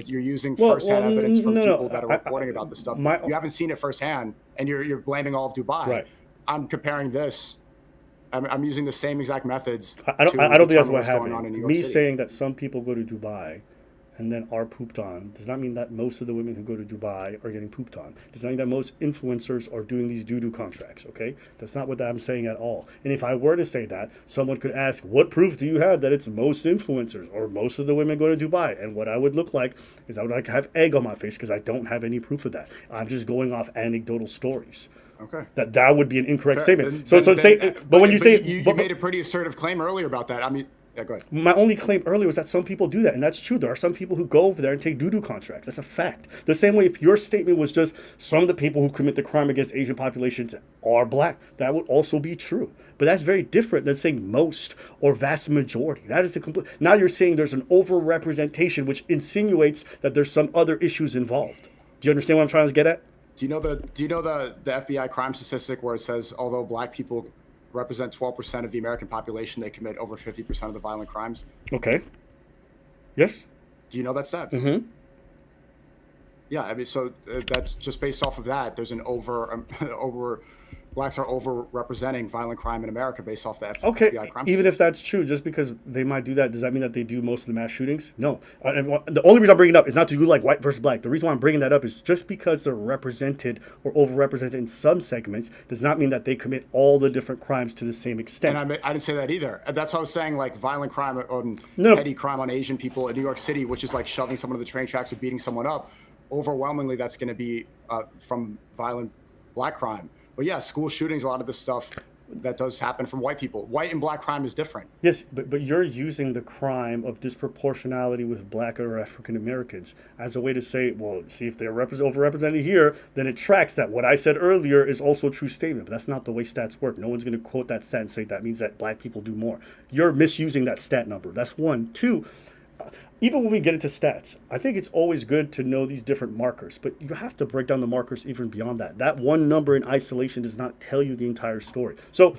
You're using firsthand evidence from people that are reporting about this stuff. You haven't seen it firsthand, and you're blaming all of Dubai. Right. I'm comparing this. I'm using the same exact methods. I don't think that's what happened. Me saying that some people go to Dubai and then are pooped on does not mean that most of the women who go to Dubai are getting pooped on. Does not mean that most influencers are doing these doo-doo contracts, okay? That's not what I'm saying at all. And if I were to say that, someone could ask, what proof do you have that it's most influencers or most of the women go to Dubai? And what I would look like is I would like have egg on my face because I don't have any proof of that. I'm just going off anecdotal stories. Okay. That would be an incorrect statement. You You made a pretty assertive claim earlier about that. I mean, Yeah, go ahead. My only claim earlier was that some people do that, and that's true. There are some people who go over there and take doo-doo contracts. That's a fact. The same way if your statement was just some of the people who commit the crime against Asian populations are black, that would also be true. But that's very different than saying most or vast majority. That is a complete... Now you're saying there's an overrepresentation, which insinuates that there's some other issues involved. Do you understand what I'm trying to get at? Do you know the FBI crime statistic where it says although black people represent 12% of the American population, they commit over 50% of the violent crimes? Okay. Yes. Do you know that stat? Mm-hmm. Yeah, I mean, so that's just based off of that. There's an blacks are overrepresenting violent crime in America based off the FBI crime. Even if that's true, just because they might do that, does that mean that they do most of the mass shootings? No. And the only reason I'm bringing it up is not to do like white versus black. The reason why I'm bringing that up is just because they're represented or overrepresented in some segments does not mean that they commit all the different crimes to the same extent. And I didn't say that either. That's what I was saying, like violent crime on petty crime on Asian people in New York City, which is like shoving someone to the train tracks or beating someone up. Overwhelmingly, that's going to be from violent black crime. But yeah, school shootings, a lot of this stuff that does happen from white people. White and black crime is different. Yes, but you're using the crime of disproportionality with black or African Americans as a way to say, well, see, if they're overrepresented here, then it tracks that what I said earlier is also a true statement. But that's not the way stats work. No one's going to quote that stat and say that means that black people do more. You're misusing that stat number. That's one. Two, even when we get into stats, I think it's always good to know these different markers, but you have to break down the markers even beyond that. That one number in isolation does not tell you the entire story. So,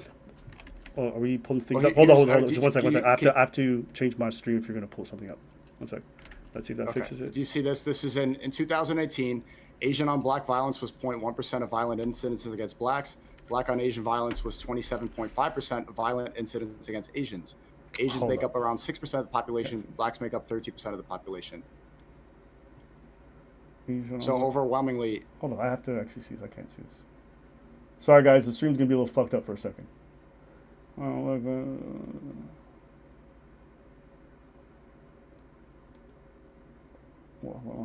are we pulling things up? Hold on. Just one second. I have to change my stream if you're going to pull something up. One second. Let's see if that fixes it. Do you see this? This is in 2018, Asian on black violence was 0.1% of violent incidences against blacks. Black on Asian violence was 27.5% of violent incidents against Asians. Asians make up around 6% of the population. Blacks make up 30% of the population. So overwhelmingly... Hold on, I have to actually see if I can't see this. Sorry, guys, the stream's going to be a little fucked up for a second. What am I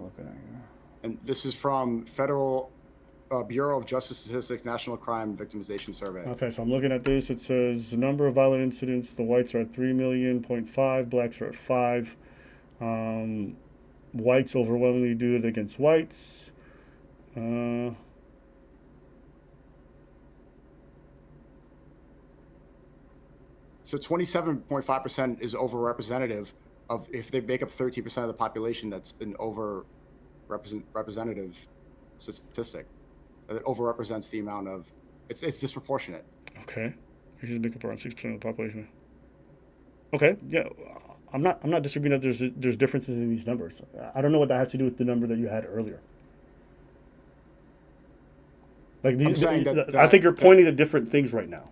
looking at here? And this is from Federal Bureau of Justice Statistics National Crime Victimization Survey. Okay, so I'm looking at this. It says the number of violent incidents, the whites are at 3 million, 0.5, blacks are at 5. Whites overwhelmingly do it against whites. So 27.5% is overrepresentative of, if they make up 13% of the population, that's an representative statistic. It overrepresents the amount of, it's disproportionate. Okay, you should make up around 6% of the population. Okay, yeah, I'm not disagreeing that there's differences in these numbers. I don't know what that has to do with the number that you had earlier. Like these, I think you're pointing to different things right now.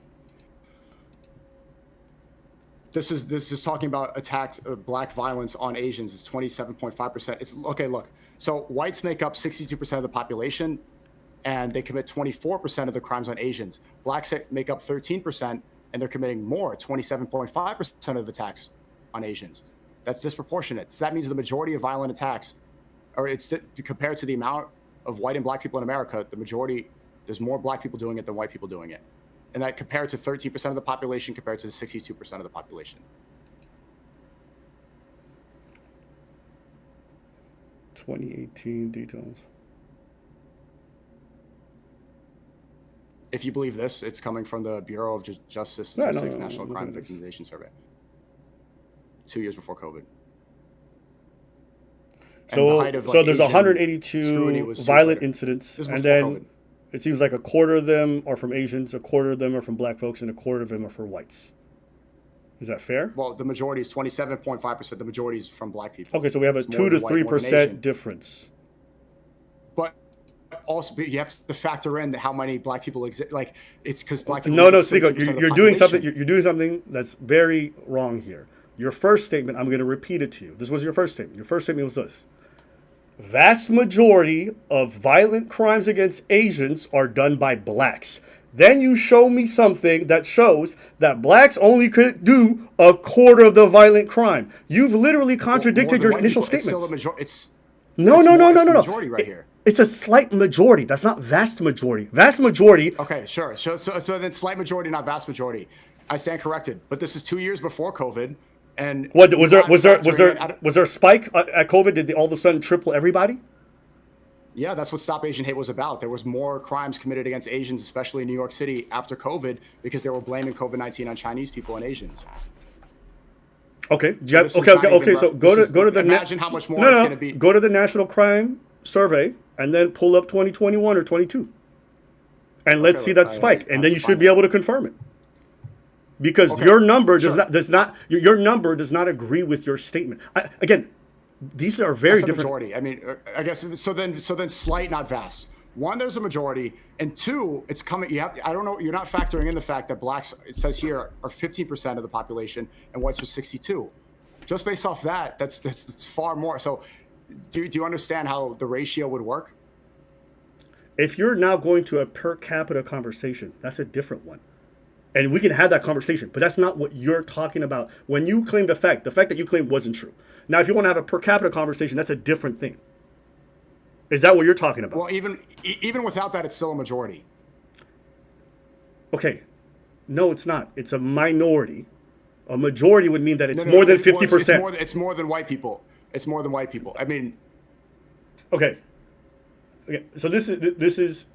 This is talking about attacked black violence on Asians. It's 27.5%. It's okay. Look, so whites make up 62% of the population, and they commit 24% of the crimes on Asians. Blacks make up 13%, and they're committing more, 27.5% of the attacks on Asians. That's disproportionate. So that means the majority of violent attacks, or it's compared to the amount of white and black people in America, the majority, there's more black people doing it than white people doing it. And that compared to 13% of the population compared to the 62% of the population. 2018 details. If you believe this, it's coming from the Bureau of Justice Statistics National Crime Victimization Survey. 2 years before COVID. So there's 182 violent incidents, and then COVID. It seems like a quarter of them are from Asians, a quarter of them are from black folks, and a quarter of them are for whites. Is that fair? Well, the majority is 27.5%. The majority is from black people. Okay, so we have a 2 to 3% difference. But also, you have to factor in how many black people exist. Like, it's because black people. No, Sneako, you're doing something. You're doing something that's very wrong here. Your first statement, I'm going to repeat it to you. This was your first statement. Your first statement was this: vast majority of violent crimes against Asians are done by blacks. Then you show me something that shows that blacks only could do a quarter of the violent crime. You've literally contradicted your initial statements. No. Majority right here. It's a slight majority. That's not vast majority. Vast majority. Okay, sure. So then slight majority, not vast majority. I stand corrected. But this is 2 years before COVID. And What was there? Was there a spike at COVID? Did they all of a sudden triple everybody? Yeah, that's what Stop Asian Hate was about. There was more crimes committed against Asians, especially in New York City, after COVID, because they were blaming COVID-19 on Chinese people and Asians. Okay. So this is okay. not even Okay. So go to the imagine how much more no, it's no, going to be. Go to the National Crime Survey and then pull up 2021 or 22, and let's see that spike, and then you should be able to confirm it. Because your number does not your number does not agree with your statement. Again, these are very That's different. Majority. I mean, I guess so. Then slight, not vast. One, there's a majority, and two, it's coming. I don't know. You're not factoring in the fact that blacks, it says here, are 15% of the population, and whites are 62. Just based off that, that's far more. So, do you understand how the ratio would work? If you're now going to a per capita conversation, that's a different one. And we can have that conversation, but that's not what you're talking about. When you claimed the fact that you claimed wasn't true. Now, if you want to have a per capita conversation, that's a different thing. Is that what you're talking about? Well, even without that, it's still a majority. Okay. No, it's not. It's a minority. A majority would mean that it's more than 50%. It's more than white people. It's more than white people. I mean. Okay. So this is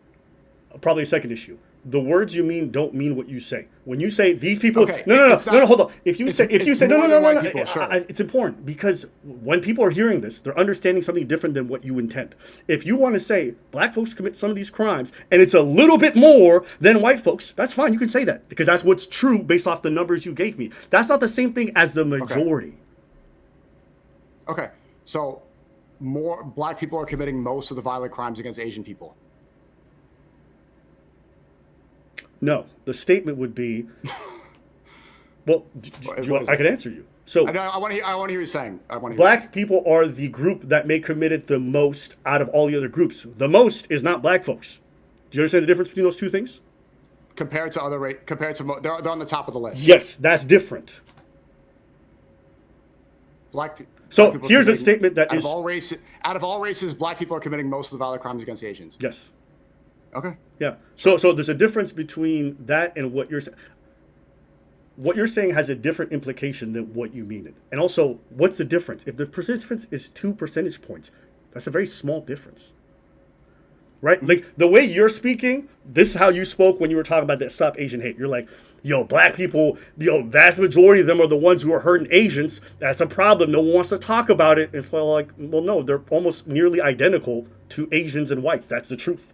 probably a second issue. The words you mean don't mean what you say. When you say these people, no, hold on. If you say no, people, sure. It's important because when people are hearing this, they're understanding something different than what you intend. If you want to say black folks commit some of these crimes and it's a little bit more than white folks, that's fine. You can say that because that's what's true based off the numbers you gave me. That's not the same thing as the majority. Okay. So more black people are committing most of the violent crimes against Asian people. No, the statement would be, well, I can answer you. So I want to hear what you're saying. Black people are the group that may committed the most out of all the other groups. The most is not black folks. Do you understand the difference between those two things? Compared to they're on the top of the list. Yes, that's different. So here's a statement that is out of all races, black people are committing most of the violent crimes against Asians. Yes. Okay. Yeah. So there's a difference between that and what you're saying. What you're saying has a different implication than what you mean it. And also, what's the difference? If the difference is 2 percentage points, that's a very small difference. Right? Like the way you're speaking, this is how you spoke when you were talking about that Stop Asian Hate. You're like, yo, black people, vast majority of them are the ones who are hurting Asians. That's a problem. No one wants to talk about it. It's like, well, no, they're almost nearly identical to Asians and whites. That's the truth.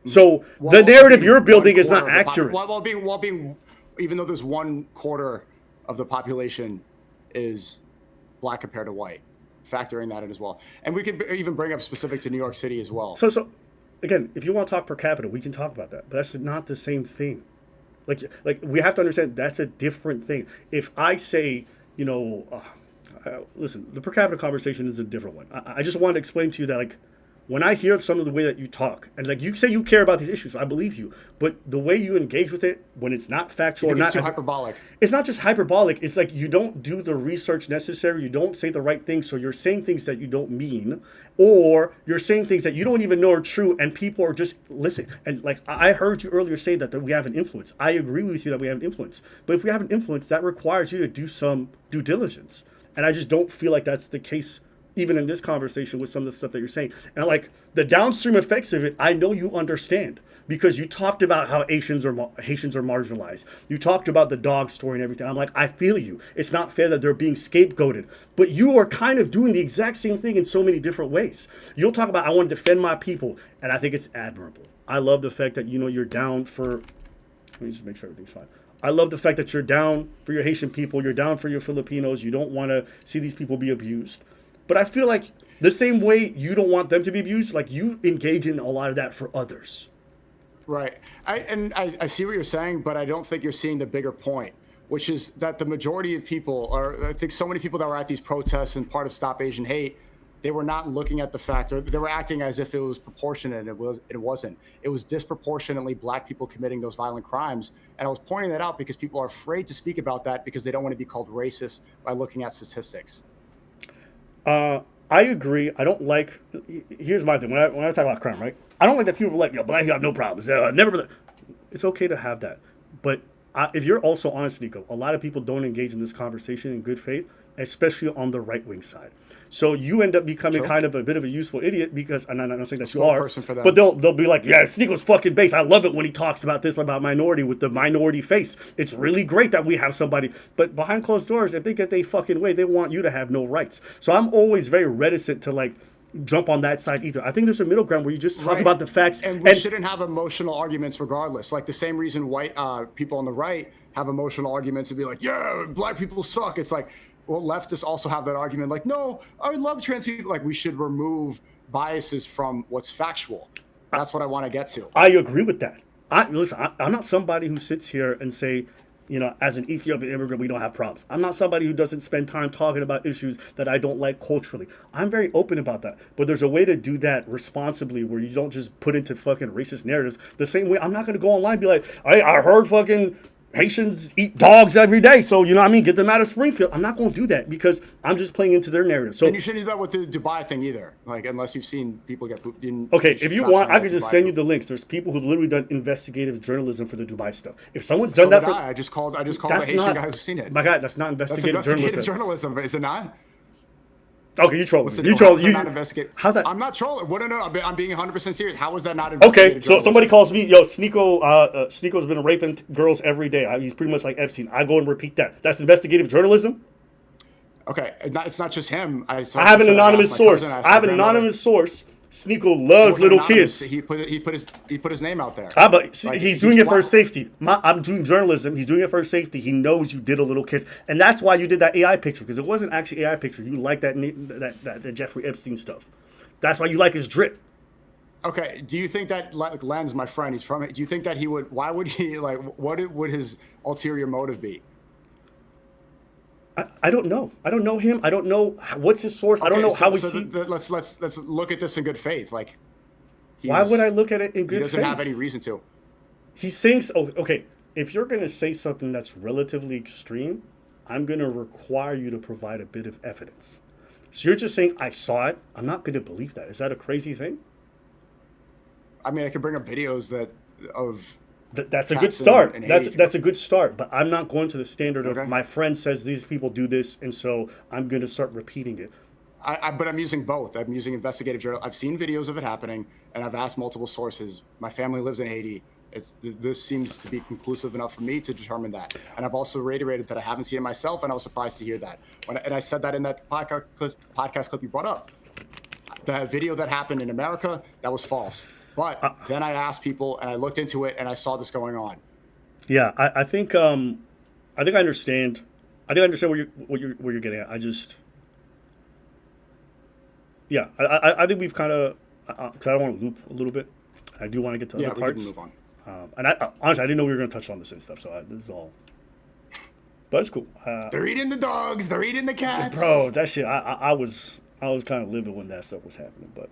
So the narrative you're building is not accurate. While being, even though there's 1/4 of the population is black compared to white, factoring that in as well. And we could even bring up specific to New York City as well. So again, if you want to talk per capita, we can talk about that. But that's not the same thing. Like we have to understand that's a different thing. If I say, listen, the per capita conversation is a different one. I just wanted to explain to you that, like, when I hear some of the way that you talk, and like you say you care about these issues, I believe you. But the way you engage with it, when it's not factual or not, it's too hyperbolic. It's not just hyperbolic. It's like you don't do the research necessary. You don't say the right things, so you're saying things that you don't mean, or you're saying things that you don't even know are true, and people are just listening. And like I heard you earlier say that we have an influence. I agree with you that we have an influence. But if we have an influence, that requires you to do some due diligence, and I just don't feel like that's the case. Even in this conversation with some of the stuff that you're saying. And like the downstream effects of it, I know you understand because you talked about how Haitians are marginalized. You talked about the dog story and everything. I'm like, I feel you. It's not fair that they're being scapegoated. But you are kind of doing the exact same thing in so many different ways. You'll talk about, I want to defend my people. And I think it's admirable. I love the fact that, you're down for, let me just make sure everything's fine. I love the fact that you're down for your Haitian people. You're down for your Filipinos. You don't want to see these people be abused. But I feel like the same way you don't want them to be abused, like you engage in a lot of that for others. Right. I see what you're saying, but I don't think you're seeing the bigger point, which is that the majority of people, or I think so many people that were at these protests and part of Stop Asian Hate, they were not looking at the fact, or they were acting as if it was proportionate, and it wasn't. It was disproportionately black people committing those violent crimes. And I was pointing that out because people are afraid to speak about that because they don't want to be called racist by looking at statistics. I agree. I don't like. Here's my thing. When I talk about crime, right? I don't like that people are like, black people have no problems. Never. It's okay to have that, but if you're also honest, Nico, a lot of people don't engage in this conversation in good faith, especially on the right wing side. So you end up becoming kind of a bit of a useful idiot because, and I'm not saying that you are, but they'll be like, yeah, Sneako's fucking base. I love it when he talks about this, about minority with the minority face. It's really great that we have somebody, but behind closed doors, if they get their fucking way, they want you to have no rights. So I'm always very reticent to like jump on that side either. I think there's a middle ground where you just talk about the facts. And we shouldn't have emotional arguments regardless. Like the same reason white people on the right have emotional arguments and be like, yeah, black people suck. It's like, well, leftists also have that argument. Like, no, I love trans people. Like we should remove biases from what's factual. That's what I want to get to. I agree with that. I'm not somebody who sits here and say, you know, as an Ethiopian immigrant, we don't have problems. I'm not somebody who doesn't spend time talking about issues that I don't like culturally. I'm very open about that. But there's a way to do that responsibly where you don't just put into fucking racist narratives. The same way, I'm not going to go online and be like, I heard fucking Haitians eat dogs every day. So, you know what I mean? Get them out of Springfield. I'm not going to do that because I'm just playing into their narrative. So, and you shouldn't do that with the Dubai thing either. Like, unless you've seen people get pooped in. Okay, if you want, I could just send you the links. There's people who've literally done investigative journalism for the Dubai stuff. If someone's done that I just called the Haitian guy who's seen it. My guy, that's not investigative journalism. Is it not? Okay, you trolling. How's that? I'm not trolling. What? No, I'm being 100% serious. How is that not investigative journalism? Okay, so somebody calls me, yo, Sneako's been raping girls every day. He's pretty much like Epstein. I go and repeat that. That's investigative journalism? Okay, it's not just him. I have an anonymous source. Sneako loves little kids. He put his name out there. But he's doing it for safety. I'm doing journalism. He's doing it for safety. He knows you did a little kid, and that's why you did that AI picture because it wasn't actually AI picture. You like that Jeffrey Epstein stuff. That's why you like his drip. Okay. Do you think that Lenz, my friend, he's from it? Do you think that he would? Why would he like? What would his ulterior motive be? I don't know. I don't know him. I don't know what's his source. I don't know how he. Let's look at this in good faith. Like, why would I look at it in good faith? He doesn't have any reason to. He's saying, okay, if you're going to say something that's relatively extreme, I'm going to require you to provide a bit of evidence. So you're just saying, I saw it. I'm not going to believe that. Is that a crazy thing? I mean, I could bring up videos of. That's a good start. That's a good start. But I'm not going to the standard of my friend says these people do this, and so I'm going to start repeating it. But I'm using both. I'm using investigative journal. I've seen videos of it happening, and I've asked multiple sources. My family lives in Haiti. This seems to be conclusive enough for me to determine that. And I've also reiterated that I haven't seen it myself, and I was surprised to hear that. And I said that in that podcast clip you brought up. The video that happened in America, that was false. But then I asked people, and I looked into it, and I saw this going on. Yeah, I think I understand. I understand what you're getting at. I think we've kind of. Because I don't want to loop a little bit. I do want to get to other parts. We can move on. And honestly, I didn't know we were going to touch on this and stuff. So this is all. But it's cool. They're eating the dogs. They're eating the cats. Bro, that shit. I was kind of livid when that stuff was happening, but.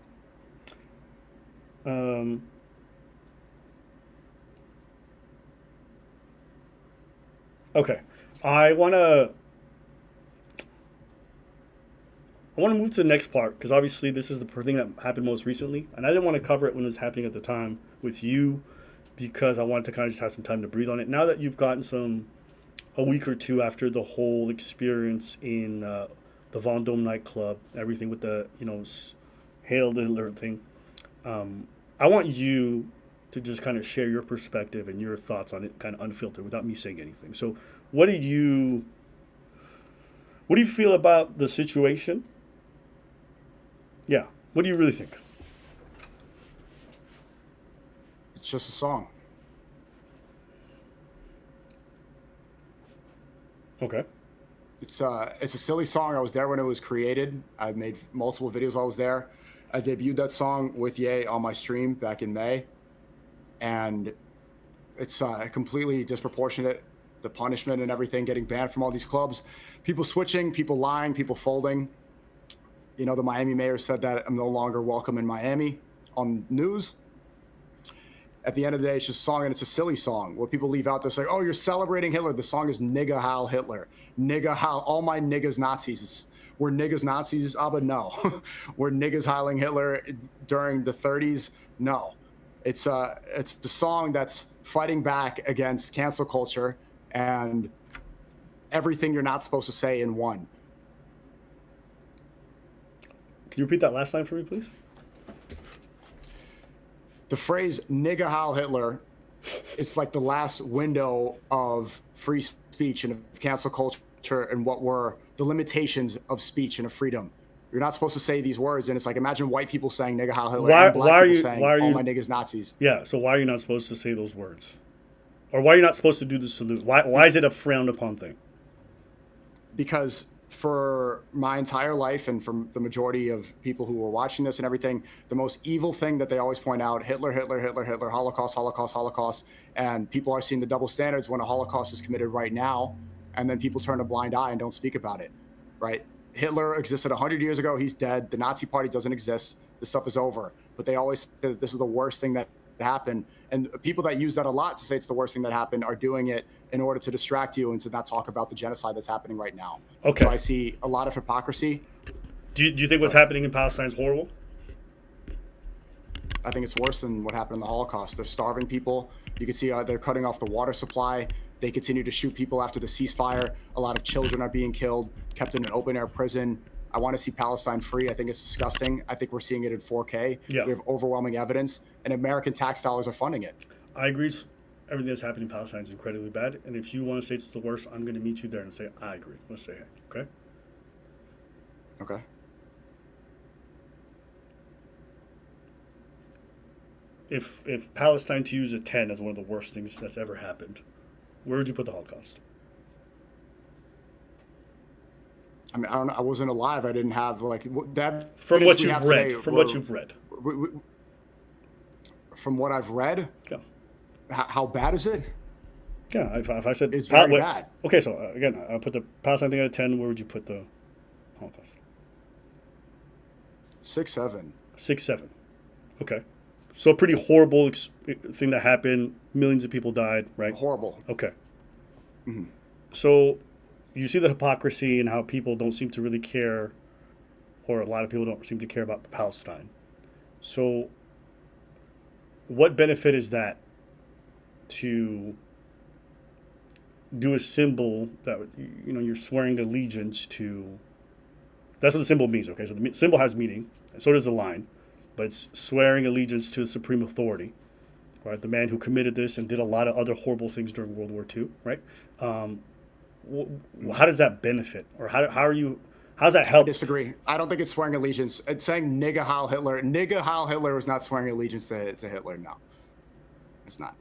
Okay, I want to move to the next part because obviously this is the thing that happened most recently, and I didn't want to cover it when it was happening at the time with you because I wanted to kind of just have some time to breathe on it. Now that you've gotten a week or two after the whole experience in the Vendôme nightclub, everything with the Hail Hitler thing. I want you to just kind of share your perspective and your thoughts on it, kind of unfiltered, without me saying anything. So, what do you feel about the situation? Yeah, what do you really think? It's just a song. Okay. It's a silly song. I was there when it was created. I made multiple videos while I was there. I debuted that song with Ye on my stream back in May, and it's completely disproportionate, the punishment and everything, getting banned from all these clubs, people switching, people lying, people folding. The Miami mayor said that I'm no longer welcome in Miami on news. At the end of the day, it's just a song, and it's a silly song. What people leave out, they're like, oh, you're celebrating Hitler. The song is Nigga Heil Hitler. Nigga Heil, all my niggas Nazis. We're niggas Nazis, Abba? No. We're niggas heiling Hitler during the 30s? No. It's the song that's fighting back against cancel culture, and everything you're not supposed to say in one. Can you repeat that last line for me, please? The phrase "nigga Heil Hitler" is like the last window of free speech and of cancel culture and what were the limitations of speech and of freedom. You're not supposed to say these words, and it's like, imagine white people saying "nigga Heil Hitler" and black people saying "all my niggas Nazis." Yeah, so why are you not supposed to say those words? Or why are you not supposed to do the salute? Why is it a frowned upon thing? Because for my entire life and from the majority of people who were watching this and everything, the most evil thing that they always point out, Hitler, Hitler, Hitler, Hitler, Holocaust, Holocaust, Holocaust, and people are seeing the double standards when a Holocaust is committed right now, and then people turn a blind eye and don't speak about it, right? Hitler existed 100 years ago. He's dead. The Nazi Party doesn't exist. This stuff is over. But they always say that this is the worst thing that happened. And people that use that a lot to say it's the worst thing that happened are doing it in order to distract you and to not talk about the genocide that's happening right now. Okay. So I see a lot of hypocrisy. Do you think what's happening in Palestine is horrible? I think it's worse than what happened in the Holocaust. They're starving people. You can see they're cutting off the water supply. They continue to shoot people after the ceasefire. A lot of children are being killed, kept in an open-air prison. I want to see Palestine free. I think it's disgusting. I think we're seeing it in 4K. Yeah. We have overwhelming evidence, and American tax dollars are funding it. I agree. Everything that's happening in Palestine is incredibly bad. And if you want to say it's the worst, I'm going to meet you there and say, I agree. Let's say it, okay? Okay. If Palestine to you is a 10 as one of the worst things that's ever happened, where would you put the Holocaust? I mean, I don't know. I wasn't alive. I didn't have that. From what you've read. From what you've read. From what I've read. Yeah. How bad is it? Yeah. If I said it's very bad. Okay, so again, I put the Palestine thing at a 10. Where would you put the Holocaust? 6, 7. 6, 7. Okay. So a pretty horrible thing that happened. Millions of people died, right? Horrible. Okay. Mm-hmm. So you see the hypocrisy and how people don't seem to really care, or a lot of people don't seem to care about Palestine. So what benefit is that to do a symbol that, you know, you're swearing allegiance to? That's what the symbol means, okay? So the symbol has meaning, and so does the line, but it's swearing allegiance to the supreme authority, right? The man who committed this and did a lot of other horrible things during World War II, right? How does that benefit, or how's that help? I disagree. I don't think it's swearing allegiance. It's saying "nigga Heil Hitler." "Nigga Heil Hitler" was not swearing allegiance to Hitler. No, it's not.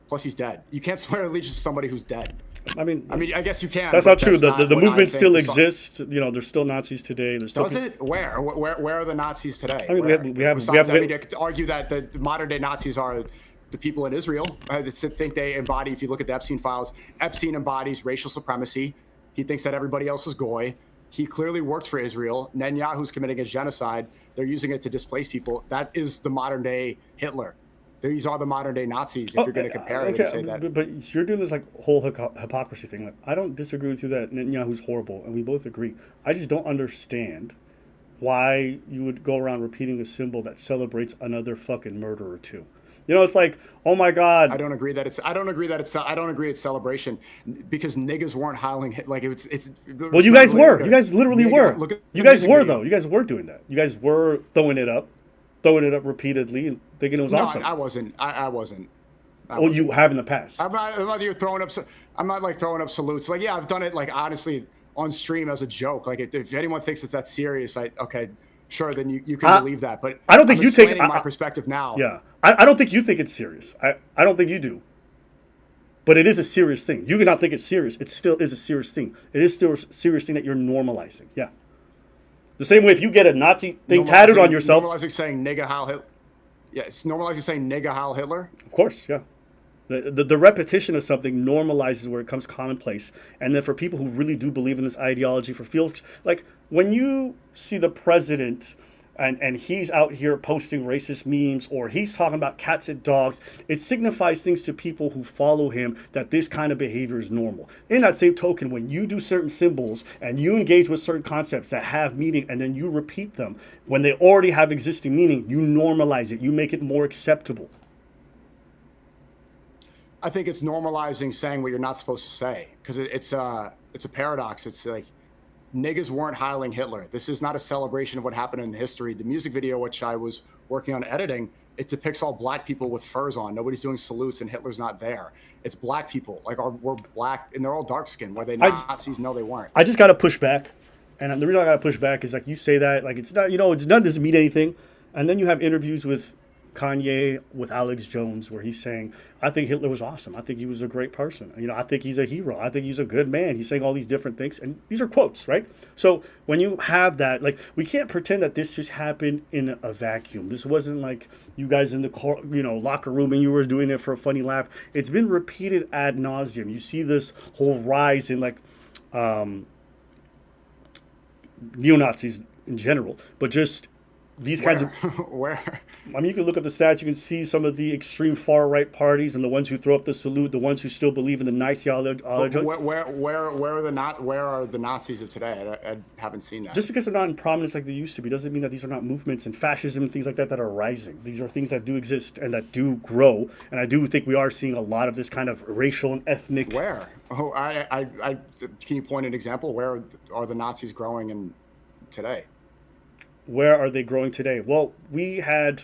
Plus, he's dead. You can't swear allegiance to somebody who's dead. I mean, I guess you can. That's not true. The movement still exists. You know, there's still Nazis today. There's still Does it? Where are the Nazis today? I mean, we have to argue that the modern day Nazis are the people in Israel. I think they embody, if you look at the Epstein files, Epstein embodies racial supremacy. He thinks that everybody else is goy. He clearly works for Israel. Netanyahu's committing a genocide. They're using it to displace people. That is the modern day Hitler. These are the modern day Nazis, if you're going to compare it and say that. But you're doing this like whole hypocrisy thing. Like, I don't disagree with you that Netanyahu's horrible, and we both agree. I just don't understand why you would go around repeating a symbol that celebrates another fucking murderer too. You know, it's like, oh my God. I don't agree it's celebration, because niggas weren't howling like it's. Well, you guys were. You guys literally were. You guys were though. You guys were doing that. You guys were throwing it up repeatedly and thinking it was awesome. I wasn't. I wasn't. Well, you have in the past. I'm not here throwing up. I'm not like throwing up salutes. Like, yeah, I've done it like honestly on stream as a joke. Like, if anyone thinks it's that serious, okay. Sure, then you can believe that, but I don't think you take my perspective now. Yeah, I don't think you think it's serious. I don't think you do. But it is a serious thing. You cannot think it's serious. It still is a serious thing. It is still a serious thing that you're normalizing. Yeah. The same way if you get a Nazi thing tattooed on yourself. Normalizing saying "nigga Heil Hitler." Yeah, it's normalizing saying "nigga Heil Hitler." Of course, yeah. The repetition of something normalizes where it becomes commonplace. And then for people who really do believe in this ideology, for fields, like when you see the president and he's out here posting racist memes, or he's talking about cats and dogs, it signifies things to people who follow him that this kind of behavior is normal. In that same token, when you do certain symbols and you engage with certain concepts that have meaning and then you repeat them, when they already have existing meaning, you normalize it, you make it more acceptable. I think it's normalizing saying what you're not supposed to say, because it's a paradox. It's like niggas weren't hiling Hitler. This is not a celebration of what happened in history. The music video, which I was working on editing, it depicts all black people with furs on. Nobody's doing salutes, and Hitler's not there. It's black people, like we're black, and they're all dark skinned. Were they Nazis? No, they weren't. I just got to push back, and the reason I got to push back is like you say that like it's not, it's none doesn't mean anything, and then you have interviews with Kanye with Alex Jones where he's saying, I think Hitler was awesome. I think he was a great person. I think he's a hero. I think he's a good man. He's saying all these different things. And these are quotes, right? So when you have that, like, we can't pretend that this just happened in a vacuum. This wasn't like you guys in the locker room and you were doing it for a funny laugh. It's been repeated ad nauseum. You see this whole rise in like neo-Nazis in general, but just these kinds of where I mean, you can look up the stats. You can see some of the extreme far right parties and the ones who throw up the salute, the ones who still believe in the Nazi ideology. Where are the Nazis of today? I haven't seen that. Just because they're not in prominence like they used to be doesn't mean that these are not movements and fascism and things like that are rising. These are things that do exist and that do grow. And I do think we are seeing a lot of this kind of racial and ethnic. Where? Oh, can you point an example? Where are the Nazis growing in today? Where are they growing today? Well, we had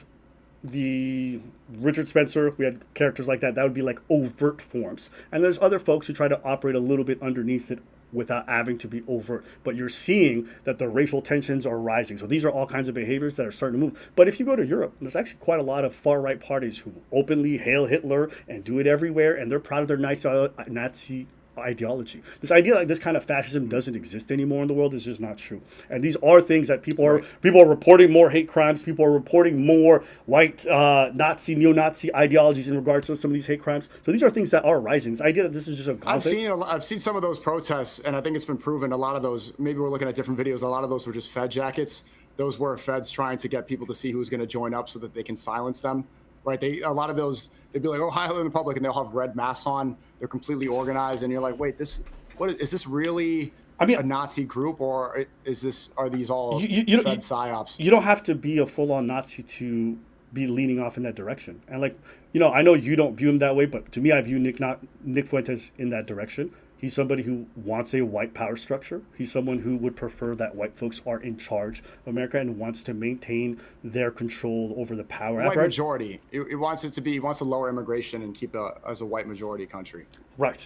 the Richard Spencer, we had characters like that. That would be like overt forms. And there's other folks who try to operate a little bit underneath it without having to be overt. But you're seeing that the racial tensions are rising. So these are all kinds of behaviors that are starting to move. But if you go to Europe, there's actually quite a lot of far-right parties who openly hail Hitler and do it everywhere. And they're proud of their Nazi ideology. This idea like this kind of fascism doesn't exist anymore in the world is just not true. And these are things that people are reporting more hate crimes. People are reporting more white Nazi, neo-Nazi ideologies in regards to some of these hate crimes. So these are things that are rising. This idea that this is just a I've seen some of those protests, and I think it's been proven. A lot of those, maybe we're looking at different videos. A lot of those were just Fed jackets. Those were feds trying to get people to see who's going to join up so that they can silence them. Right? A lot of those, they'd be like, "Oh, hi, hello in the public," and they'll have red masks on. They're completely organized, and you're like, "Wait, is this really a Nazi group, or are these all Fed psyops?" You don't have to be a full-on Nazi to be leaning off in that direction. And I know you don't view him that way, but to me, I view Nick Fuentes in that direction. He's somebody who wants a white power structure. He's someone who would prefer that white folks are in charge of America and wants to maintain their control over the power. White majority. It wants it to be. He wants to lower immigration and keep it as a white majority country. Right.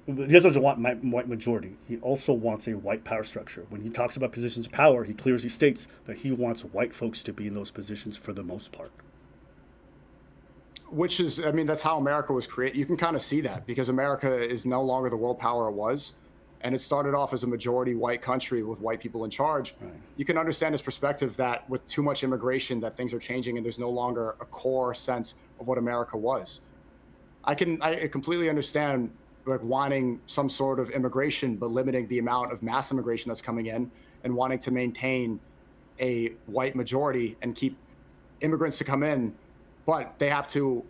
He just doesn't want white majority. He also wants a white power structure. When he talks about positions of power, he clearly states that he wants white folks to be in those positions for the most part. Which is, that's how America was created. You can kind of see that because America is no longer the world power it was. And it started off as a majority white country with white people in charge. Right. You can understand his perspective that with too much immigration that things are changing and there's no longer a core sense of what America was. I completely understand wanting some sort of immigration, but limiting the amount of mass immigration that's coming in and wanting to maintain a white majority and keep immigrants to come in, but they have to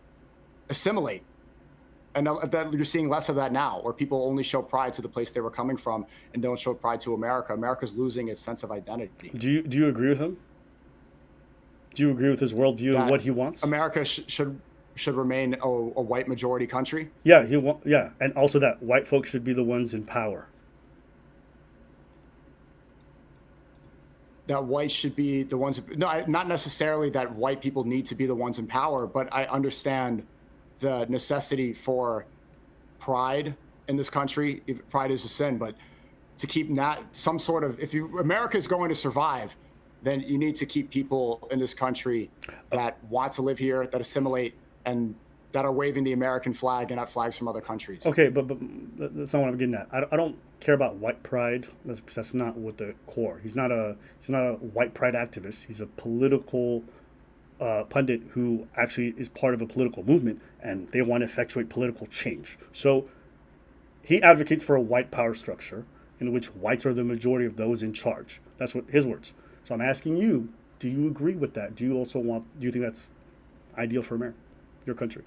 assimilate. And that you're seeing less of that now, where people only show pride to the place they were coming from and don't show pride to America. America's losing its sense of identity. Do you agree with him? Do you agree with his worldview and what he wants? America should remain a white majority country? Yeah, and also that white folks should be the ones in power. That white should be the ones. No, not necessarily that white people need to be the ones in power, but I understand the necessity for pride in this country. Pride is a sin, but to keep some sort of, America is going to survive, then you need to keep people in this country that want to live here, that assimilate, and that are waving the American flag and not flags from other countries. Okay, but that's not what I'm getting at. I don't care about white pride. That's not what the core. He's not a white pride activist. He's a political pundit who actually is part of a political movement, and they want to effectuate political change. So he advocates for a white power structure in which whites are the majority of those in charge. That's what his words. So I'm asking you, do you agree with that? Do you think that's ideal for America, your country?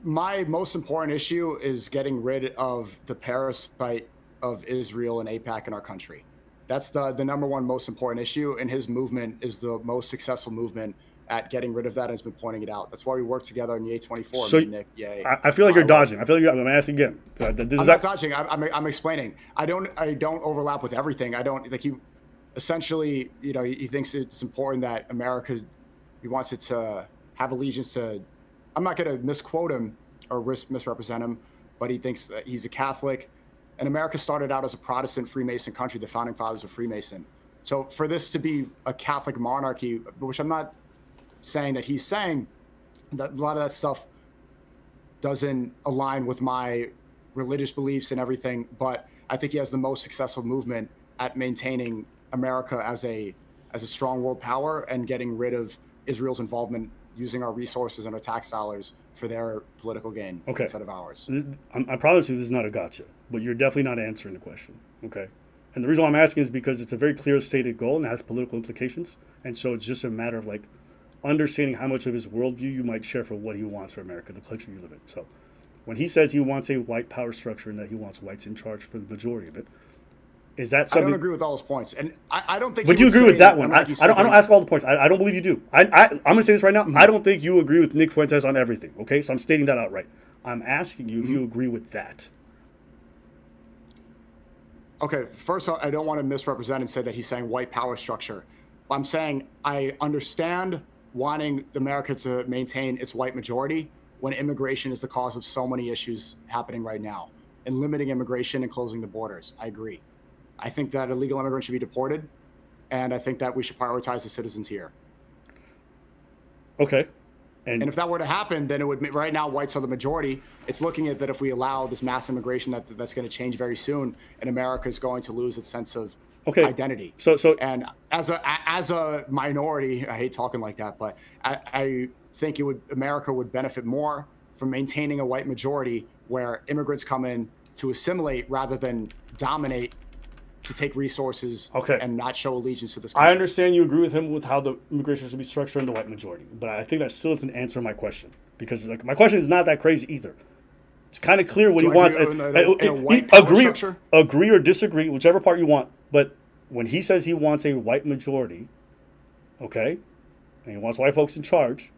My most important issue is getting rid of the parasite of Israel and AIPAC in our country. That's the number one most important issue, and his movement is the most successful movement at getting rid of that and has been pointing it out. That's why we work together on Yay 24. So Nick, Yay. I feel like you're dodging. I feel like I'm asking again. I'm not dodging. I'm explaining. I don't overlap with everything. I don't like you. Essentially, you know, he thinks it's important that America, he wants it to have allegiance to. I'm not going to misquote him or misrepresent him, but he thinks that he's a Catholic, and America started out as a Protestant Freemason country. The founding fathers were Freemason. So for this to be a Catholic monarchy, which I'm not saying that he's saying, that a lot of that stuff doesn't align with my religious beliefs and everything, but I think he has the most successful movement at maintaining America as a strong world power and getting rid of Israel's involvement using our resources and our tax dollars for their political gain instead of ours. I promise you this is not a gotcha, but you're definitely not answering the question, okay? And the reason why I'm asking is because it's a very clear stated goal and it has political implications, and so it's just a matter of like understanding how much of his worldview you might share for what he wants for America, the country you live in. So when he says he wants a white power structure and that he wants whites in charge for the majority of it, is that something? I don't agree with all his points, and I don't think. But you agree with that one. I don't ask all the points. I don't believe you do. I'm going to say this right now. I don't think you agree with Nick Fuentes on everything. Okay, so I'm stating that outright. I'm asking you if you agree with that. Okay, first I don't want to misrepresent and say that he's saying white power structure. I'm saying I understand wanting America to maintain its white majority when immigration is the cause of so many issues happening right now, and limiting immigration and closing the borders. I agree. I think that illegal immigrants should be deported, and I think that we should prioritize the citizens here. Okay. And if that were to happen, then it would. Right now, whites are the majority. It's looking at that if we allow this mass immigration, that's going to change very soon, and America is going to lose its sense of identity. So, and as a minority, I hate talking like that, but I think America would benefit more from maintaining a white majority where immigrants come in to assimilate rather than dominate, to take resources and not show allegiance to this country. I understand you agree with him with how the immigration should be structured in the white majority, but I think that still doesn't answer my question, because like my question is not that crazy either. It's kind of clear what he wants. Agree or disagree, whichever part you want. But when he says he wants a white majority, okay, and he wants white folks in charge,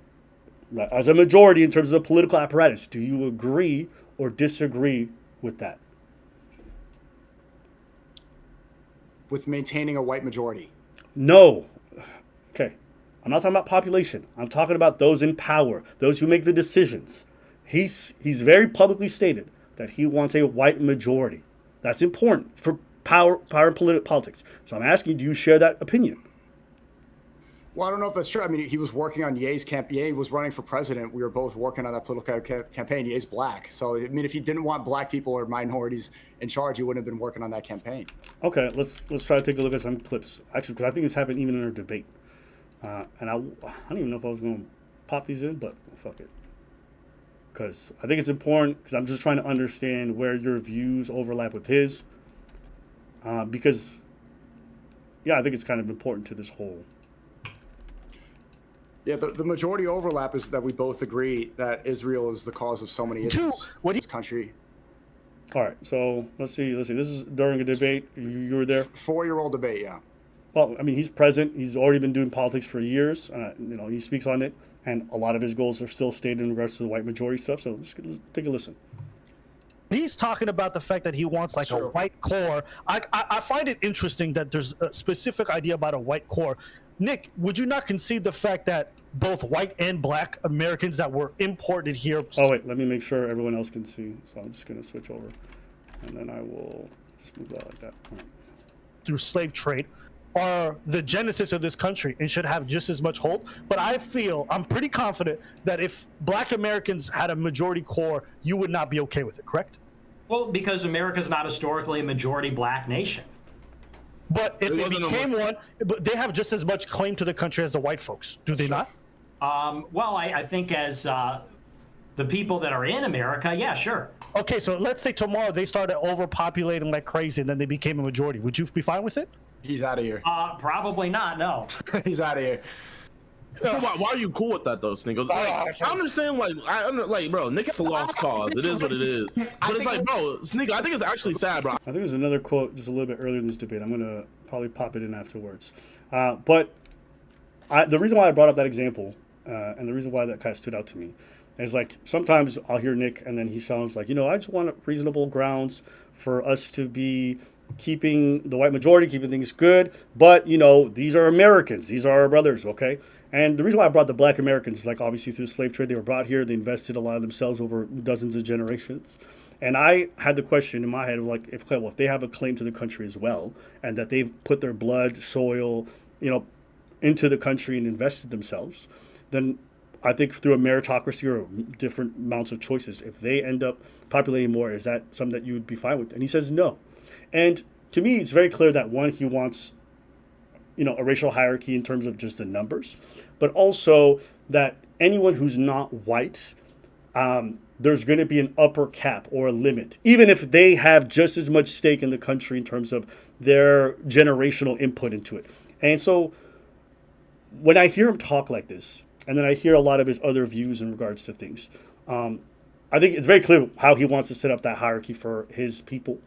as a majority in terms of the political apparatus, do you agree or disagree with that? With maintaining a white majority? No. Okay. I'm not talking about population. I'm talking about those in power, those who make the decisions. He's very publicly stated that he wants a white majority. That's important for power and politics. So I'm asking, do you share that opinion? Well, I don't know if that's true. I mean, he was working on Ye's camp. Ye was running for president. We were both working on that political campaign. Ye's black. So, I mean, if he didn't want black people or minorities in charge, he wouldn't have been working on that campaign. Okay, let's try to take a look at some clips. Actually, because I think this happened even in our debate. And I don't even know if I was going to pop these in, but fuck it. Because I think it's important, because I'm just trying to understand where your views overlap with his. Because, yeah, I think it's kind of important to this whole... Yeah, the majority overlap is that we both agree that Israel is the cause of so many issues in this country. All right, so let's see. This is during a debate. You were there? 4-year-old debate, yeah. Well, I mean, he's present. He's already been doing politics for years. He speaks on it, and a lot of his goals are still stated in regards to the white majority stuff. So just take a listen. He's talking about the fact that he wants like a white core. I find it interesting that there's a specific idea about a white core. Nick, would you not concede the fact that both white and black Americans that were imported here... Oh, wait, let me make sure everyone else can see. So I'm just going to switch over. And then I will just move that like that. All right. Through slave trade are the genesis of this country and should have just as much hold. But I'm pretty confident that if black Americans had a majority core, you would not be okay with it, correct? Well, because America's not historically a majority black nation. But if it became one, but they have just as much claim to the country as the white folks, do they not? Well, I think as the people that are in America, yeah, sure. Okay, so let's say tomorrow they started overpopulating like crazy and then they became a majority. Would you be fine with it? He's out of here. Probably not, no. He's out of here. So why are you cool with that though, Sneako? Like, I understand, bro, Nick, it's a lost cause. It is what it is. But it's like, bro, Sneako, I think it's actually sad, bro. I think there's another quote just a little bit earlier in this debate. I'm gonna probably pop it in afterwards. But the reason why I brought up that example, and the reason why that kind of stood out to me, is like sometimes I'll hear Nick, and then he sounds like, I just want reasonable grounds for us to be keeping the white majority, keeping things good. But these are Americans; these are our brothers, okay? And the reason why I brought the Black Americans is like obviously through the slave trade, they were brought here, they invested a lot of themselves over dozens of generations. And I had the question in my head of like, if they have a claim to the country as well, and that they've put their blood, soil, into the country and invested themselves, then I think through a meritocracy or different amounts of choices, if they end up populating more, is that something that you would be fine with? And he says no. And to me, it's very clear that one, he wants, a racial hierarchy in terms of just the numbers, but also that anyone who's not white, there's going to be an upper cap or a limit, even if they have just as much stake in the country in terms of their generational input into it. And so when I hear him talk like this, and then I hear a lot of his other views in regards to things, I think it's very clear how he wants to set up that hierarchy for his people.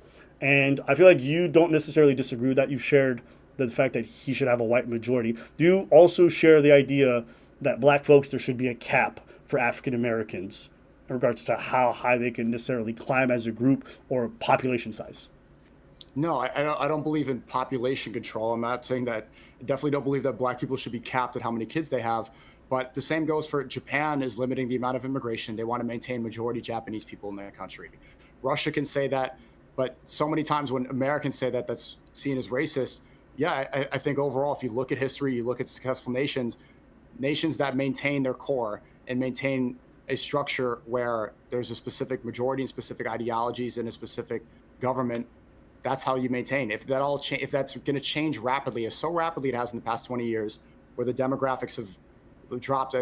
And I feel like you don't necessarily disagree with that. You shared the fact that he should have a white majority. Do you also share the idea that black folks, there should be a cap for African Americans in regards to how high they can necessarily climb as a group or population size? No, I don't believe in population control. I'm not saying that. I definitely don't believe that black people should be capped at how many kids they have. But the same goes for Japan is limiting the amount of immigration. They want to maintain majority Japanese people in their country. Russia can say that, but so many times when Americans say that, that's seen as racist. Yeah, I think overall, if you look at history, you look at successful nations that maintain their core and maintain a structure where there's a specific majority and specific ideologies and a specific government, that's how you maintain. If that's going to change rapidly, as so rapidly it has in the past 20 years, where the demographics have dropped.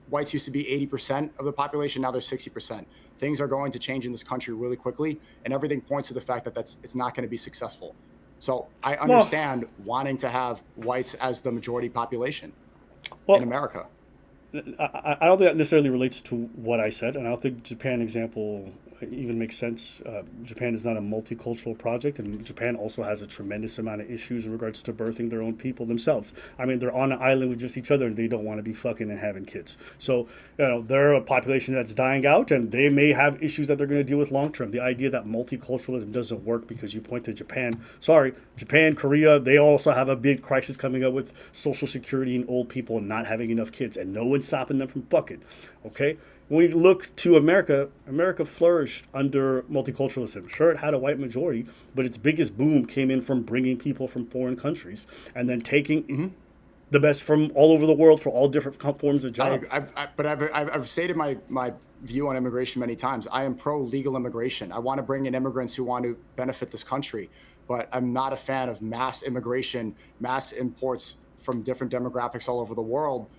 Whites used to be 80% of the population, now they're 60%. Things are going to change in this country really quickly, and everything points to the fact that it's not going to be successful. So I understand wanting to have whites as the majority population in America. I don't think that necessarily relates to what I said, and I don't think Japan example even makes sense. Japan is not a multicultural project, and Japan also has a tremendous amount of issues in regards to birthing their own people themselves. I mean, they're on an island with just each other, and they don't want to be fucking and having kids. So, they're a population that's dying out, and they may have issues that they're going to deal with long term. The idea that multiculturalism doesn't work because you point to Japan. Sorry, Japan, Korea, they also have a big crisis coming up with Social Security and old people not having enough kids, and no one's stopping them from fucking. Okay? When we look to America, America flourished under multiculturalism. Sure, it had a white majority, but its biggest boom came in from bringing people from foreign countries and then taking the best from all over the world for all different forms of jobs. But I've stated my view on immigration many times. I am pro-legal immigration. I want to bring in immigrants who want to benefit this country, but I'm not a fan of mass immigration, mass imports from different demographics all over the world,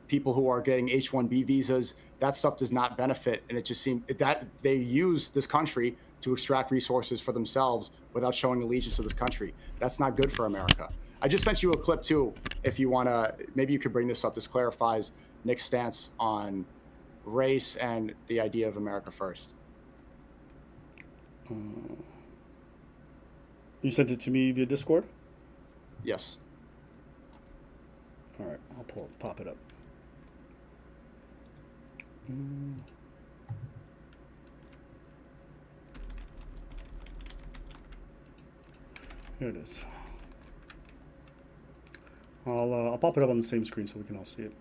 people who are getting H-1B visas. That stuff does not benefit, and it just seems that they use this country to extract resources for themselves without showing allegiance to this country. That's not good for America. I just sent you a clip too, if you want to, maybe you could bring this up. This clarifies Nick's stance on race and the idea of America first. You sent it to me via Discord? Yes. All right, I'll pop it up. Here it is. I'll pop it up on the same screen so we can all see it.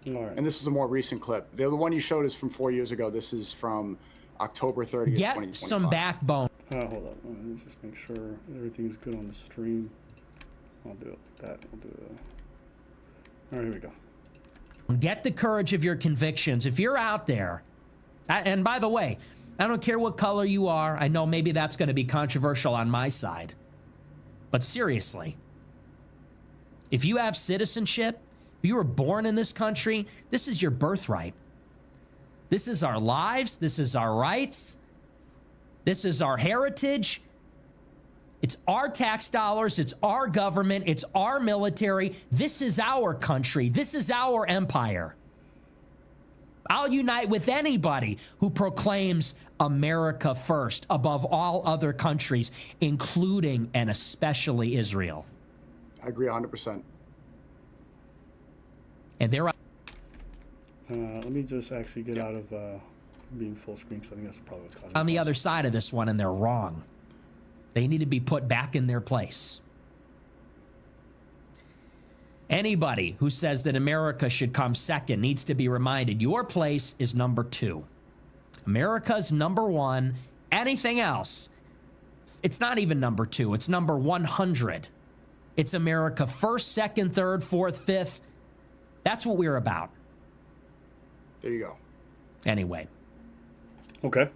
All right. And this is a more recent clip. The one you showed is from 4 years ago. This is from October 30th, 2025. Get some backbone. Hold on. Let me just make sure everything's good on the stream. I'll do it like that. I'll do it. All right, here we go. Get the courage of your convictions. If you're out there, and by the way, I don't care what color you are. I know maybe that's going to be controversial on my side. But seriously, if you have citizenship, if you were born in this country, this is your birthright. This is our lives. This is our rights. This is our heritage. It's our tax dollars. It's our government. It's our military. This is our country. This is our empire. I'll unite with anybody who proclaims America first above all other countries, including and especially Israel. I agree 100%. And there are. Let me just actually get out of being full screen, because I think that's probably what's causing on the other side of this one, and they're wrong. They need to be put back in their place. Anybody who says that America should come second needs to be reminded your place is number 2. America's number 1. Anything else, it's not even number 2. It's number 100. It's America first, second, third, fourth, fifth. That's what we're about. There you go. Anyway. Okay.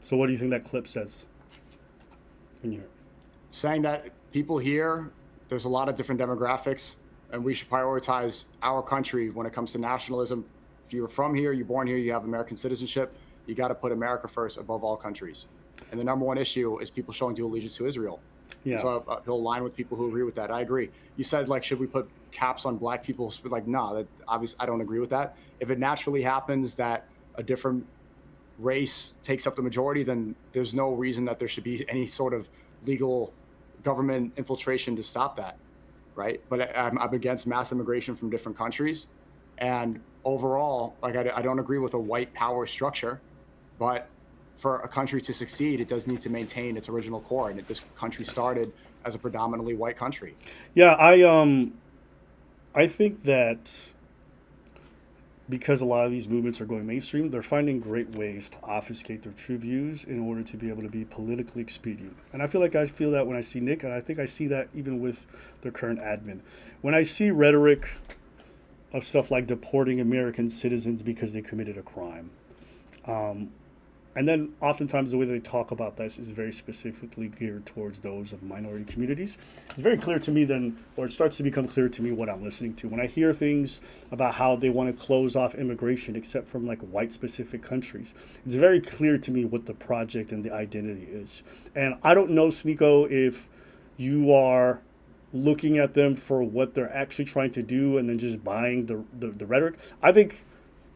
So what do you think that clip says? When you hear it? Saying that people here, there's a lot of different demographics, and we should prioritize our country when it comes to nationalism. If you're from here, you're born here, you have American citizenship, you got to put America first above all countries. And the number one issue is people showing due allegiance to Israel. Yeah. So he'll align with people who agree with that. I agree. You said, like, should we put caps on black people? Like, no, that obviously I don't agree with that. If it naturally happens that a different race takes up the majority, then there's no reason that there should be any sort of legal government infiltration to stop that, right? But I'm against mass immigration from different countries. And overall, like, I don't agree with a white power structure, but for a country to succeed, it does need to maintain its original core. And this country started as a predominantly white country. Yeah, I think that because a lot of these movements are going mainstream, they're finding great ways to obfuscate their true views in order to be able to be politically expedient. And I feel that when I see Nick, and I think I see that even with their current admin. When I see rhetoric of stuff like deporting American citizens because they committed a crime, and then oftentimes the way they talk about this is very specifically geared towards those of minority communities. It's very clear to me then, or it starts to become clear to me what I'm listening to. When I hear things about how they want to close off immigration except from like white specific countries, it's very clear to me what the project and the identity is. And I don't know, Sneako, if you are looking at them for what they're actually trying to do and then just buying the rhetoric. I think,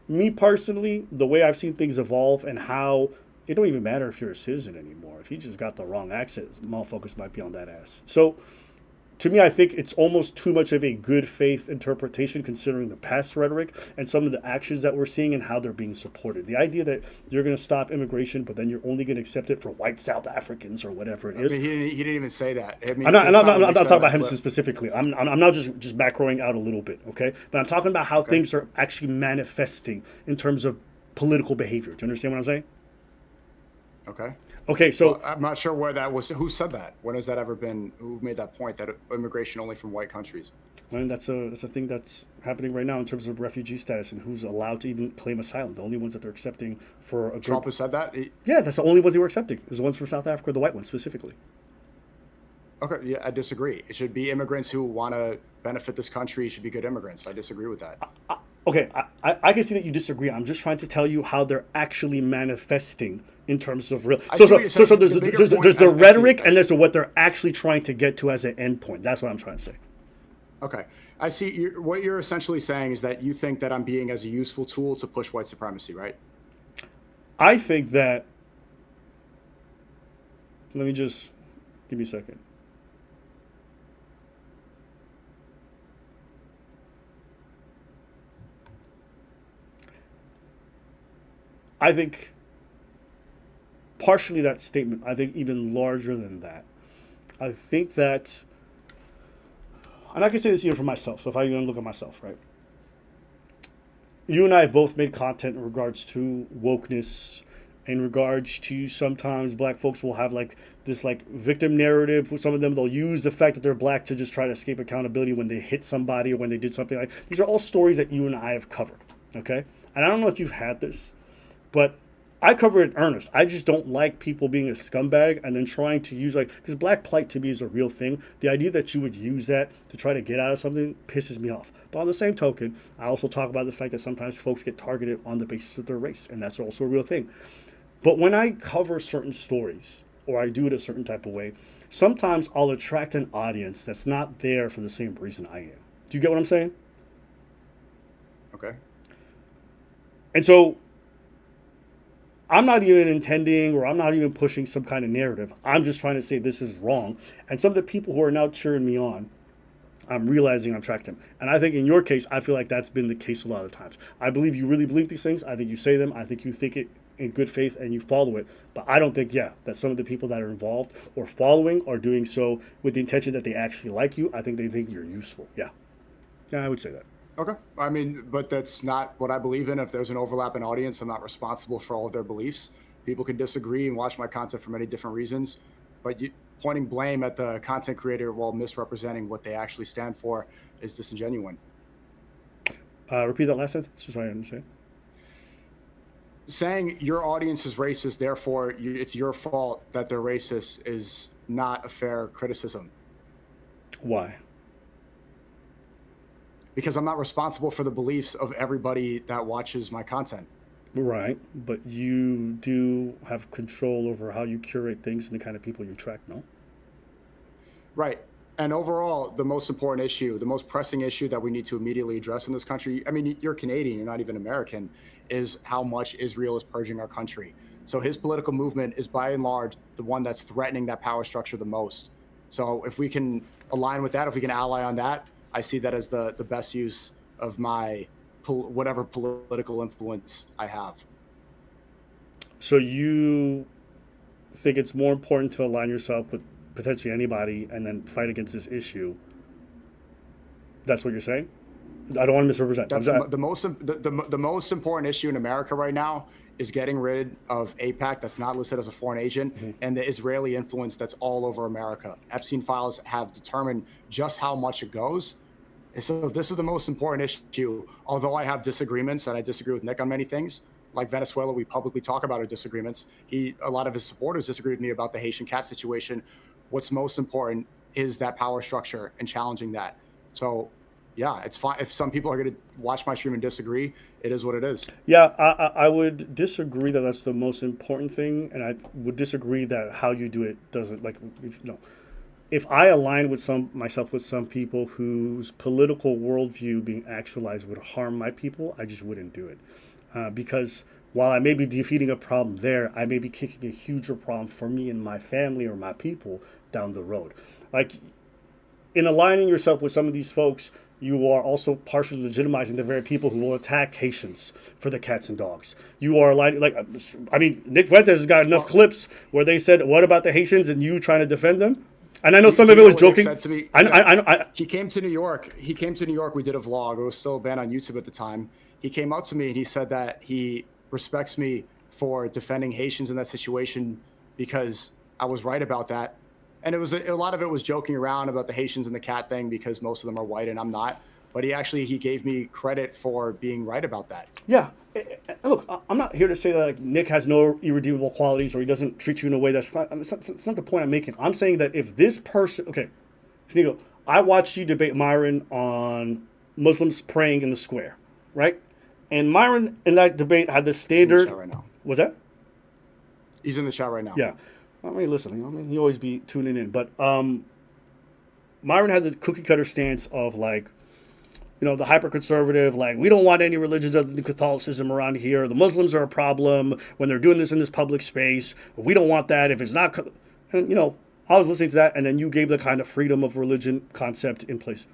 me personally, the way I've seen things evolve and how it don't even matter if you're a citizen anymore. If you just got the wrong accent, motherfuckers might be on that ass. So to me, I think it's almost too much of a good faith interpretation considering the past rhetoric and some of the actions that we're seeing and how they're being supported. The idea that you're going to stop immigration, but then you're only going to accept it for white South Africans or whatever it is. I mean, he didn't even say that. I mean, I'm not talking about him specifically. I'm not just macroing out a little bit, okay? But I'm talking about how things are actually manifesting in terms of political behavior. Do you understand what I'm saying? Okay. Okay, so well, I'm not sure where that was. Who said that? When has that ever been? Who made that point that immigration only from white countries? And that's a thing that's happening right now in terms of refugee status and who's allowed to even claim asylum. The only ones that they're accepting for a Trump has said that. Yeah, that's the only ones they were accepting. Is the ones from South Africa, the white ones specifically. Okay, yeah, I disagree. It should be immigrants who want to benefit this country should be good immigrants. I disagree with that. Okay, I can see that you disagree. I'm just trying to tell you how they're actually manifesting in terms of real. So there's the rhetoric and there's what they're actually trying to get to as an endpoint. That's what I'm trying to say. Okay, I see. What you're essentially saying is that you think that I'm being as a useful tool to push white supremacy, right? I think that. Let me just give me a second. I think partially that statement, I think even larger than that. I think that, and I can say this even for myself, so if I even look at myself, right? You and I have both made content in regards to wokeness, in regards to sometimes black folks will have like this like victim narrative. Some of them, they'll use the fact that they're black to just try to escape accountability when they hit somebody or when they did something like. These are all stories that you and I have covered, okay? And I don't know if you've had this, but I cover it in earnest. I just don't like people being a scumbag and then trying to use because black plight to me is a real thing. The idea that you would use that to try to get out of something pisses me off. But on the same token, I also talk about the fact that sometimes folks get targeted on the basis of their race, and that's also a real thing. But when I cover certain stories or I do it a certain type of way, sometimes I'll attract an audience that's not there for the same reason I am. Do you get what I'm saying? Okay. And so I'm not even intending or I'm not even pushing some kind of narrative. I'm just trying to say this is wrong. And some of the people who are now cheering me on, I'm realizing I'm tracking them. And I think in your case, I feel like that's been the case a lot of times. I believe you really believe these things. I think you say them. I think you think it in good faith and you follow it. But I don't think, that some of the people that are involved or following are doing so with the intention that they actually like you. I think they think you're useful. Yeah, I would say that. Okay. I mean, but that's not what I believe in. If there's an overlap in audience, I'm not responsible for all of their beliefs. People can disagree and watch my content for many different reasons, but pointing blame at the content creator while misrepresenting what they actually stand for is disingenuous. Repeat that last sentence just so I understand. Saying your audience is racist, therefore it's your fault that they're racist is not a fair criticism. Why? Because I'm not responsible for the beliefs of everybody that watches my content. Right, but you do have control over how you curate things and the kind of people you attract, no? Right. And overall, the most important issue, the most pressing issue that we need to immediately address in this country, I mean, you're Canadian, you're not even American, is how much Israel is purging our country. So his political movement is by and large the one that's threatening that power structure the most. So if we can align with that, if we can ally on that, I see that as the best use of my whatever political influence I have. So you think it's more important to align yourself with potentially anybody and then fight against this issue? That's what you're saying? I don't want to misrepresent. That's the most important issue in America right now is getting rid of AIPAC that's not listed as a foreign agent and the Israeli influence that's all over America. Epstein files have determined just how much it goes. And so this is the most important issue. Although I have disagreements and I disagree with Nick on many things, like Venezuela, we publicly talk about our disagreements. A lot of his supporters disagree with me about the Haitian cat situation. What's most important is that power structure and challenging that. So yeah, it's fine. If some people are going to watch my stream and disagree, it is what it is. Yeah, I would disagree that that's the most important thing. And I would disagree that how you do it doesn't, like, if I align with myself with some people whose political worldview being actualized would harm my people, I just wouldn't do it. Because while I may be defeating a problem there, I may be kicking a huger problem for me and my family or my people down the road. Like, in aligning yourself with some of these folks, you are also partially legitimizing the very people who will attack Haitians for the cats and dogs. You are Nick Fuentes has got enough clips where they said, "What about the Haitians?" and you trying to defend them. And I know some of it was joking. Said to me, he came to New York. We did a vlog. It was still banned on YouTube at the time. He came out to me and he said that he respects me for defending Haitians in that situation because I was right about that. And it was a lot of it was joking around about the Haitians and the cat thing because most of them are white and I'm not. But he gave me credit for being right about that. Yeah. Look, I'm not here to say that Nick has no irredeemable qualities or he doesn't treat you in a way that's fine. It's not the point I'm making. I'm saying that if this person, okay, Sneako, I watched you debate Myron on Muslims praying in the square, right? And Myron in that debate had the standard. He's in the chat right now. Was that? He's in the chat right now. Yeah. I mean, listen, he always be tuning in. But Myron had the cookie cutter stance of the hyper-conservative, we don't want any religions other than Catholicism around here. The Muslims are a problem when they're doing this in this public space. We don't want that if it's not. And, I was listening to that, and then you gave the kind of freedom of religion concept in place.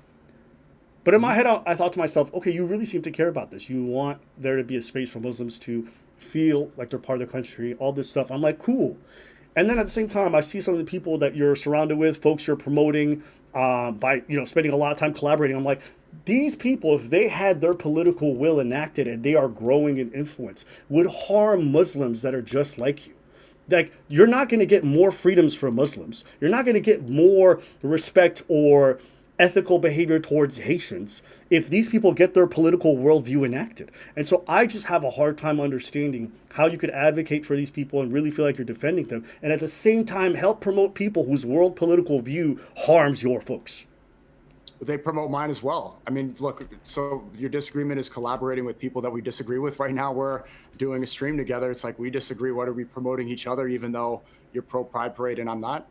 But in my head, I thought to myself, okay, you really seem to care about this. You want there to be a space for Muslims to feel like they're part of the country, all this stuff. I'm like, cool. And then at the same time, I see some of the people that you're surrounded with, folks you're promoting by, spending a lot of time collaborating. I'm like, these people, if they had their political will enacted and they are growing in influence, would harm Muslims that are just like you. Like, you're not going to get more freedoms for Muslims. You're not going to get more respect or ethical behavior towards Haitians if these people get their political worldview enacted. And so I just have a hard time understanding how you could advocate for these people and really feel like you're defending them, and at the same time help promote people whose world political view harms your folks. They promote mine as well. I mean, look, so your disagreement is collaborating with people that we disagree with. Right now, we're doing a stream together. It's like we disagree. What are we promoting each other, even though you're pro Pride Parade and I'm not?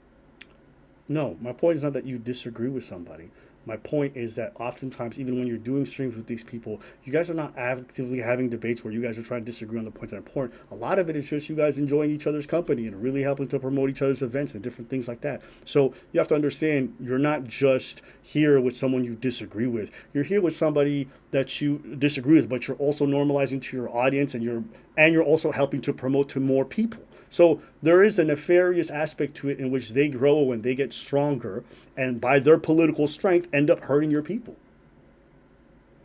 No, my point is not that you disagree with somebody. My point is that oftentimes, even when you're doing streams with these people, you guys are not actively having debates where you guys are trying to disagree on the points that are important. A lot of it is just you guys enjoying each other's company and really helping to promote each other's events and different things like that. So you have to understand, you're not just here with someone you disagree with. You're here with somebody that you disagree with, but you're also normalizing to your audience, and you're also helping to promote to more people. So there is a nefarious aspect to it in which they grow and they get stronger, and by their political strength end up hurting your people.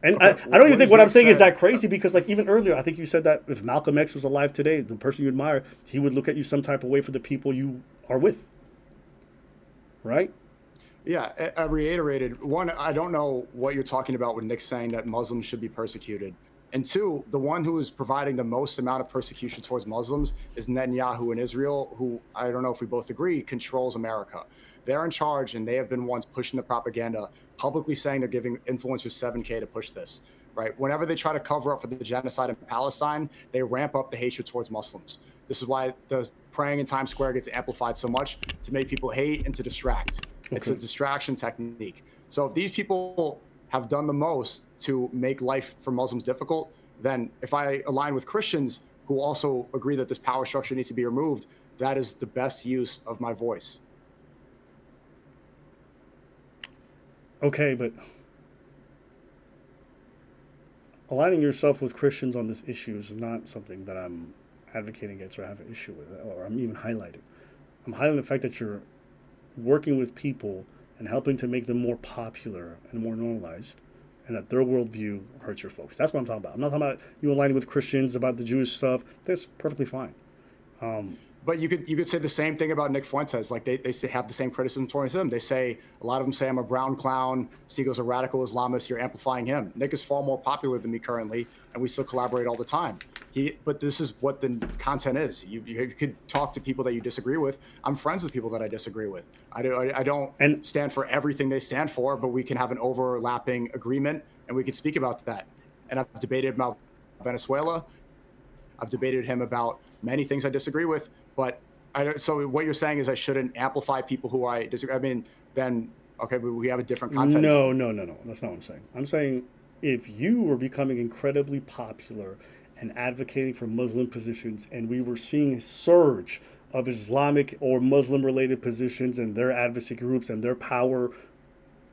And Okay, I don't even think what I'm saying is said- that crazy, because like even earlier, I think you said that if Malcolm X was alive today, the person you admire, he would look at you some type of way for the people you are with. Right? Yeah, I reiterated. One, I don't know what you're talking about with Nick saying that Muslims should be persecuted. And two, the one who is providing the most amount of persecution towards Muslims is Netanyahu in Israel, who, I don't know if we both agree, controls America. They're in charge, and they have been ones pushing the propaganda, publicly saying they're giving influencers $7K to push this, right? Whenever they try to cover up for the genocide in Palestine, they ramp up the hatred towards Muslims. This is why the praying in Times Square gets amplified so much, to make people hate and to distract. It's a distraction technique. So if these people have done the most to make life for Muslims difficult, then if I align with Christians who also agree that this power structure needs to be removed, that is the best use of my voice. Okay, but aligning yourself with Christians on this issue is not something that I'm advocating against or have an issue with, or I'm even highlighting. I'm highlighting the fact that you're working with people and helping to make them more popular and more normalized, and that their worldview hurts your folks. That's what I'm talking about. I'm not talking about you aligning with Christians about the Jewish stuff. That's perfectly fine. But you could say the same thing about Nick Fuentes. Like they say, have the same criticism towards him. They say, a lot of them say I'm a brown clown. Sneako's a radical Islamist. You're amplifying him. Nick is far more popular than me currently, and we still collaborate all the time. But this is what the content is. You could talk to people that you disagree with. I'm friends with people that I disagree with. I don't stand for everything they stand for, but we can have an overlapping agreement, and we can speak about that. And I've debated about Venezuela. I've debated him about many things I disagree with. But so what you're saying is I shouldn't amplify people who I disagree. I mean, then okay, but we have a different content. No. That's not what I'm saying. I'm saying if you were becoming incredibly popular and advocating for Muslim positions, and we were seeing a surge of Islamic or Muslim-related positions and their advocacy groups and their power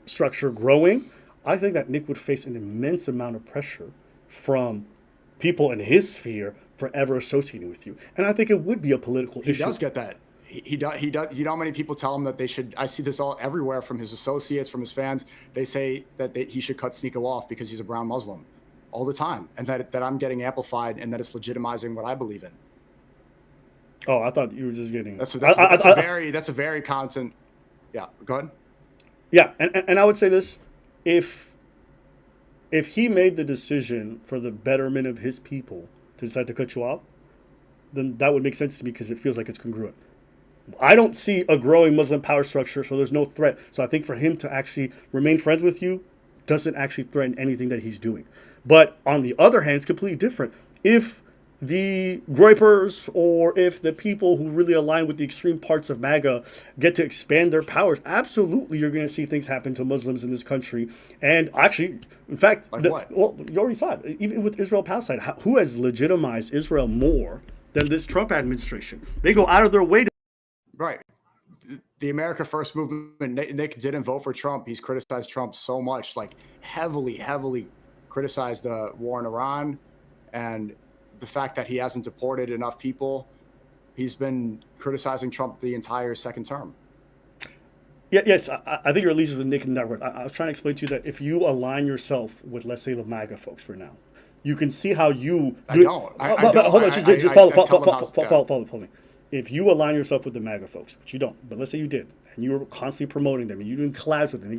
structure growing, I think that Nick would face an immense amount of pressure from people in his sphere forever associating with you. And I think it would be a political issue. He does get that. He does. You know how many people tell him that they should, I see this all everywhere from his associates, from his fans. They say that he should cut Sneako off because he's a brown Muslim all the time. And that I'm getting amplified, and that it's legitimizing what I believe in. Oh, I thought you were just getting... That's a very constant... Yeah, go ahead. Yeah, and I would say this. If he made the decision for the betterment of his people to decide to cut you off, then that would make sense to me, because it feels like it's congruent. I don't see a growing Muslim power structure, so there's no threat. So I think for him to actually remain friends with you doesn't actually threaten anything that he's doing. But on the other hand, it's completely different. If the groypers, or if the people who really align with the extreme parts of MAGA get to expand their powers, absolutely you're going to see things happen to Muslims in this country. And actually, in fact, well, you already saw it. Even with Israel-Palestine, who has legitimized Israel more than this Trump administration? They go out of their way to... Right. The America First movement, Nick didn't vote for Trump. He's criticized Trump so much, like heavily criticized the war in Iran, and the fact that he hasn't deported enough people. He's been criticizing Trump the entire second term. Yeah, yes, I think you're allegiance with Nick in that word. I was trying to explain to you that if you align yourself with, let's say, the MAGA folks for now, you can see how you... I don't. Hold on, just follow me. If you align yourself with the MAGA folks, which you don't, but let's say you did, and you were constantly promoting them, and you're doing collabs with them, they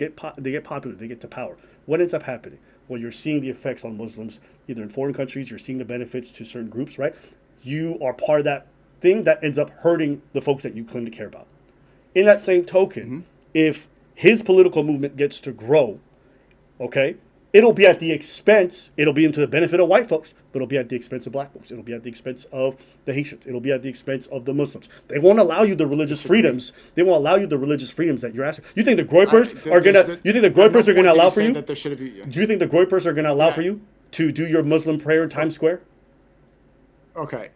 get popular, they get to power. What ends up happening? Well, you're seeing the effects on Muslims, either in foreign countries, you're seeing the benefits to certain groups, right? You are part of that thing that ends up hurting the folks that you claim to care about. In that same token, if his political movement gets to grow, okay, it'll be at the expense, it'll be into the benefit of white folks, but it'll be at the expense of black folks. It'll be at the expense of the Haitians. It'll be at the expense of the Muslims. They won't allow you the religious freedoms. They won't allow you the religious freedoms that you're asking. You think the Groypers are gonna? You think the Groypers are gonna allow for you? Do you think the Groypers are gonna allow for you to do your Muslim prayer in Times Square? Okay.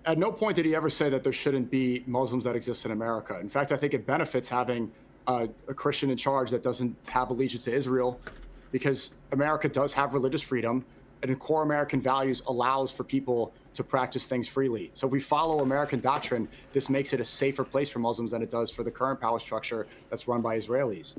At no point did he ever say that there shouldn't be Muslims that exist in America. In fact, I think it benefits having a Christian in charge that doesn't have allegiance to Israel, because America does have religious freedom, and in core American values allows for people to practice things freely. So if we follow American doctrine, this makes it a safer place for Muslims than it does for the current power structure that's run by Israelis.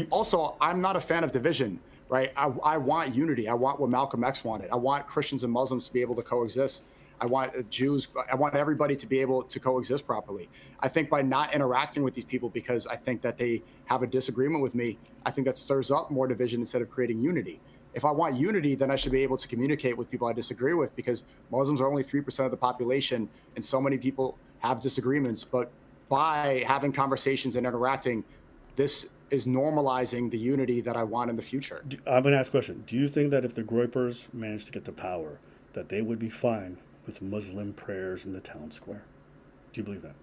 Also, I'm not a fan of division, right? I want unity. I want what Malcolm X wanted. I want Christians and Muslims to be able to coexist. I want Jews, I want everybody to be able to coexist properly. I think by not interacting with these people because I think that they have a disagreement with me, I think that stirs up more division instead of creating unity. If I want unity, then I should be able to communicate with people I disagree with, because Muslims are only 3% of the population and so many people have disagreements. But by having conversations and interacting, this is normalizing the unity that I want in the future. I'm going to ask a question. Do you think that if the Groypers managed to get to power, that they would be fine with Muslim prayers in the town square? Do you believe that?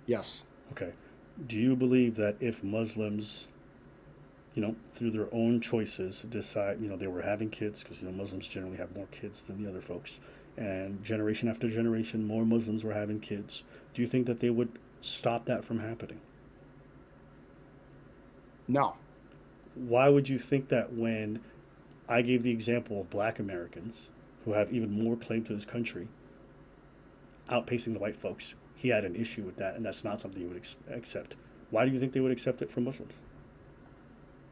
Yes. Okay. Do you believe that if Muslims, through their own choices decide, they were having kids, because, Muslims generally have more kids than the other folks, and generation after generation, more Muslims were having kids, do you think that they would stop that from happening? No. Why would you think that when I gave the example of black Americans who have even more claim to this country, outpacing the white folks, he had an issue with that, and that's not something you would accept? Why do you think they would accept it from Muslims?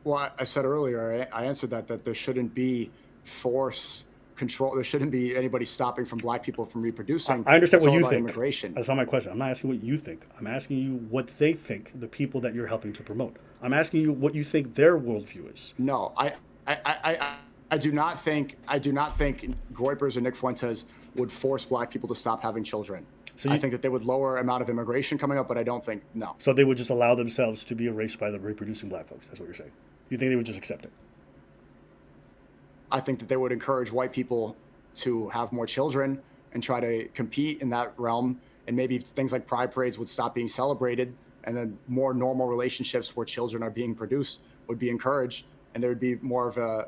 Well, I said earlier, I answered that there shouldn't be force control. There shouldn't be anybody stopping from black people from reproducing. I understand It's what all you about think. Immigration. That's not my question. I'm not asking what you think. I'm asking you what they think, the people that you're helping to promote. I'm asking you what you think their worldview is. No, I do not think Groypers or Nick Fuentes would force black people to stop having children. So I think that they would lower amount of immigration coming up, but I don't think, no. So they would just allow themselves to be erased by the reproducing black folks. That's what you're saying. You think they would just accept it? I think that they would encourage white people to have more children and try to compete in that realm. And maybe things like pride parades would stop being celebrated, and then more normal relationships where children are being produced would be encouraged. And there would be more of a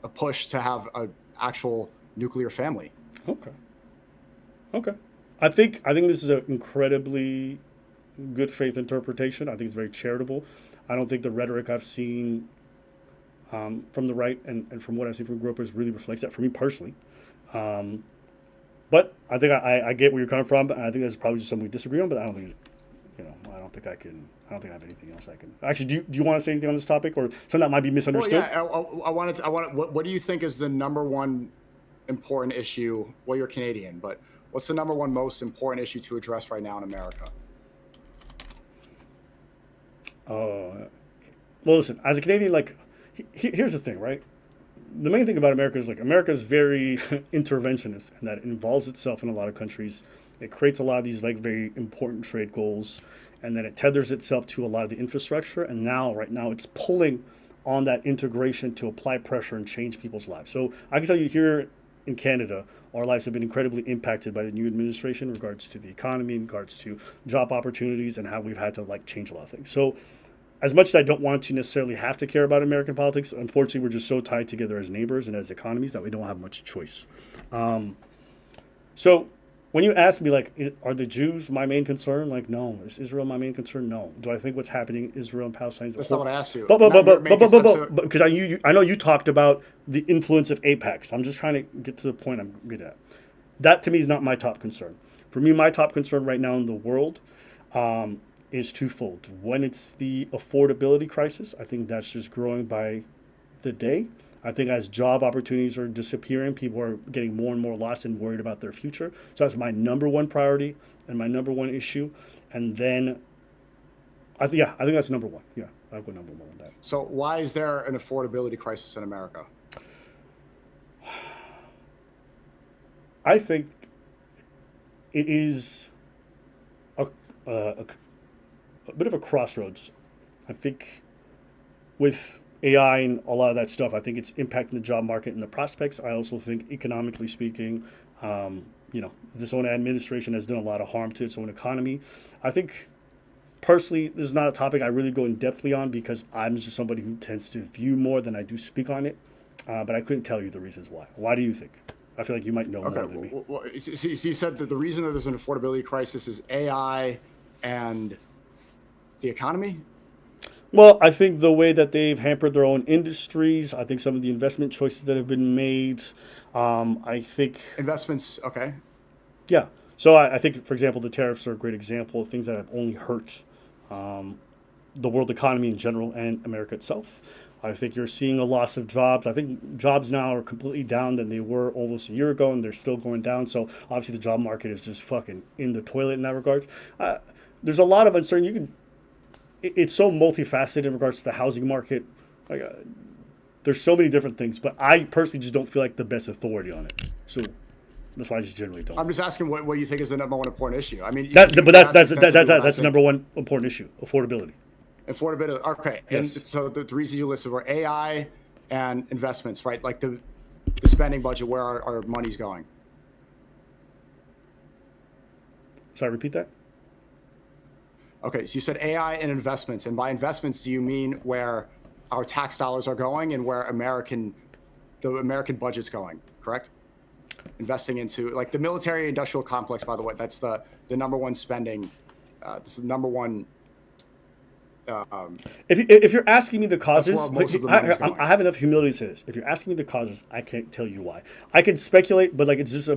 push to have an actual nuclear family. Okay. I think this is an incredibly good faith interpretation. I think it's very charitable. I don't think the rhetoric I've seen from the right and from what I've seen from Groypers really reflects that for me personally. But I think I get where you're coming from. And I think that's probably just something we disagree on. But I don't think, I don't think I have anything else I can. Actually, do you want to say anything on this topic, or something that might be misunderstood? Well, yeah, what do you think is the number one important issue? Well, you're Canadian, but what's the number one most important issue to address right now in America? Well, listen, as a Canadian, here's the thing, right? The main thing about America is America is very interventionist, and that it involves itself in a lot of countries. It creates a lot of these very important trade goals, and then it tethers itself to a lot of the infrastructure. And right now, it's pulling on that integration to apply pressure and change people's lives. So I can tell you here in Canada, our lives have been incredibly impacted by the new administration in regards to the economy, in regards to job opportunities, and how we've had to change a lot of things. So as much as I don't want to necessarily have to care about American politics, unfortunately, we're just so tied together as neighbors and as economies that we don't have much choice. So when you ask me, are the Jews my main concern? No. Is Israel my main concern? No. Do I think what's happening in Israel and Palestine is That's not what I asked you. But because I know you talked about the influence of AIPAC. So I'm just trying to get to the point I'm getting at. That to me is not my top concern. For me, my top concern right now in the world is twofold. One, it's the affordability crisis. I think that's just growing by the day. I think as job opportunities are disappearing, people are getting more and more lost and worried about their future. So that's my number one priority and my number one issue. And then, I think that's number one. Yeah, I'll go number one on that. So why is there an affordability crisis in America? I think it is a bit of a crossroads. I think with AI and a lot of that stuff, I think it's impacting the job market and the prospects. I also think economically speaking, this own administration has done a lot of harm to its own economy. I think personally, this is not a topic I really go in depthly on because I'm just somebody who tends to view more than I do speak on it. But I couldn't tell you the reasons why. Why do you think? I feel like you might know more than me. Well, so you said that the reason that there's an affordability crisis is AI and the economy? Well, I think the way that they've hampered their own industries, I think some of the investment choices that have been made, I think... Investments, okay. Yeah. So I think, for example, the tariffs are a great example of things that have only hurt the world economy in general and America itself. I think you're seeing a loss of jobs. I think jobs now are completely down than they were almost a year ago, and they're still going down. So obviously the job market is just fucking in the toilet in that regards. There's a lot of uncertainty. It's so multifaceted in regards to the housing market. There's so many different things, but I personally just don't feel like the best authority on it. So that's why I just generally don't. I'm just asking what you think is the number one important issue. I mean, that's the number one important issue: affordability. Affordability. Okay. Yes. And so the reasons you listed were AI and investments, right? Like the spending budget, where our money's going. Sorry, repeat that. Okay, so you said AI and investments, and by investments, do you mean where our tax dollars are going and where the American budget's going, correct? Investing into, like, the military-industrial complex, by the way, that's the number one spending, this is the number one... If you're asking me the causes, I have enough humility to say this. If you're asking me the causes, I can't tell you why. I can speculate, but it's just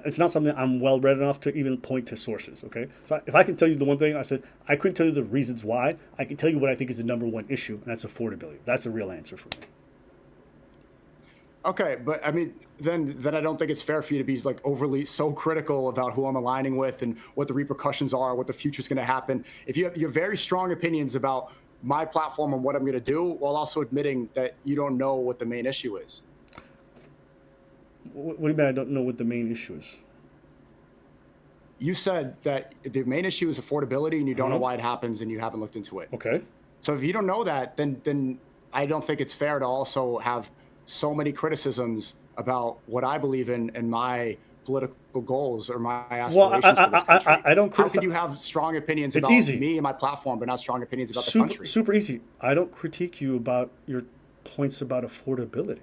it's not something I'm well read enough to even point to sources. Okay, so if I can tell you the one thing I said, I couldn't tell you the reasons why. I can tell you what I think is the number one issue, and that's affordability. That's a real answer for me. Okay, but I mean, then I don't think it's fair for you to be overly so critical about who I'm aligning with and what the repercussions are, what the future's going to happen. If you have very strong opinions about my platform and what I'm going to do, while also admitting that you don't know what the main issue is. What do you mean I don't know what the main issue is? You said that the main issue is affordability and you don't know why it happens and you haven't looked into it. Okay. So if you don't know that, then I don't think it's fair to also have so many criticisms about what I believe in and my political goals or my aspirations for this country. I don't criticize. How can you have strong opinions about me and my platform, but not strong opinions about the country? Super easy. I don't critique you about your points about affordability.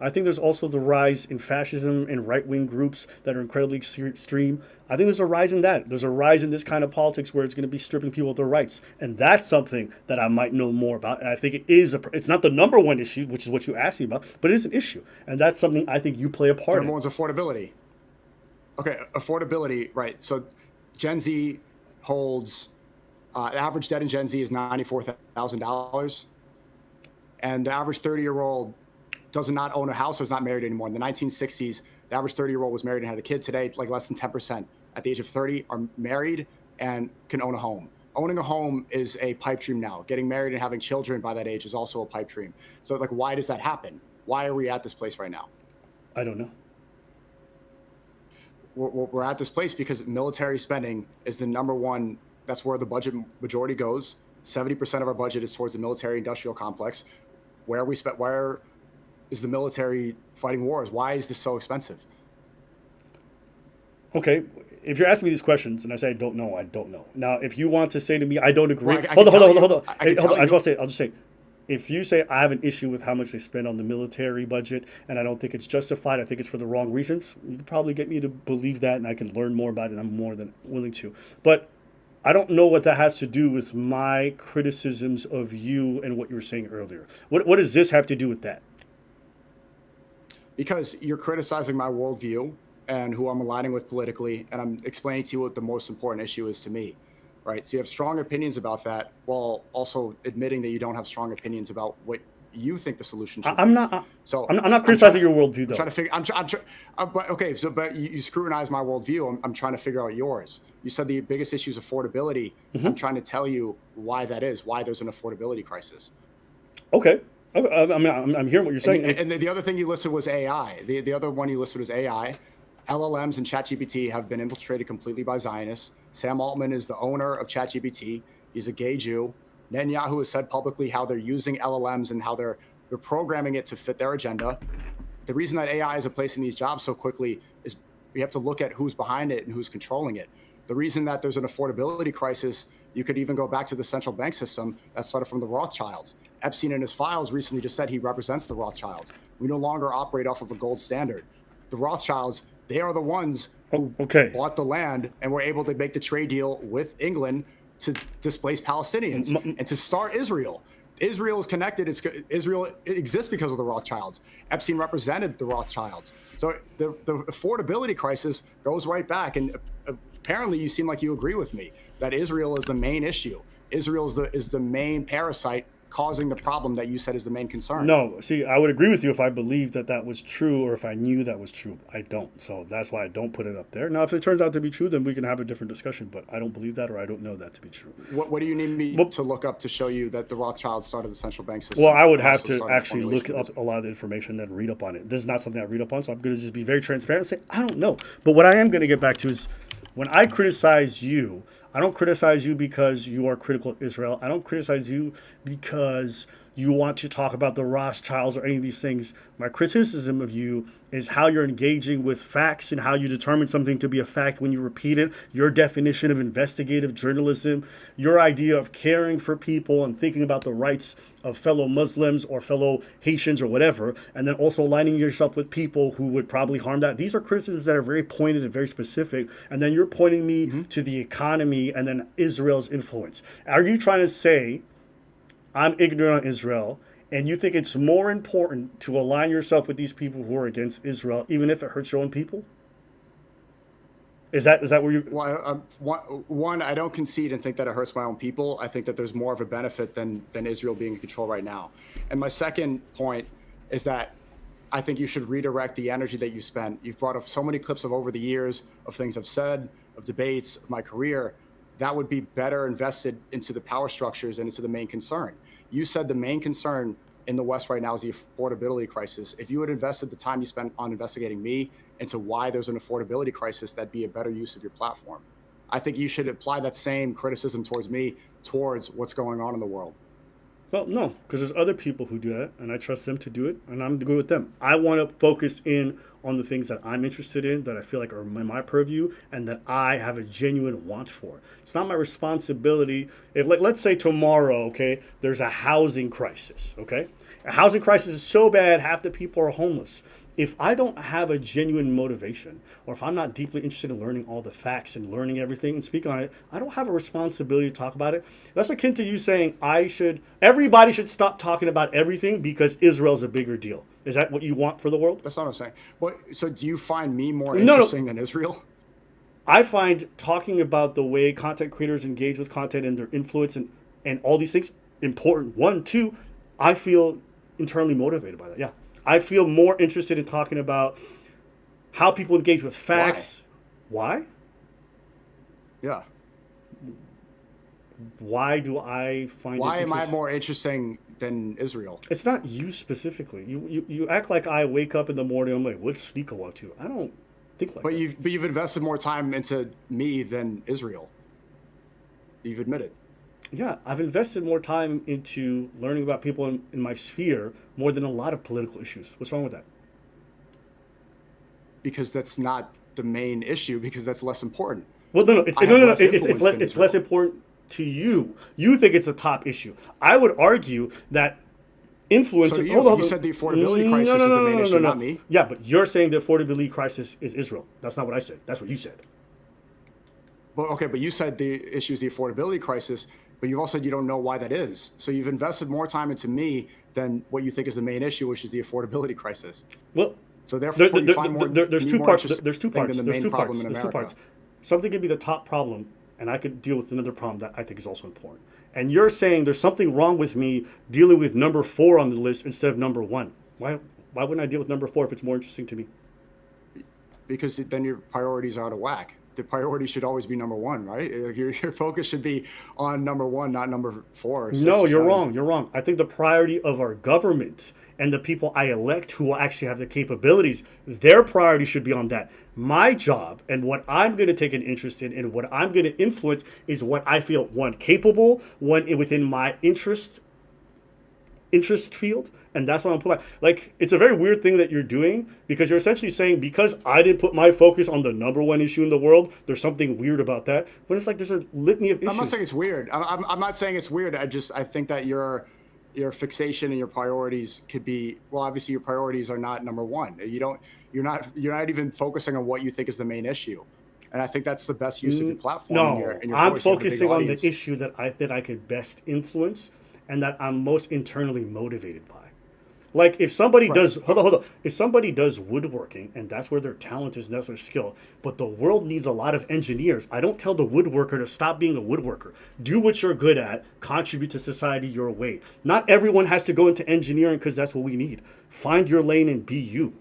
I think there's also the rise in fascism and right-wing groups that are incredibly extreme. I think there's a rise in that. There's a rise in this kind of politics where it's going to be stripping people of their rights. And that's something that I might know more about. And I think it is it's not the number one issue, which is what you asked me about, but it is an issue. And that's something I think you play a part in. Number one's affordability. Okay, affordability, right. So Gen Z holds, average debt in Gen Z is $94,000. And the average 30-year-old does not own a house or is not married anymore. In the 1960s, the average 30-year-old was married and had a kid. Today, less than 10% at the age of 30 are married and can own a home. Owning a home is a pipe dream now. Getting married and having children by that age is also a pipe dream. So, why does that happen? Why are we at this place right now? I don't know. We're at this place because military spending is the number one. That's where the budget majority goes. 70% of our budget is towards the military-industrial complex. Where is the military fighting wars? Why is this so expensive? Okay, if you're asking me these questions and I say I don't know, I don't know. Now, if you want to say to me, I don't agree. Well, hold on. I'll just say, if you say I have an issue with how much they spend on the military budget and I don't think it's justified, I think it's for the wrong reasons, you can probably get me to believe that and I can learn more about it and I'm more than willing to. But I don't know what that has to do with my criticisms of you and what you were saying earlier. What does this have to do with that? Because you're criticizing my worldview and who I'm aligning with politically, and I'm explaining to you what the most important issue is to me, right? So you have strong opinions about that, while also admitting that you don't have strong opinions about what you think the solution should be. I'm not criticizing your worldview, though. But you scrutinize my worldview. I'm trying to figure out yours. You said the biggest issue is affordability. Mm-hmm. I'm trying to tell you why that is, why there's an affordability crisis. Okay. I'm hearing what you're saying. And the other thing you listed was AI. The other one you listed was AI. LLMs and ChatGPT have been infiltrated completely by Zionists. Sam Altman is the owner of ChatGPT. He's a gay Jew. Netanyahu has said publicly how they're using LLMs and how they're programming it to fit their agenda. The reason that AI is replacing these jobs so quickly is we have to look at who's behind it and who's controlling it. The reason that there's an affordability crisis, you could even go back to the central bank system that started from the Rothschilds. Epstein in his files recently just said he represents the Rothschilds. We no longer operate off of a gold standard. The Rothschilds, they are the ones who bought the land and were able to make the trade deal with England to displace Palestinians and to start Israel. Israel is connected. Israel exists because of the Rothschilds. Epstein represented the Rothschilds. So the affordability crisis goes right back. And apparently you seem like you agree with me that Israel is the main issue. Israel is the main parasite causing the problem that you said is the main concern. No, see, I would agree with you if I believed that that was true or if I knew that was true. I don't. So that's why I don't put it up there. Now, if it turns out to be true, then we can have a different discussion. But I don't believe that or I don't know that to be true. What do you need me to look up to show you that the Rothschilds started the central bank system? Well, I would have to actually look up a lot of the information and then read up on it. This is not something I read up on, so I'm going to just be very transparent and say, I don't know. But what I am going to get back to is when I criticize you, I don't criticize you because you are critical of Israel. I don't criticize you because you want to talk about the Rothschilds or any of these things. My criticism of you is how you're engaging with facts and how you determine something to be a fact when you repeat it, your definition of investigative journalism, your idea of caring for people and thinking about the rights of fellow Muslims or fellow Haitians or whatever, and then also aligning yourself with people who would probably harm that. These are criticisms that are very pointed and very specific, and then you're pointing me to the economy and then Israel's influence. Are you trying to say I'm ignorant on Israel, and you think it's more important to align yourself with these people who are against Israel, even if it hurts your own people? Is that where you? Well, one, I don't concede and think that it hurts my own people. I think that there's more of a benefit than Israel being in control right now. And my second point is that I think you should redirect the energy that you spent. You've brought up so many clips of over the years of things I've said, of debates, of my career. That would be better invested into the power structures and into the main concern. You said the main concern in the West right now is the affordability crisis. If you had invested the time you spent on investigating me into why there's an affordability crisis, that'd be a better use of your platform. I think you should apply that same criticism towards me, towards what's going on in the world. Well, no, because there's other people who do that, and I trust them to do it, and I'm good with them. I want to focus in on the things that I'm interested in, that I feel like are in my purview, and that I have a genuine want for. It's not my responsibility. If, like, let's say tomorrow, okay, there's a housing crisis, okay? A housing crisis is so bad, half the people are homeless. If I don't have a genuine motivation, or if I'm not deeply interested in learning all the facts and learning everything and speak on it, I don't have a responsibility to talk about it. That's akin to you saying everybody should stop talking about everything because Israel's a bigger deal. Is that what you want for the world? That's not what I'm saying. Well, so do you find me more interesting than Israel? I find talking about the way content creators engage with content and their influence and all these things important. One, two, I feel internally motivated by that. Yeah. I feel more interested in talking about how people engage with facts. Why? Yeah. Why do I find Why it am I more interesting than Israel? It's not you specifically. You act like I wake up in the morning, I'm like, what's Sneako up to? I don't think like that. But you've invested more time into me than Israel. You've admitted. Yeah, I've invested more time into learning about people in my sphere more than a lot of political issues. What's wrong with that? Because that's not the main issue, because that's less important. Well, no, it's less important to you. You think it's a top issue. I would argue that influence. So you said the affordability crisis is the main issue, not me. Yeah, but you're saying the affordability crisis is Israel. That's not what I said. That's what you said. Well, okay, but you said the issue is the affordability crisis, but you've also said you don't know why that is. So you've invested more time into me than what you think is the main issue, which is the affordability crisis. Well, so therefore, there's two parts. There's two parts. Something can be the top problem, and I could deal with another problem that I think is also important. And you're saying there's something wrong with me dealing with number 4 on the list instead of number 1. Why wouldn't I deal with number 4 if it's more interesting to me? Because then your priorities are out of whack. The priority should always be number 1, right? Your focus should be on number 1, not number 4 or 6. No, or you're 7. wrong. You're wrong. I think the priority of our government and the people I elect who will actually have the capabilities, their priority should be on that. My job and what I'm going to take an interest in and what I'm going to influence is what I feel, one, capable, one, within my interest field, and that's what I'm putting. Like, it's a very weird thing that you're doing, because you're essentially saying, because I didn't put my focus on the #1 issue in the world, there's something weird about that. When it's like there's a litany of issues. I'm not saying it's weird. I'm not saying it's weird. I think that your fixation and your priorities could be, well, obviously your priorities are not #1. You're not even focusing on what you think is the main issue. And I think that's the best use of your platform. No, and your I'm voice. You have a big focusing on the audience. issue that I could best influence and that I'm most internally motivated by. Like, if somebody does, hold on. If somebody does woodworking and that's where their talent is, and that's their skill, but the world needs a lot of engineers, I don't tell the woodworker to stop being a woodworker. Do what you're good at, contribute to society your way. Not everyone has to go into engineering because that's what we need. Find your lane and be you.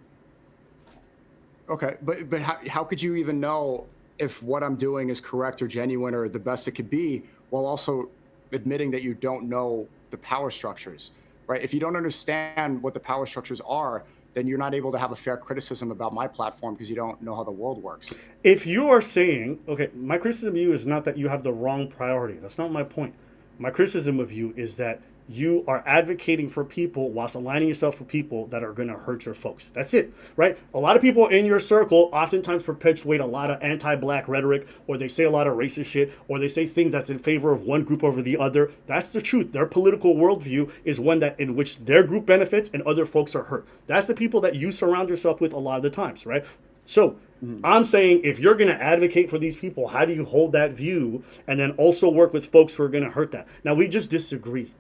Okay, but how could you even know if what I'm doing is correct or genuine or the best it could be, while also admitting that you don't know the power structures, right? If you don't understand what the power structures are, then you're not able to have a fair criticism about my platform because you don't know how the world works. If you are saying, okay, my criticism of you is not that you have the wrong priority. That's not my point. My criticism of you is that you are advocating for people whilst aligning yourself for people that are going to hurt your folks. That's it, right? A lot of people in your circle oftentimes perpetuate a lot of anti-black rhetoric, or they say a lot of racist shit, or they say things that's in favor of one group over the other. That's the truth. Their political worldview is one that in which their group benefits and other folks are hurt. That's the people that you surround yourself with a lot of the times, right? So I'm saying, if you're going to advocate for these people, how do you hold that view and then also work with folks who are going to hurt that? Now, we just disagree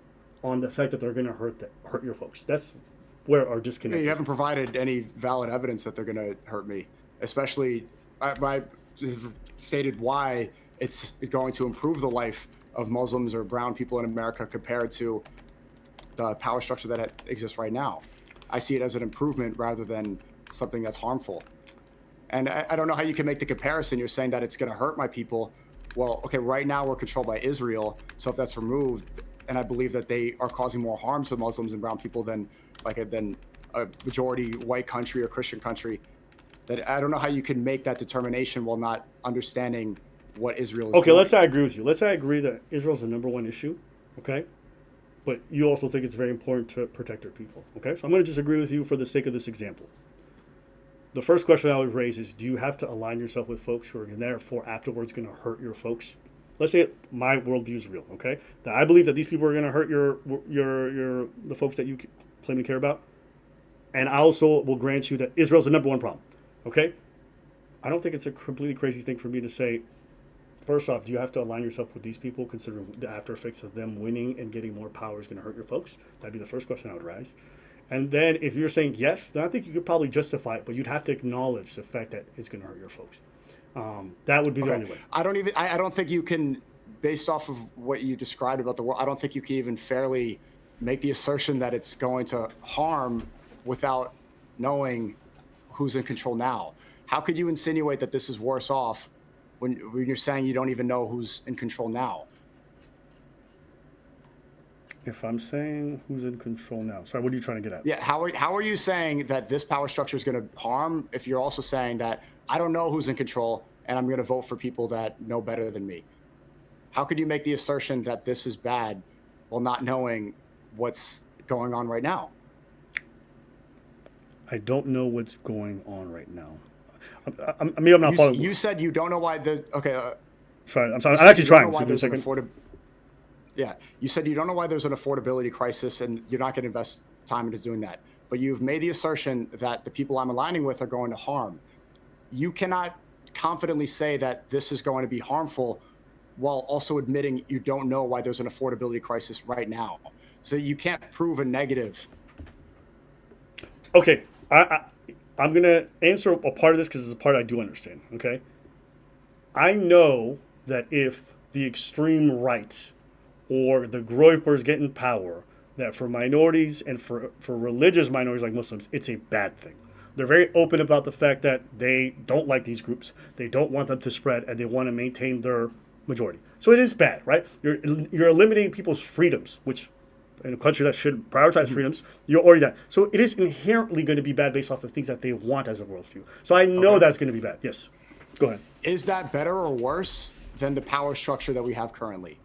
on the fact that they're going to hurt your folks. That's where our disconnect is. You haven't provided any valid evidence that they're going to hurt me, especially I stated why it's going to improve the life of Muslims or brown people in America compared to the power structure that exists right now. I see it as an improvement rather than something that's harmful. And I don't know how you can make the comparison. You're saying that it's going to hurt my people. Well, okay, right now we're controlled by Israel. So if that's removed, and I believe that they are causing more harm to Muslims and brown people than a majority white country or Christian country, that I don't know how you can make that determination while not understanding what Israel is doing. Let's say I agree with you. Let's say I agree that Israel's the #1 issue, okay? But you also think it's very important to protect our people, okay? So I'm going to just agree with you for the sake of this example. The first question I would raise is, do you have to align yourself with folks who are therefore afterwards going to hurt your folks? Let's say my worldview is real, okay? That I believe that these people are going to hurt the folks that you claim to care about. And I also will grant you that Israel's the #1 problem, okay? I don't think it's a completely crazy thing for me to say, first off, do you have to align yourself with these people, considering the after effects of them winning and getting more power is going to hurt your folks? That'd be the first question I would raise. And then if you're saying yes, then I think you could probably justify it, but you'd have to acknowledge the fact that it's going to hurt your folks. That would be the only way. I don't think you can, based off of what you described about the world, I don't think you can even fairly make the assertion that it's going to harm without knowing who's in control now. How could you insinuate that this is worse off when you're saying you don't even know who's in control now? If I'm saying who's in control now, sorry, what are you trying to get at? Yeah, how are you saying that this power structure is going to harm if you're also saying that I don't know who's in control and I'm going to vote for people that know better than me? How could you make the assertion that this is bad while not knowing what's going on right now? I don't know what's going on right now. I'm not following. You said you don't know why the Sorry, I'm sorry. I'm actually trying. So there's Yeah, you said you don't know why there's an affordability crisis and you're not going to invest time into doing that. But you've made the assertion that the people I'm aligning with are going to harm. You cannot confidently say that this is going to be harmful while also admitting you don't know why there's an affordability crisis right now. So you can't prove a negative. Okay, I'm going to answer a part of this because it's a part I do understand, okay? I know that if the extreme right or the groypers get in power, that for minorities and for religious minorities like Muslims, it's a bad thing. They're very open about the fact that they don't like these groups. They don't want them to spread, and they want to maintain their majority. So it is bad, right? You're eliminating people's freedoms, which in a country that should prioritize freedoms, you're already that. So it is inherently going to be bad based off the things that they want as a worldview. So I know that's going to be bad. Yes. Go ahead. Is that better or worse than the power structure that we have currently?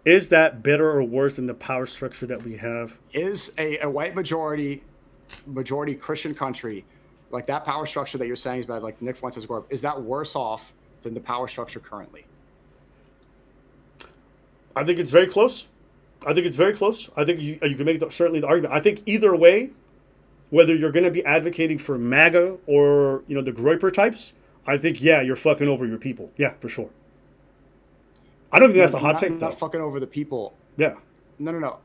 Is that better or worse than the power structure that we have? Is a white majority Christian country, like that power structure that you're saying is bad, like Nick Fuentes Gorb, is that worse off than the power structure currently? I think it's very close. I think you can make certainly the argument. I think either way, whether you're going to be advocating for MAGA or the Groyper types, I think you're fucking over your people. Yeah, for sure. I don't think that's a hot take. Not fucking over the people. Yeah. No.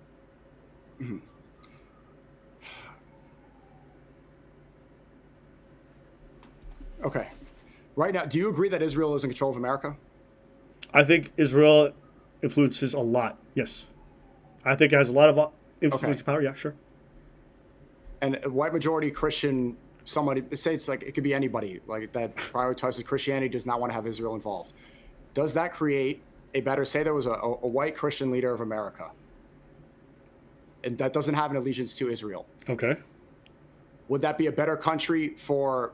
Okay. Right now, do you agree that Israel is in control of America? I think Israel influences a lot. Yes. I think it has a lot of influence and power. Yeah, sure. And a white majority Christian, somebody, say it's like, it could be anybody like that prioritizes Christianity, does not want to have Israel involved. Does that create a better, say there was a white Christian leader of America and that doesn't have an allegiance to Israel. Okay. Would that be a better country for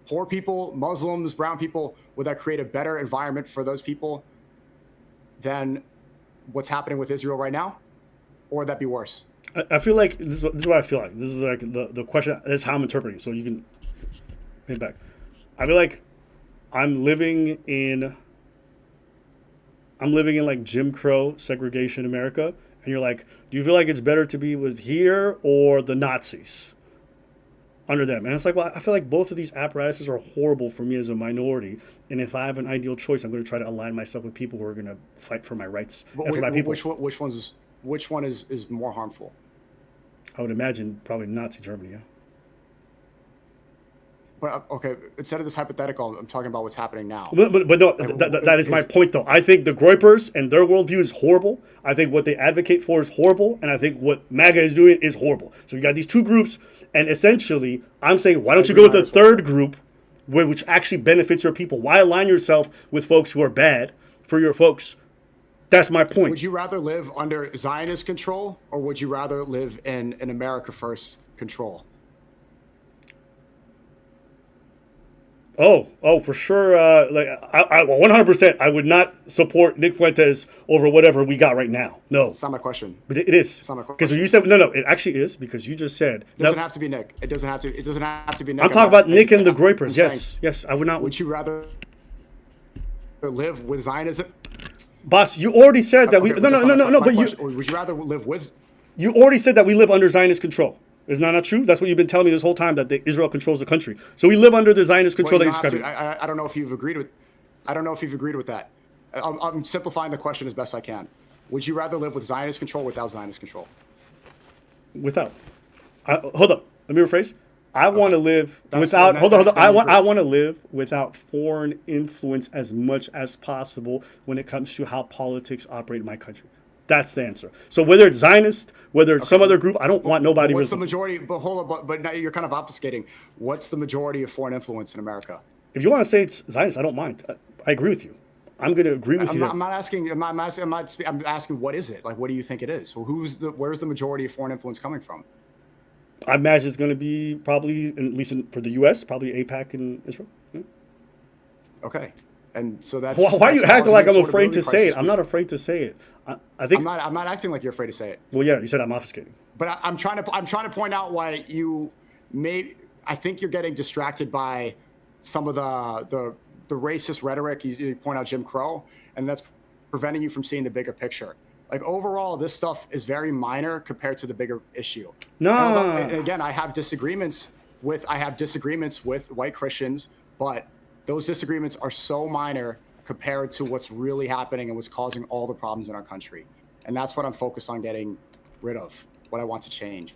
poor people, Muslims, brown people? Would that create a better environment for those people than what's happening with Israel right now? Or would that be worse? I feel like this is what I feel like. This is like the question. That's how I'm interpreting. So you can hit back. I feel like I'm living in like Jim Crow segregation America, and you're like, do you feel like it's better to be with here or the Nazis under them? And it's like, well, I feel like both of these apparatuses are horrible for me as a minority. And if I have an ideal choice, I'm going to try to align myself with people who are going to fight for my rights and for my people. Which one is more harmful? I would imagine probably Nazi Germany. Yeah. But okay, instead of this hypothetical, I'm talking about what's happening now. But no, that is my point, though. I think the Groypers and their worldview is horrible. I think what they advocate for is horrible, and I think what MAGA is doing is horrible. So you got these two groups, and essentially, I'm saying, why don't you go with a third group, which actually benefits your people? Why align yourself with folks who are bad for your folks? That's my point. Would you rather live under Zionist control, or would you rather live in an America First control? Oh, for sure. Like I 100%, I would not support Nick Fuentes over whatever we got right now. No, it's not my question. But it is. It's not my question. Because you said no, it actually is, because you just said it doesn't have to be Nick. It doesn't have to be Nick. I'm talking about Nick and the Groypers. Yes, I would not. Would you rather live with Zionism? Boss, you already said that we. No. But would you rather live with? You already said that we live under Zionist control. Isn't that not true? That's what you've been telling me this whole time, that Israel controls the country. So we live under the Zionist control that you're describing. I don't know if you've agreed with. I don't know if you've agreed with that. I'm simplifying the question as best I can. Would you rather live with Zionist control or without Zionist control? Without. Hold up. Let me rephrase. I want to live without. Hold on. I want to live without foreign influence as much as possible when it comes to how politics operate in my country. That's the answer. So whether it's Zionist, whether it's some other group, I don't want nobody. What's the majority? But hold on. But now you're kind of obfuscating. What's the majority of foreign influence in America? If you want to say it's Zionist, I don't mind. I agree with you. I'm going to agree with you. I'm asking what is it? Like, what do you think it is? Well, where's the majority of foreign influence coming from? I imagine it's going to be probably, at least for the U.S., probably AIPAC and Israel. Yeah. Okay. And so that's why are you acting like I'm afraid to say it? I'm not afraid to say it. I think I'm not acting like you're afraid to say it. Well, yeah, you said I'm obfuscating. But I'm trying to point out why you may. I think you're getting distracted by some of the racist rhetoric. You point out Jim Crow, and that's preventing you from seeing the bigger picture. Like, overall, this stuff is very minor compared to the bigger issue. No. And again, I have disagreements with white Christians, but those disagreements are so minor compared to what's really happening and what's causing all the problems in our country. And that's what I'm focused on getting rid of, what I want to change.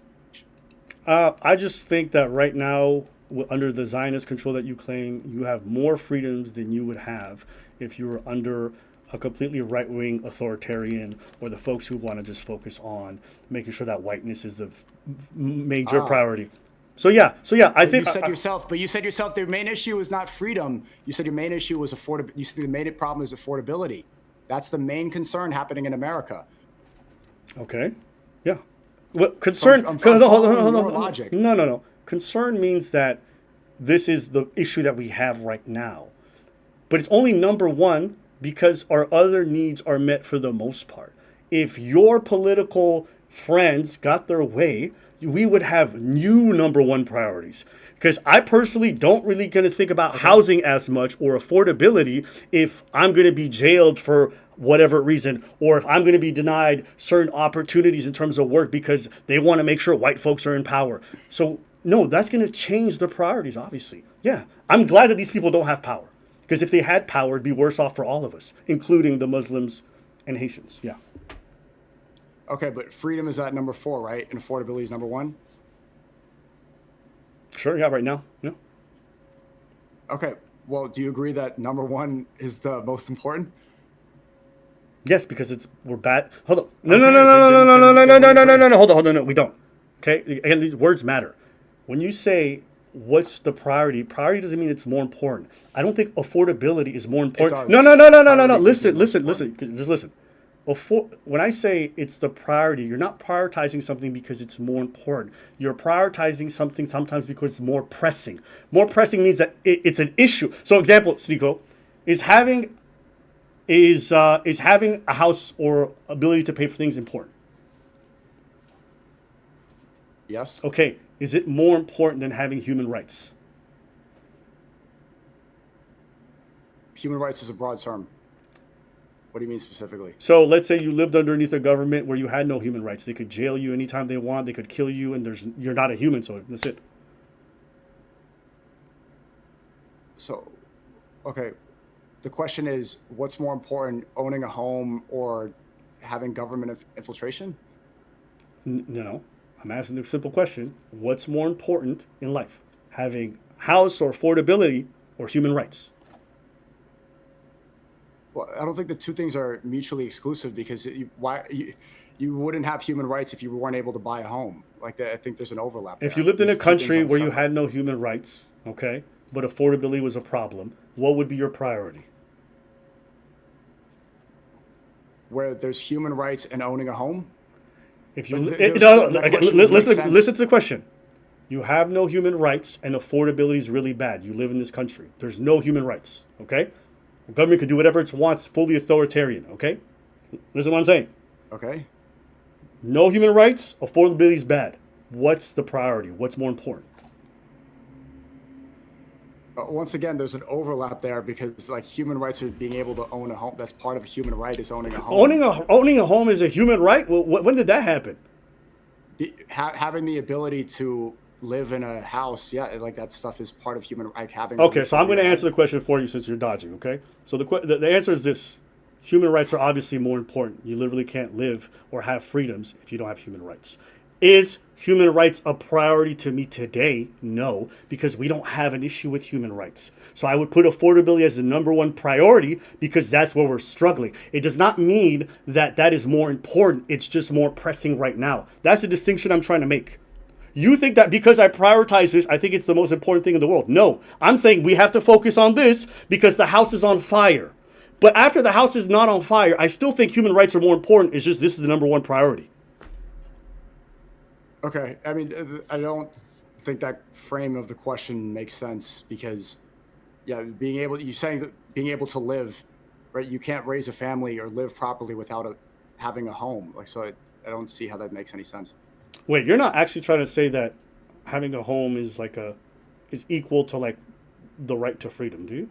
I just think that right now, under the Zionist control that you claim, you have more freedoms than you would have if you were under a completely right-wing authoritarian, or the folks who want to just focus on making sure that whiteness is the major priority. So yeah, I think you said yourself the main issue is not freedom. You said your main issue was affordability. You said the main problem is affordability. That's the main concern happening in America. Okay. Yeah. Well, concern. I'm hold on, following your logic. No. Concern means that this is the issue that we have right now, but it's only number one because our other needs are met for the most part. If your political friends got their way, we would have new number one priorities. Because I personally don't really going to think about housing as much or affordability if I'm going to be jailed for whatever reason, or if I'm going to be denied certain opportunities in terms of work because they want to make sure white folks are in power. So no, that's going to change the priorities, obviously. Yeah, I'm glad that these people don't have power. Because if they had power, it'd be worse off for all of us, including the Muslims and Haitians. Yeah. Okay, but freedom is at number 4, right? And affordability is number 1? Sure, yeah, right now. Yeah. Okay, well, do you agree that number 1 is the most important? Yes, because we're bad. Hold on. No. Hold on. No, we don't. Okay, again, these words matter. When you say what's the priority doesn't mean it's more important. I don't think affordability is more important. No. Listen. Just listen. When I say it's the priority, you're not prioritizing something because it's more important. You're prioritizing something sometimes because it's more pressing. More pressing means that it's an issue. So, example, Sneako, is having a house or ability to pay for things important? Yes. Okay. Is it more important than having human rights? Human rights is a broad term. What do you mean specifically? So let's say you lived underneath a government where you had no human rights. They could jail you anytime they want. They could kill you, and you're not a human, so that's it. So, okay. The question is, what's more important, owning a home or having government infiltration? No. I'm asking the simple question. What's more important in life? Having house or affordability or human rights? Well, I don't think the two things are mutually exclusive because you wouldn't have human rights if you weren't able to buy a home. Like, I think there's an overlap there. If you lived in a country where you had no human rights, okay, but affordability was a problem, what would be your priority? Where there's human rights and owning a home? If you listen to the question. You have no human rights and affordability is really bad. You live in this country. There's no human rights, okay? The government can do whatever it wants, fully authoritarian, okay? Listen to what I'm saying. Okay. No human rights, affordability is bad. What's the priority? What's more important? Once again, there's an overlap there because, like, human rights are being able to own a home. That's part of a human right is owning a home. Owning a home is a human right? Well, when did that happen? Having the ability to live in a house, yeah, like that stuff is part of human like having. Okay, so I'm going to answer the question for you since you're dodging. Okay, so the answer is this: human rights are obviously more important. You literally can't live or have freedoms if you don't have human rights. Is human rights a priority to me today? No, because we don't have an issue with human rights. So I would put affordability as the number one priority because that's where we're struggling. It does not mean that that is more important. It's just more pressing right now. That's the distinction I'm trying to make. You think that because I prioritize this, I think it's the most important thing in the world. No, I'm saying we have to focus on this because the house is on fire. But after the house is not on fire, I still think human rights are more important. It's just this is the number one priority. Okay, I mean, I don't think that frame of the question makes sense because, yeah, you're saying that being able to live, right? You can't raise a family or live properly without having a home. Like, so I don't see how that makes any sense. Wait, you're not actually trying to say that having a home is is equal to like the right to freedom, do you?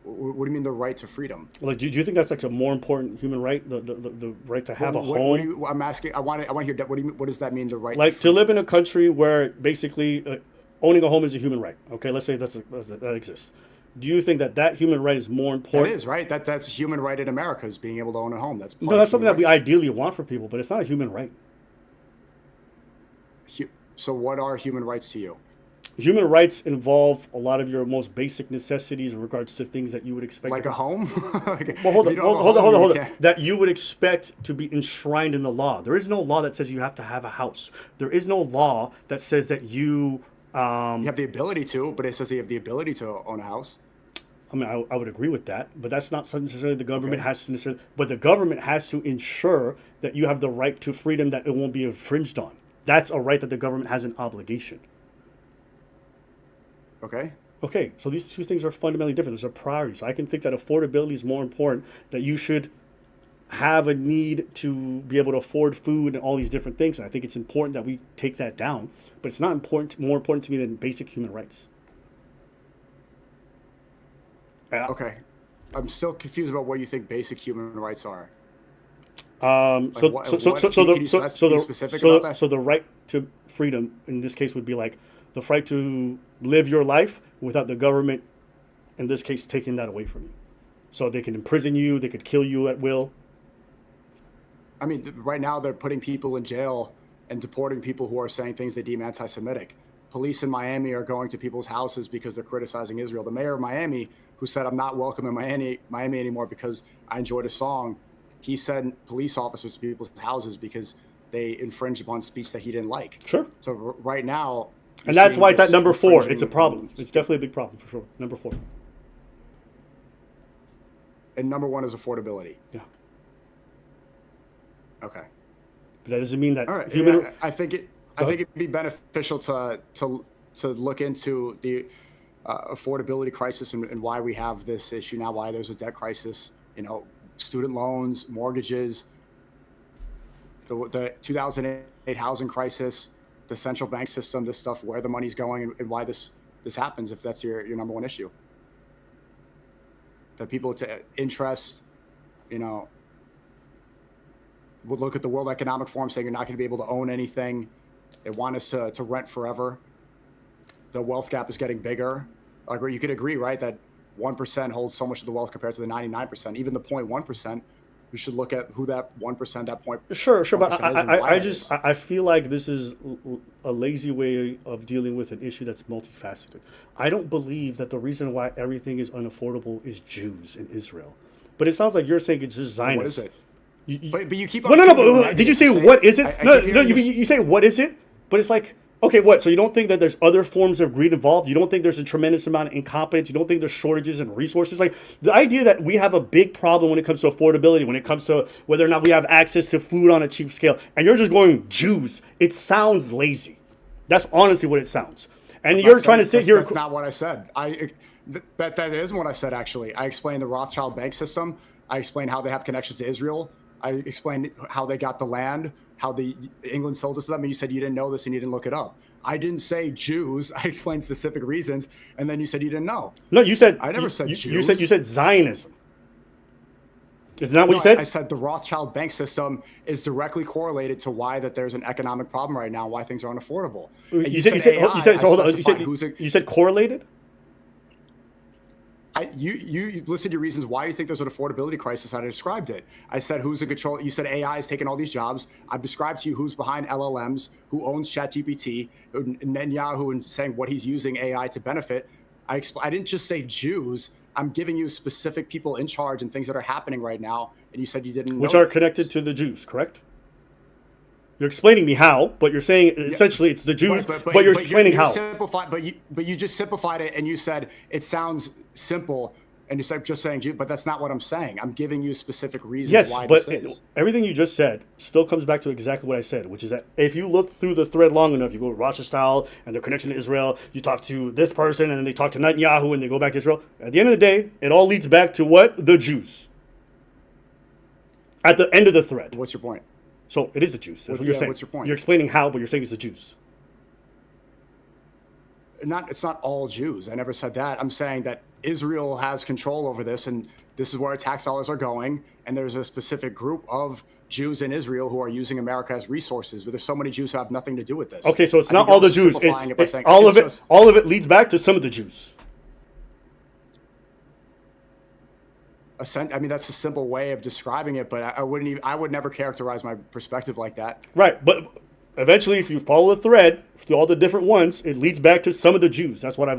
What do you mean the right to freedom? Like, do you think that's like a more important human right, the right to have a home? I'm asking. I want to hear that. What does that mean? The right to live in a country where basically owning a home is a human right. Okay, let's say that exists. Do you think that human right is more important? That is right. That's human right in America is being able to own a home. That's something that we ideally want for people, but it's not a human right. So what are human rights to you? Human rights involve a lot of your most basic necessities in regards to things that you would expect. Like a home? Well, hold on. That you would expect to be enshrined in the law. There is no law that says you have to have a house. There is no law that says that you... you have the ability to, but it says you have the ability to own a house. I mean, I would agree with that, but that's not necessarily the government has to necessarily. But the government has to ensure that you have the right to freedom, that it won't be infringed on. That's a right that the government has an obligation. Okay. Okay, so these two things are fundamentally different. There's a priority. So I can think that affordability is more important, that you should have a need to be able to afford food and all these different things. And I think it's important that we take that down, but it's not more important to me than basic human rights. Okay. I'm still confused about what you think basic human rights are. So the right to freedom in this case would be like the right to live your life without the government, in this case, taking that away from you. So they can imprison you, they could kill you at will. I mean, right now they're putting people in jail and deporting people who are saying things they deem anti-Semitic. Police in Miami are going to people's houses because they're criticizing Israel. The mayor of Miami, who said, I'm not welcome in Miami anymore because I enjoyed a song, he sent police officers to people's houses because they infringed upon speech that he didn't like. Sure. So right now... And that's why it's at number 4. It's a problem. It's definitely a big problem, for sure. Number 4. And number 1 is affordability. Yeah. Okay. But that doesn't mean that... All right. I think it'd be beneficial to look into the affordability crisis and why we have this issue now, why there's a debt crisis, student loans, mortgages, the 2008 housing crisis, the central bank system, this stuff, where the money's going and why this happens, if that's your number 1 issue. That people to interest, would look at the World Economic Forum saying you're not going to be able to own anything. They want us to rent forever. The wealth gap is getting bigger. Like, you could agree, right, that 1% holds so much of the wealth compared to the 99%. Even the 0.1%, we should look at who that 1%, that point. Sure, but I feel like this is a lazy way of dealing with an issue that's multifaceted. I don't believe that the reason why everything is unaffordable is Jews in Israel. But it sounds like you're saying it's just Zionists. What is it? But you keep on... No, did you say what is it? You say what is it? But it's like, okay, what? So you don't think that there's other forms of greed involved? You don't think there's a tremendous amount of incompetence? You don't think there's shortages in resources? Like, the idea that we have a big problem when it comes to affordability, when it comes to whether or not we have access to food on a cheap scale, and you're just going Jews, it sounds lazy. That's honestly what it sounds. And you're trying to sit here... That's not what I said. That isn't what I said, actually. I explained the Rothschild bank system. I explained how they have connections to Israel. I explained how they got the land, how England sold it to them, and you said you didn't know this and you didn't look it up. I didn't say Jews. I explained specific reasons, and then you said you didn't know. No, you said... I never said Jews. You said Zionism. Isn't that what you said? I said the Rothschild bank system is directly correlated to why that there's an economic problem right now, why things are unaffordable. You said correlated? You listed your reasons why you think there's an affordability crisis. I described it. I said who's in control. You said AI is taking all these jobs. I've described to you who's behind LLMs, who owns ChatGPT, Netanyahu, and saying what he's using AI to benefit. I didn't just say Jews. I'm giving you specific people in charge and things that are happening right now. And you said you didn't know. Which are connected to the Jews, correct? You're explaining me how, but you're saying essentially it's the Jews, but you're explaining how. But you just simplified it and you said it sounds simple, and you said just saying Jew, but that's not what I'm saying. I'm giving you specific reasons why this is. Everything you just said still comes back to exactly what I said, which is that if you look through the thread long enough, you go to Rothschild and their connection to Israel, you talk to this person, and then they talk to Netanyahu, and they go back to Israel. At the end of the day, it all leads back to what? The Jews. At the end of the thread. What's your point? So it is the Jews. That's what you're saying. What's your point? You're explaining how, but you're saying it's the Jews. It's not all Jews. I never said that. I'm saying that Israel has control over this, and this is where tax dollars are going. And there's a specific group of Jews in Israel who are using America as resources, but there's so many Jews who have nothing to do with this. Okay, so it's not all the Jews. All of it leads back to some of the Jews. I mean, that's a simple way of describing it, but I would never characterize my perspective like that. Right, but eventually, if you follow the thread through all the different ones, it leads back to some of the Jews. That's what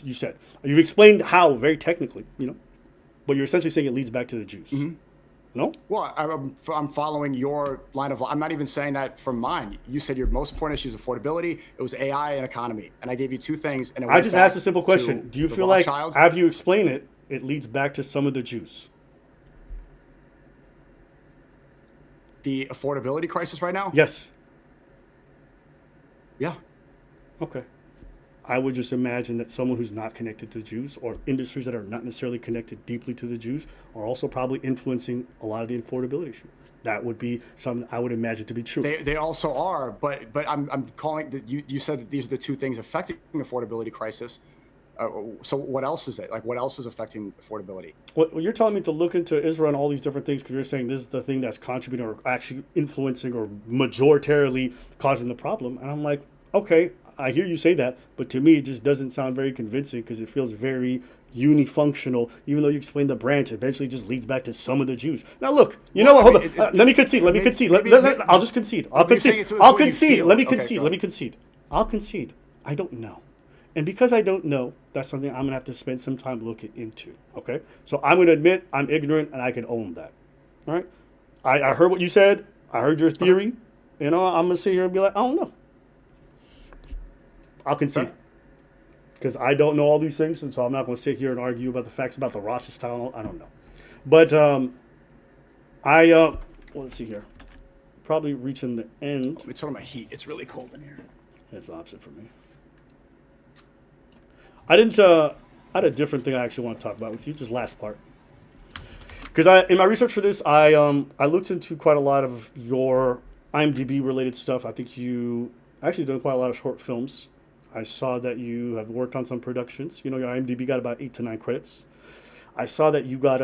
you said. You've explained how very technically, but you're essentially saying it leads back to the Jews. Mm-hmm. No? Well, I'm following your line of. I'm not even saying that from mine. You said your most important issue is affordability. It was AI and economy, and I gave you two things. And I just asked a simple question: do you feel like, after you explain it, it leads back to some of the Jews. The affordability crisis right now? Yes. Yeah. Okay. I would just imagine that someone who's not connected to Jews, or industries that are not necessarily connected deeply to the Jews, are also probably influencing a lot of the affordability issue. That would be something I would imagine to be true. They also are, but I'm calling that you said that these are the two things affecting the affordability crisis. So what else is it? Like, what else is affecting affordability? Well, you're telling me to look into Israel and all these different things because you're saying this is the thing that's contributing or actually influencing or majoritarily causing the problem. And I'm like, okay, I hear you say that, but to me, it just doesn't sound very convincing because it feels very unifunctional. Even though you explain the branch, eventually just leads back to some of the Jews. Now, look, you know what? Hold on. Let me concede. Let me concede. I'll just concede. I'll concede. I'll concede. Let me concede. Let me concede. I'll concede. I don't know. And because I don't know, that's something I'm going to have to spend some time looking into. Okay? So I'm going to admit I'm ignorant and I can own that. All right? I heard what you said. I heard your theory. You know, I'm going to sit here and be like, I don't know. I'll concede. Because I don't know all these things, and so I'm not going to sit here and argue about the facts about the Rothschild. I don't know. But let's see here. Probably reaching the end. It's talking about heat. It's really cold in here. That's the opposite for me. I had a different thing I actually want to talk about with you, just last part. Because in my research for this, I looked into quite a lot of your IMDb related stuff. I think you actually done quite a lot of short films. I saw that you have worked on some productions. You know, your IMDb got about 8 to 9 credits. I saw that you got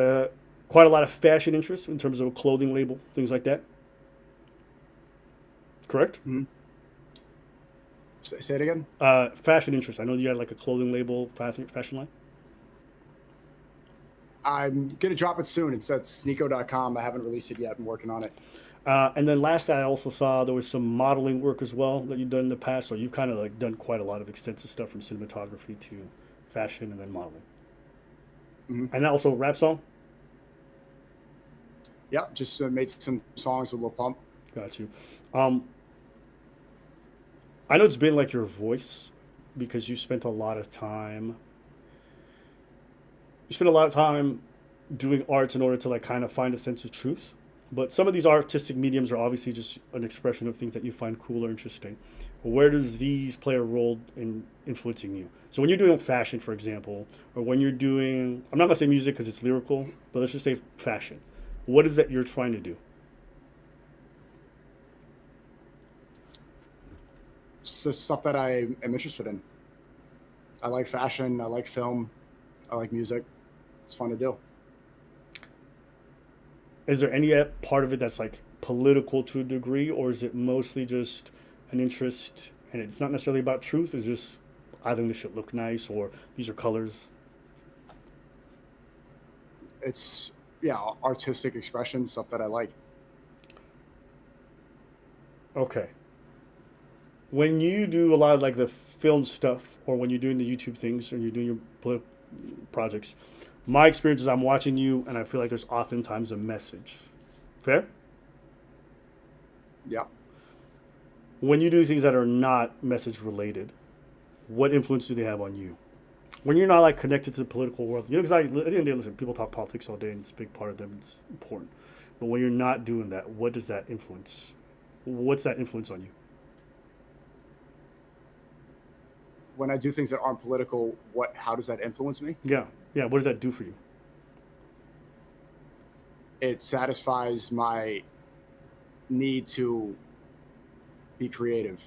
quite a lot of fashion interest in terms of a clothing label, things like that. Correct? Mm-hmm. Say it again. Fashion interest. I know you had like a clothing label, fashion line. I'm gonna drop it soon. It's at Sneako.com. I haven't released it yet. I'm working on it. And then last I also saw there was some modeling work as well that you've done in the past. So you've kind of like done quite a lot of extensive stuff from cinematography to fashion and then modeling. Mm-hmm. And also a rap song? Yeah, just made some songs with Lil Pump. Got you. I know it's been like your voice because you spent a lot of time. You spent a lot of time doing arts in order to like kind of find a sense of truth. But some of these artistic mediums are obviously just an expression of things that you find cool or interesting. Where does these play a role in influencing you? So when you're doing fashion, for example, or when you're doing, I'm not going to say music because it's lyrical, but let's just say fashion. What is that you're trying to do? It's the stuff that I am interested in. I like fashion. I like film. I like music. It's fun to do. Is there any part of it that's like political to a degree, or is it mostly just an interest and it's not necessarily about truth? It's just, I think this should look nice, or these are colors? It's, yeah, artistic expression, stuff that I like. Okay. When you do a lot of like the film stuff, or when you're doing the YouTube things, or you're doing your projects, my experience is I'm watching you and I feel like there's oftentimes a message. Fair? Yeah. When you do things that are not message related, what influence do they have on you? When you're not like connected to the political world, you know, because at the end of the day, listen, people talk politics all day and it's a big part of them. It's important. But when you're not doing that, what does that influence? What's that influence on you? When I do things that aren't political, how does that influence me? Yeah. Yeah. What does that do for you? It satisfies my need to be creative.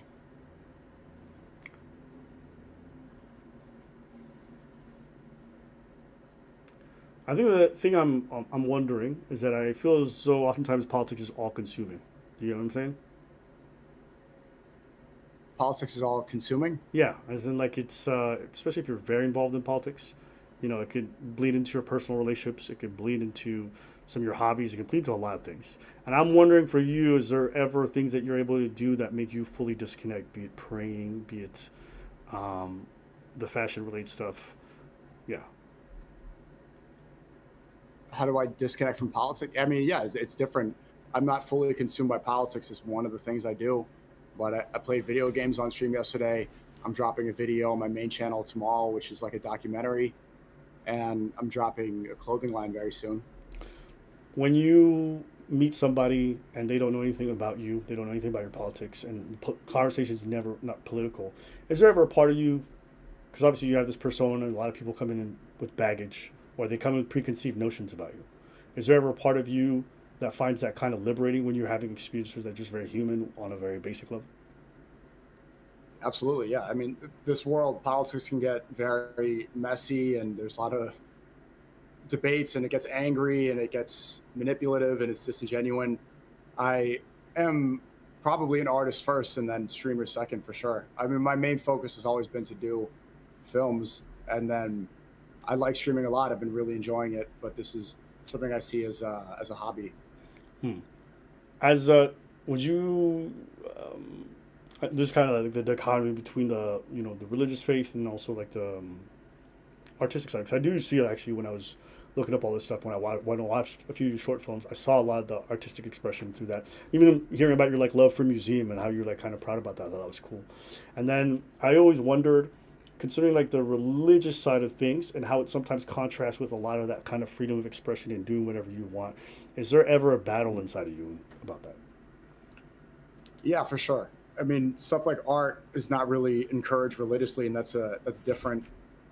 I think the thing I'm wondering is that I feel as though oftentimes politics is all consuming. You know what I'm saying? Politics is all consuming? Yeah, as in like it's, especially if you're very involved in politics, you know, it could bleed into your personal relationships. It could bleed into some of your hobbies. It can bleed into a lot of things. And I'm wondering for you, is there ever things that you're able to do that make you fully disconnect, be it praying, be it the fashion related stuff? Yeah. How do I disconnect from politics? I mean, yeah, it's different. I'm not fully consumed by politics. It's one of the things I do. But I played video games on stream yesterday. I'm dropping a video on my main channel tomorrow, which is like a documentary. and I'm dropping a clothing line very soon. When you meet somebody and they don't know anything about you, they don't know anything about your politics, and conversation's never not political, is there ever a part of you, because obviously you have this persona and a lot of people come in with baggage, or they come in with preconceived notions about you, is there ever a part of you that finds that kind of liberating when you're having experiences that are just very human on a very basic level? Absolutely, yeah. I mean, this world, politics can get very messy, and there's a lot of debates, and it gets angry, and it gets manipulative, and it's disingenuous. I am probably an artist first, and then streamer second for sure. I mean, my main focus has always been to do films, and then I like streaming a lot. I've been really enjoying it, but this is something I see as a hobby. Would you? There's kind of like the dichotomy between the the religious faith and also like the artistic side. Because I do see actually when I was looking up all this stuff, when I watched a few short films, I saw a lot of the artistic expression through that. Even hearing about your like love for museum and how you're like kind of proud about that, I thought that was cool. And then I always wondered, considering like the religious side of things and how it sometimes contrasts with a lot of that kind of freedom of expression and doing whatever you want, is there ever a battle inside of you about that? Yeah, for sure. I mean, stuff like art is not really encouraged religiously, and that's different.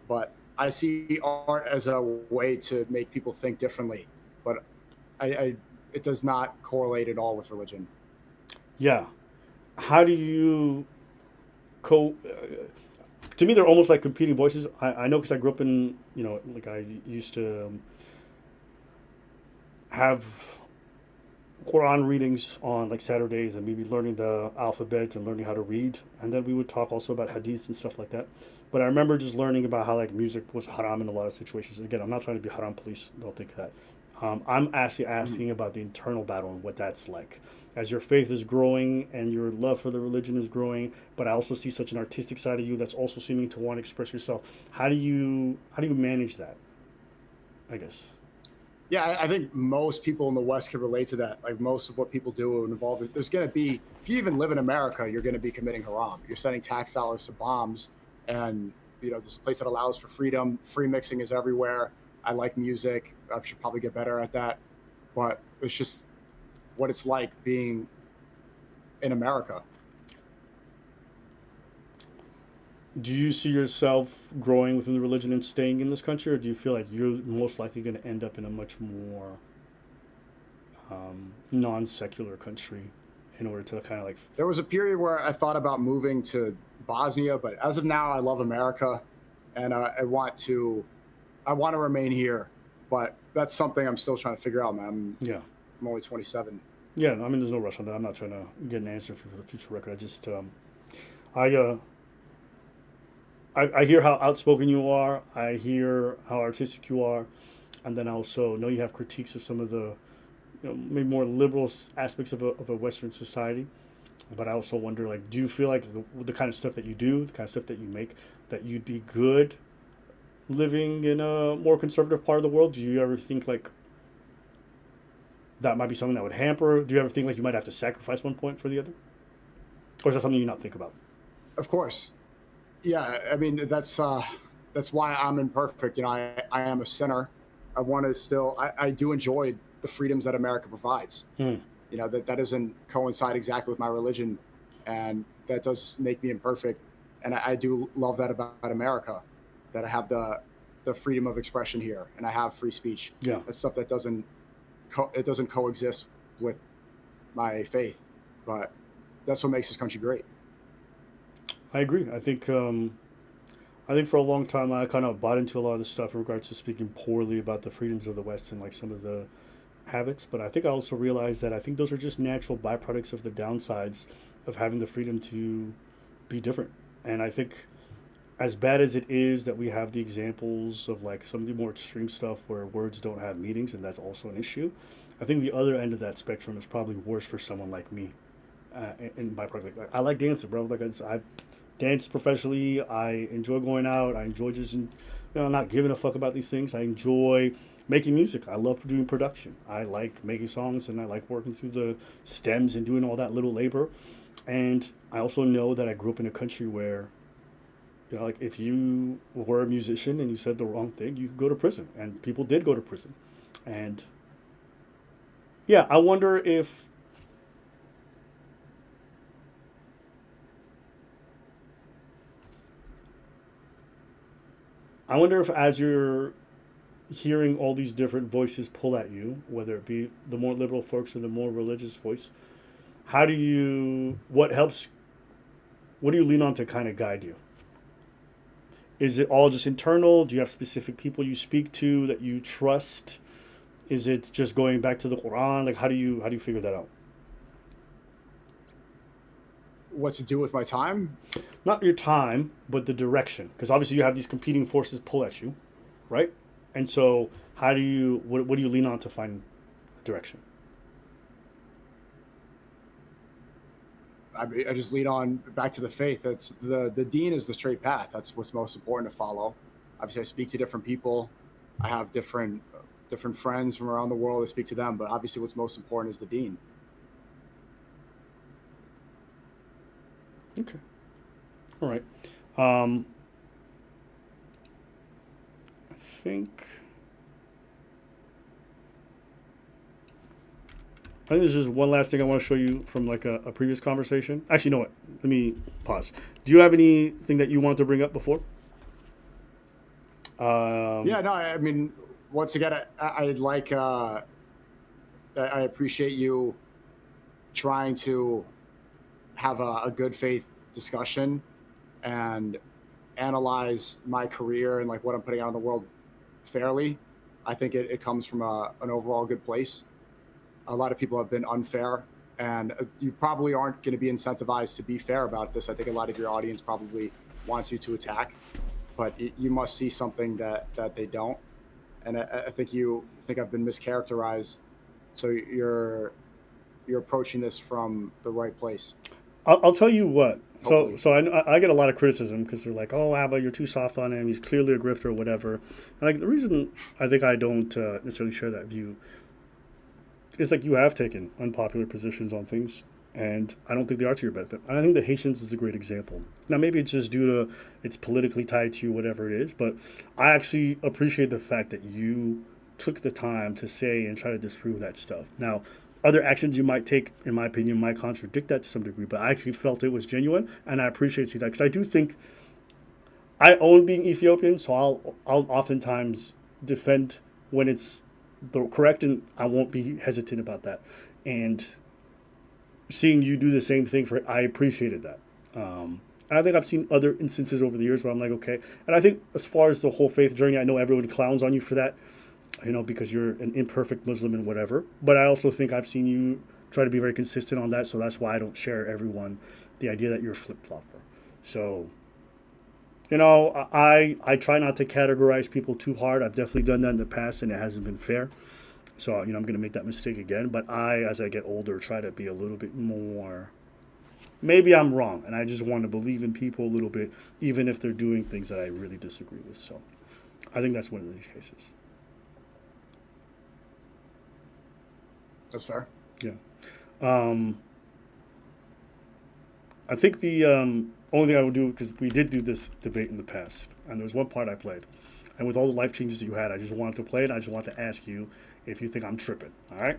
But I see art as a way to make people think differently. But it does not correlate at all with religion. Yeah. How do you to me, they're almost like competing voices. I know because I grew up in, like I used to have Quran readings on like Saturdays, and maybe learning the alphabet and learning how to read, and then we would talk also about hadiths and stuff like that. But I remember just learning about how like music was haram in a lot of situations. Again, I'm not trying to be haram police, don't think that. I'm actually asking about the internal battle and what that's like as your faith is growing and your love for the religion is growing. But I also see such an artistic side of you that's also seeming to want to express yourself. How do you manage that, I guess? Yeah, I think most people in the West can relate to that. Like most of what people do involve, there's going to be, if you even live in America, you're going to be committing haram. You're sending tax dollars to bombs, and this is a place that allows for freedom. Free mixing is everywhere. I like music. I should probably get better at that. But it's just what it's like being in America. Do you see yourself growing within the religion and staying in this country, or do you feel like you're most likely going to end up in a much more non-secular country in order to kind of like... There was a period where I thought about moving to Bosnia, but as of now, I love America, and I want to remain here. But that's something I'm still trying to figure out, man. I'm only 27. Yeah, I mean, there's no rush on that. I'm not trying to get an answer for the future record. I just, I hear how outspoken you are. I hear how artistic you are, and then I also know you have critiques of some of the, maybe more liberal aspects of a Western society. But I also wonder, like, do you feel like the kind of stuff that you do, the kind of stuff that you make, that you'd be good living in a more conservative part of the world? Do you ever think like that might be something that would hamper? Do you ever think like you might have to sacrifice one point for the other, or is that something you not think about? Of course. Yeah, I mean, that's why I'm imperfect. I am a sinner. I want to still, I do enjoy the freedoms that America provides. That doesn't coincide exactly with my religion, and that does make me imperfect. And I do love that about America, that I have the freedom of expression here, and I have free speech. Yeah, that's stuff that doesn't coexist with my faith, but that's what makes this country great. I agree. I think for a long time I kind of bought into a lot of this stuff in regards to speaking poorly about the freedoms of the West and like some of the habits. But I think I also realized that I think those are just natural byproducts of the downsides of having the freedom to be different. And I think as bad as it is that we have the examples of like some of the more extreme stuff where words don't have meanings, and that's also an issue, I think the other end of that spectrum is probably worse for someone like me. In my project, I like dancing, bro. Like I dance professionally. I enjoy going out. I enjoy just, not giving a fuck about these things. I enjoy making music. I love doing production. I like making songs, and I like working through the stems and doing all that little labor. And I also know that I grew up in a country where You know, like if you were a musician and you said the wrong thing, you could go to prison, and people did go to prison. And yeah, I wonder if as you're hearing all these different voices pull at you, whether it be the more liberal folks or the more religious voice, what do you lean on to kind of guide you? Is it all just internal? Do you have specific people you speak to that you trust? Is it just going back to the Quran? Like, how do you figure that out? What to do with my time? Not your time, but the direction. Because obviously you have these competing forces pull at you, right? And so what do you lean on to find direction? I just lead on back to the faith. That's the deen is the straight path. That's what's most important to follow. Obviously, I speak to different people. I have different friends from around the world. I speak to them, but obviously, what's most important is the deen. Okay. All right. I think there's just one last thing I want to show you from like a previous conversation. Actually, you know what? Let me pause. Do you have anything that you wanted to bring up before? Yeah, no, I mean, once again, I appreciate you trying to have a good faith discussion and analyze my career and like what I'm putting out in the world fairly. I think it comes from an overall good place. A lot of people have been unfair, and you probably aren't going to be incentivized to be fair about this. I think a lot of your audience probably wants you to attack, but you must see something that they don't. And I think you think I've been mischaracterized. So you're approaching this from the right place. I'll tell you what. Hopefully. So I get a lot of criticism because they're like, "Oh, Abba, you're too soft on him. He's clearly a grifter or whatever." And like the reason I think I don't necessarily share that view is like you have taken unpopular positions on things, and I don't think they are to your benefit. And I think the Haitians is a great example. Now, maybe it's just due to it's politically tied to you, whatever it is, but I actually appreciate the fact that you took the time to say and try to disprove that stuff. Now, other actions you might take, in my opinion, might contradict that to some degree, but I actually felt it was genuine, and I appreciate you that because I do think I own being Ethiopian, so I'll oftentimes defend when it's the correct, and I won't be hesitant about that. And seeing you do the same thing I appreciated that. And I think I've seen other instances over the years where I'm like, okay. And I think as far as the whole faith journey, I know everyone clowns on you for that, you know, because you're an imperfect Muslim and whatever. But I also think I've seen you try to be very consistent on that. So that's why I don't share everyone the idea that you're a flip-flopper. So, you know, I try not to categorize people too hard. I've definitely done that in the past, and it hasn't been fair. So, you know, I'm going to make that mistake again. But as I get older, try to be a little bit more. Maybe I'm wrong, and I just want to believe in people a little bit, even if they're doing things that I really disagree with. So, I think that's one of these cases. That's fair. Yeah. I think the only thing I would do, because we did do this debate in the past, and there was one part I played, and with all the life changes you had, I just wanted to play it. I just wanted to ask you if you think I'm tripping. All right?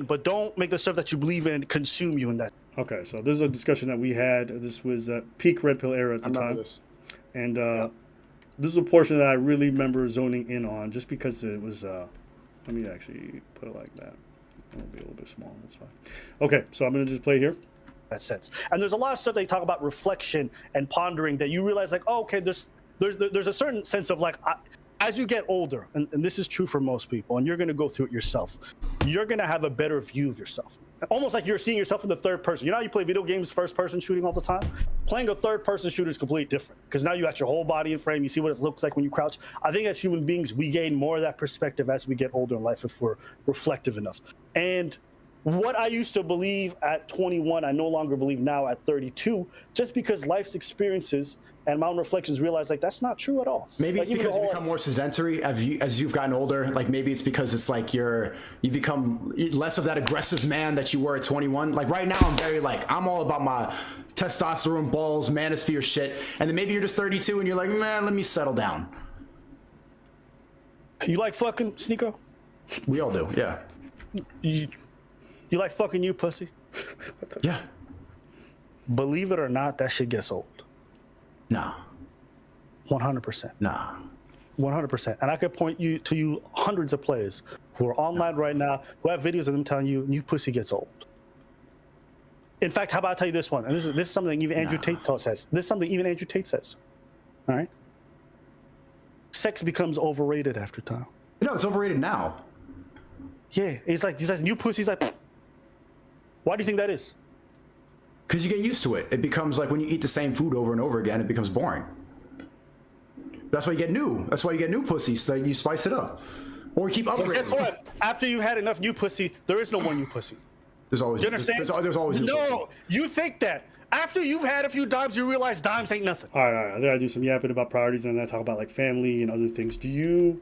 But don't make the stuff that you believe in consume you in that. Okay, so this is a discussion that we had. This was peak Red Pill era at the time. This. And this is a portion that I really remember zoning in on, just because it was. Let me actually put it like that. It'll be a little bit small. That's fine. Okay, so I'm gonna just play here. That sense. And there's a lot of stuff they talk about reflection and pondering that you realize, like, oh, okay, there's a certain sense of like, as you get older, and this is true for most people, and you're going to go through it yourself, you're going to have a better view of yourself. Almost like you're seeing yourself in the third person. You know how you play video games first person shooting all the time? Playing a third person shooter is completely different because now you got your whole body in frame. You see what it looks like when you crouch. I think as human beings, we gain more of that perspective as we get older in life if we're reflective enough. And what I used to believe at 21, I no longer believe now at 32, just because life's experiences and my own reflections realize like that's not true at all. Maybe like, it's because you become more sedentary as you've gotten older. Like maybe it's because it's like you become less of that aggressive man that you were at 21. Like right now I'm very like, I'm all about testosterone balls, manosphere shit, and then maybe you're just 32 and you're like, man, let me settle down. You like fucking, Sneako? We all do, yeah. You like fucking you, pussy? Yeah. Believe it or not, that shit gets old. Nah. 100%. Nah. 100%. And I could point you hundreds of players who are online right now who have videos of them telling you new pussy gets old. In fact, how about I tell you this one? And this is something even Andrew Tate says. This is something even Andrew Tate says. All right. Sex becomes overrated after time. No, it's overrated now. Yeah, he says new pussy. He's like, why do you think that is? Because you get used to it. It becomes like when you eat the same food over and over again, it becomes boring. That's why you get new. That's why you get new pussy, so you spice it up. Or keep upgrading. Guess what? After you had enough new pussy, there is no more new pussy. There's always, do you understand? There's always new pussy. No, you think that. After you've had a few dimes, you realize dimes ain't nothing. All right. I gotta do some yapping about priorities, and then I talk about like family and other things. Do you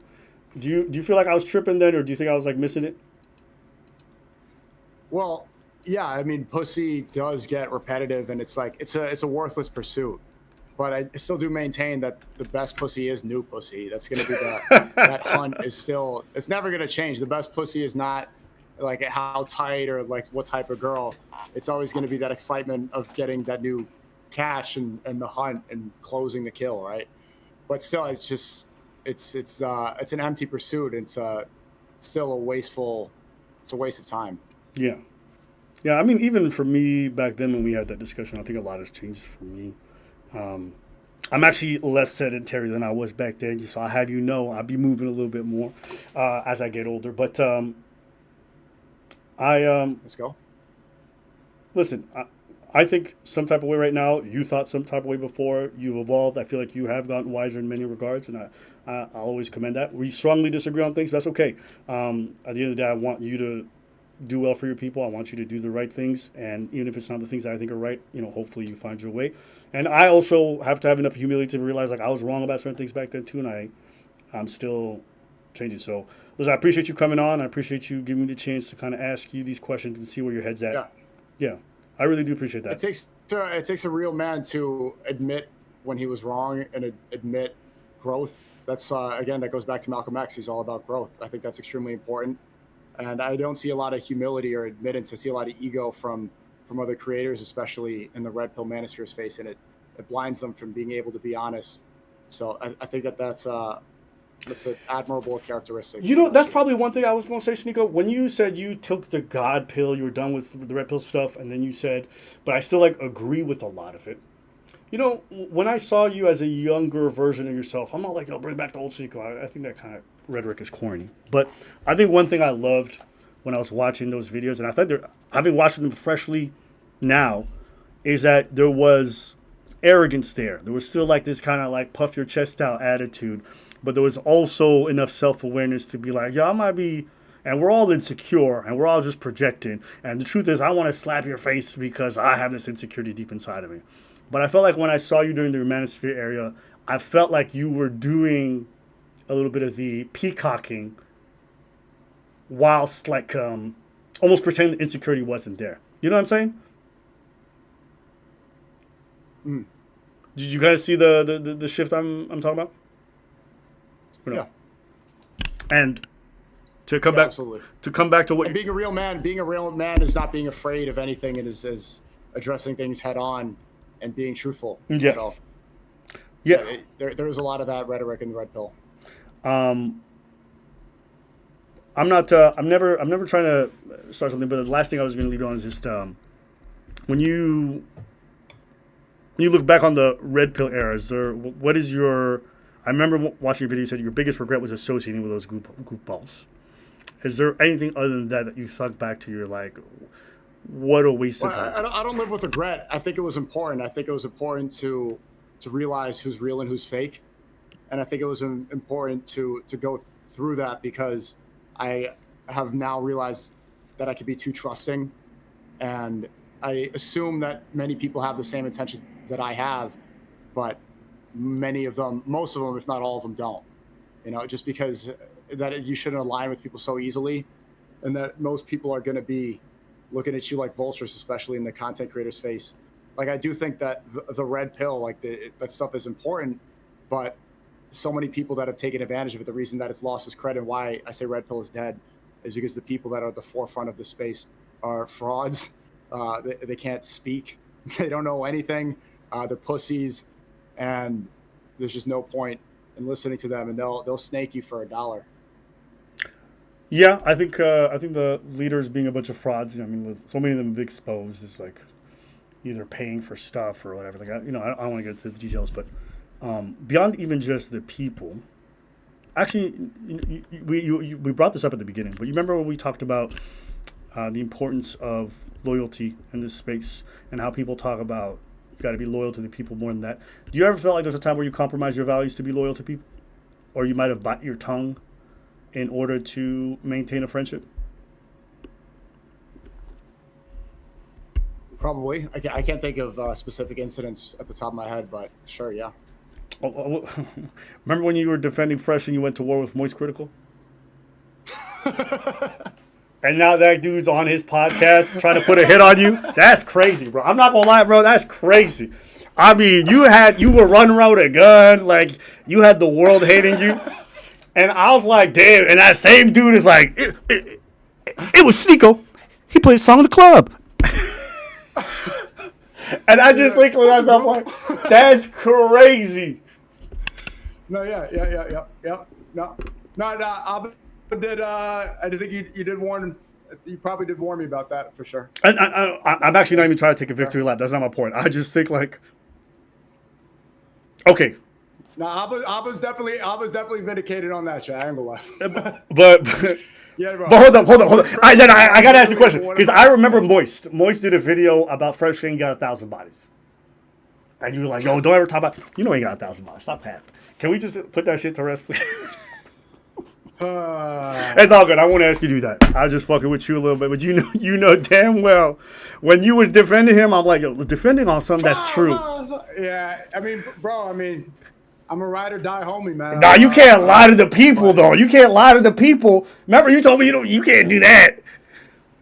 feel like I was tripping then, or do you think I was like missing it? Well, yeah. I mean, pussy does get repetitive, and it's like it's a worthless pursuit. But I still do maintain that the best pussy is new pussy. That's gonna be that hunt is still. It's never gonna change. The best pussy is not like how tight or like what type of girl. It's always going to be that excitement of getting that new catch and the hunt and closing the kill, right? But still, it's just it's an empty pursuit. It's still a wasteful. It's a waste of time. Yeah. I mean, even for me back then when we had that discussion, I think a lot has changed for me. I'm actually less sedentary than I was back then, so I have I'll be moving a little bit more as I get older. But let's go. Listen, I think some type of way right now. You thought some type of way before. You've evolved. I feel like you have gotten wiser in many regards, and I'll always commend that. We strongly disagree on things. That's okay. At the end of the day, I want you to do well for your people. I want you to do the right things, and even if it's not the things that I think are right, hopefully you find your way. And I also have to have enough humility to realize like I was wrong about certain things back then too, and I'm still changing. So, listen, I appreciate you coming on. I appreciate you giving me the chance to kind of ask you these questions and see where your head's at. Yeah, I really do appreciate that. It takes a real man to admit when he was wrong and admit growth. That's again, that goes back to Malcolm X. He's all about growth. I think that's extremely important. And I don't see a lot of humility or admittance. I see a lot of ego from other creators, especially in the red pill manosphere space, and it blinds them from being able to be honest. So I think that's an admirable characteristic. That's probably one thing I was going to say, Sneako. When you said you took the God pill, you were done with the red pill stuff, and then you said, but I still agree with a lot of it. When I saw you as a younger version of yourself, I'm not like, bring back the old Sneako. I think that kind of rhetoric is corny. But I think one thing I loved when I was watching those videos, and I've been watching them freshly now, is that there was arrogance there. There was still this kind of puff your chest out attitude, but there was also enough self-awareness to be like, I might be, and we're all insecure, and we're all just projecting. And the truth is, I want to slap your face because I have this insecurity deep inside of me. But I felt like when I saw you during the manosphere area, I felt like you were doing a little bit of the peacocking whilst almost pretending the insecurity wasn't there. You know what I'm saying? Mm. Did you guys see the shift I'm talking about? Or no? Yeah. And to come back to what and being a real man is not being afraid of anything and is addressing things head on and being truthful. Yeah. So, yeah. There is a lot of that rhetoric in the red pill. I'm never trying to start something, but the last thing I was going to leave you on is just when you look back on the red pill era, what is your? I remember watching your video. You said your biggest regret was associating with those goofballs. Is there anything other than that you thought back to? You're like, what a waste of time. I don't live with regret. I think it was important. I think it was important to realize who's real and who's fake, and I think it was important to go through that because I have now realized that I could be too trusting, and I assume that many people have the same intentions that I have, but most of them, if not all of them, don't. Just because that you shouldn't align with people so easily, and that most people are going to be looking at you like vultures, especially in the content creator space, like I do think that the red pill, like that stuff is important, but so many people that have taken advantage of it. The reason that it's lost its credit and why I say red pill is dead is because the people that are at the forefront of the space are frauds. They can't speak. They don't know anything. They're pussies, and there's just no point in listening to them. And they'll snake you for $1. Yeah, I think the leaders being a bunch of frauds. I mean, with so many of them exposed is like either paying for stuff or whatever. Like I don't want to get into the details, but beyond even just the people, actually, we brought this up at the beginning. But you remember when we talked about the importance of loyalty in this space and how people talk about you got to be loyal to the people more than that. Do you ever feel like there's a time where you compromise your values to be loyal to people, or you might have bite your tongue in order to maintain a friendship? Probably. I can't think of specific incidents at the top of my head, but sure, yeah. Remember when you were defending Fresh and you went to war with Moist Critical? And now that dude's on his podcast trying to put a hit on you? That's crazy, bro. I'm not gonna lie, bro. That's crazy. I mean, you were running around with a gun, like you had the world hating you. And I was like, damn. And that same dude is like, it was Sneako. He played a song in the club. And I just think to myself, like, that's crazy. No, yeah. No. I think you did warn. You probably did warn me about that for sure. And I'm actually not even trying to take a victory lap. That's not my point. I just think like, okay. No, Abba's definitely vindicated on that shit. I ain't gonna lie. But yeah, bro. But hold on. I gotta ask you a question because I remember Moist. Moist did a video about Fresh saying he got 1,000 bodies, and you were like, "Yo, don't ever talk about he got 1,000 bodies. Stop that. Can we just put that shit to rest, please?" It's all good. I won't ask you to do that. I was just fucking with you a little bit, but you know damn well when you was defending him, I'm like, yo, defending on something that's true. Yeah, I mean, bro. I'm a ride or die homie, man. Nah, you can't lie to the people, though. You can't lie to the people. Remember, you told me you can't do that.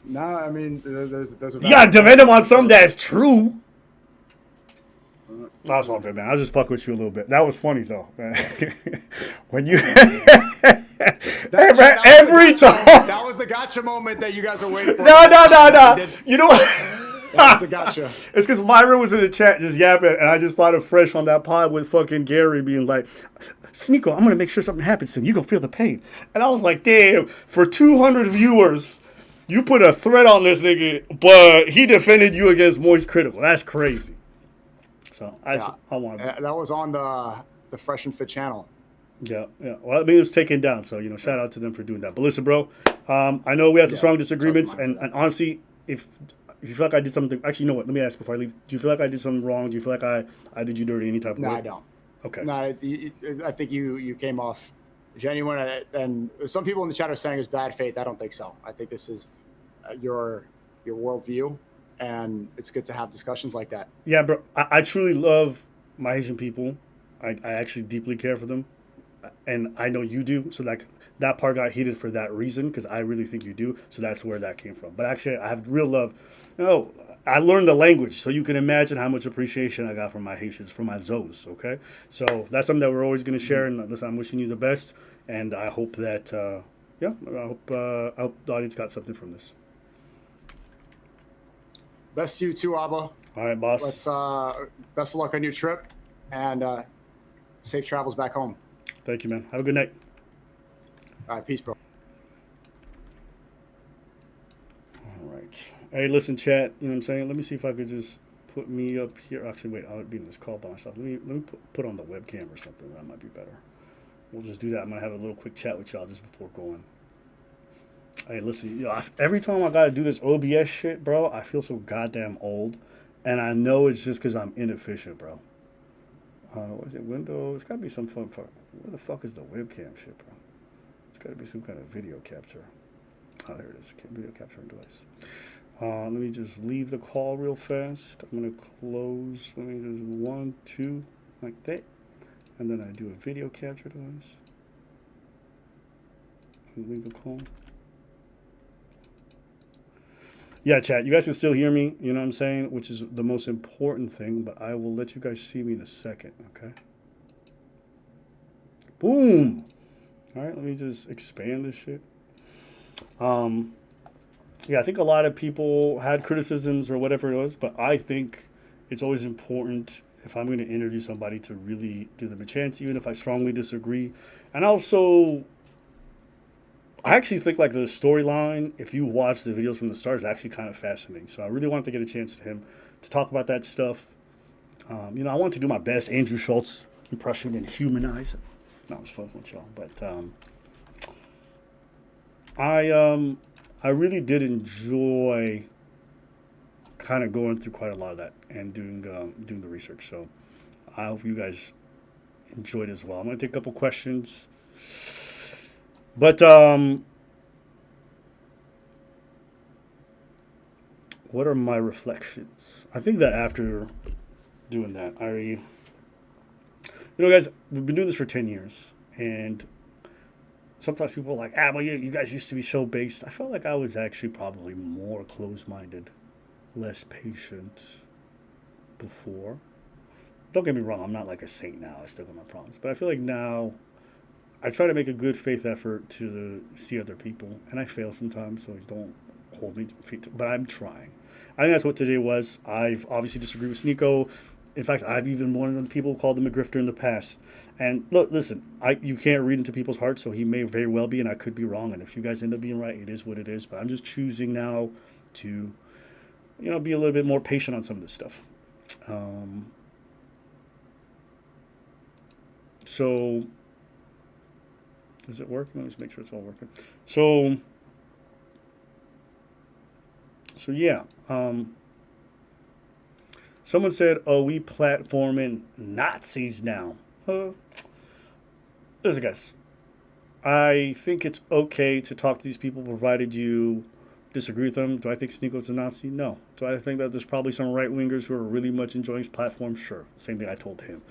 Nah, I mean, there's a. You gotta defend him on something that's true. That's all good, man. I was just fucking with you a little bit. That was funny, though. When you every time. That was the gotcha moment that you guys are waiting for. No. You know what? That's a gotcha. It's because Myra was in the chat just yapping, and I just thought of Fresh on that pod with fucking Gary being like, Sneako, I'm going to make sure something happens to him. You're going to feel the pain. And I was like, damn, for 200 viewers, you put a threat on this nigga, but he defended you against Moist Critical. That's crazy. So I wanted to. That was on the Fresh and Fit channel. Yeah. Well, I mean, it was taken down, so, shout out to them for doing that. But listen, bro, I know we had some strong disagreements, and honestly, if you feel like I did something, actually, you know what? Let me ask before I leave. Do you feel like I did something wrong? Do you feel like I did you dirty any type of way? No, I don't. Okay. No, I think you came off genuine, and some people in the chat are saying it's bad faith. I don't think so. I think this is your worldview, and it's good to have discussions like that. Yeah, bro. I truly love my Haitian people. I actually deeply care for them, and I know you do. So like that part got heated for that reason because I really think you do. So that's where that came from. But actually, I have real love. I learned the language, so you can imagine how much appreciation I got from my Haitians, from my Zos, okay? So that's something that we're always going to share, and listen, I'm wishing you the best, and I hope that, I hope the audience got something from this. Best to you too, Abba. All right, boss. Let's best of luck on your trip, and safe travels back home. Thank you, man. Have a good night. All right, peace, bro. All right. Hey, listen, chat. You know what I'm saying? Let me see if I could just put me up here. Actually, wait. I'll be in this call by myself. Let me put on the webcam or something. That might be better. We'll just do that. I'm gonna have a little quick chat with y'all just before going. Hey, listen. Every time I gotta do this OBS shit, bro, I feel so goddamn old, and I know it's just because I'm inefficient, bro. What is it? Windows? It's gotta be some fun. Where the fuck is the webcam shit, bro? It's gotta be some kind of video capture. Oh, there it is. Video capture device. Let me just leave the call real fast. I'm going to close. Let me just 1, 2, like that. And then I do a video capture device. And leave the call. Yeah, chat. You guys can still hear me. You know what I'm saying? Which is the most important thing. But I will let you guys see me in a second. Okay. Boom. All right. Let me just expand this shit. Yeah, I think a lot of people had criticisms or whatever it was, but I think it's always important if I'm going to interview somebody to really give them a chance, even if I strongly disagree. And also, I actually think like the storyline, if you watch the videos from the start, is actually kind of fascinating. So I really wanted to get a chance to him to talk about that stuff. You know, I wanted to do my best Andrew Schultz impression and humanize it. No, I was fucking with y'all, but I really did enjoy kind of going through quite a lot of that and doing the research. So I hope you guys enjoyed as well. I'm gonna take a couple questions, but what are my reflections? I think that after doing that, you know, guys, we've been doing this for 10 years, and sometimes people are like, well, you guys used to be so based. I felt like I was actually probably more closed-minded, less patient before. Don't get me wrong, I'm not like a saint now. I still got my problems. But I feel like now I try to make a good faith effort to see other people, and I fail sometimes, so don't hold me to feet. But I'm trying. I think that's what today was. I've obviously disagreed with Sneako. In fact, I've even one of the people called him a grifter in the past. And look, listen, you can't read into people's hearts, so he may very well be, and I could be wrong. And if you guys end up being right, it is what it is. But I'm just choosing now to, you know, be a little bit more patient on some of this stuff. So, does it work? Let me just make sure it's all working. So yeah. Someone said, "Oh, we platforming Nazis now." Listen, guys. I think it's okay to talk to these people, provided you disagree with them. Do I think Sneako's a Nazi? No. Do I think that there's probably some right-wingers who are really much enjoying his platform? Sure. Same thing I told him.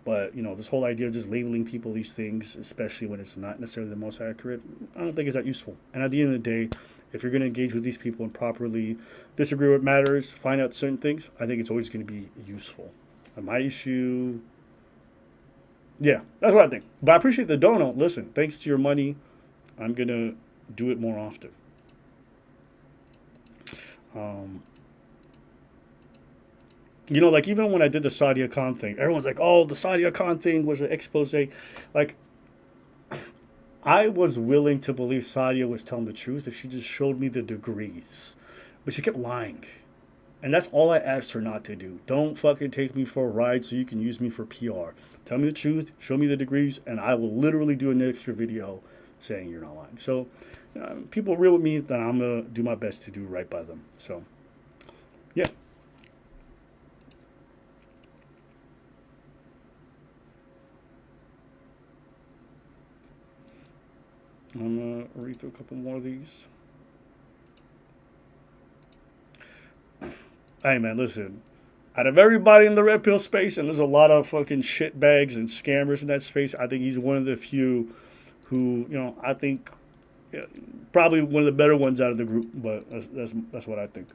But, you know, this whole idea of just labeling people these things, especially when it's not necessarily the most accurate, I don't think is that useful. And at the end of the day, if you're going to engage with these people and properly disagree what matters, find out certain things, I think it's always going to be useful. And my issue, yeah, that's what I think. But I appreciate the donut. Listen, thanks to your money, I'm going to do it more often. You know, like even when I did the Sadia Khan thing, everyone's like, oh, the Sadia Khan thing was an expose. Like, I was willing to believe Sadia was telling the truth if she just showed me the degrees. But she kept lying. And that's all I asked her not to do. Don't fucking take me for a ride so you can use me for PR. Tell me the truth, show me the degrees, and I will literally do an extra video saying you're not lying. So, people are real with me, then I'm going to do my best to do right by them. So, yeah. I'm going to read through a couple more of these. Hey, man, listen. Out of everybody in the red pill space, and there's a lot of fucking shitbags and scammers in that space, I think he's one of the few who, you know, I think probably one of the better ones out of the group, but that's what I think.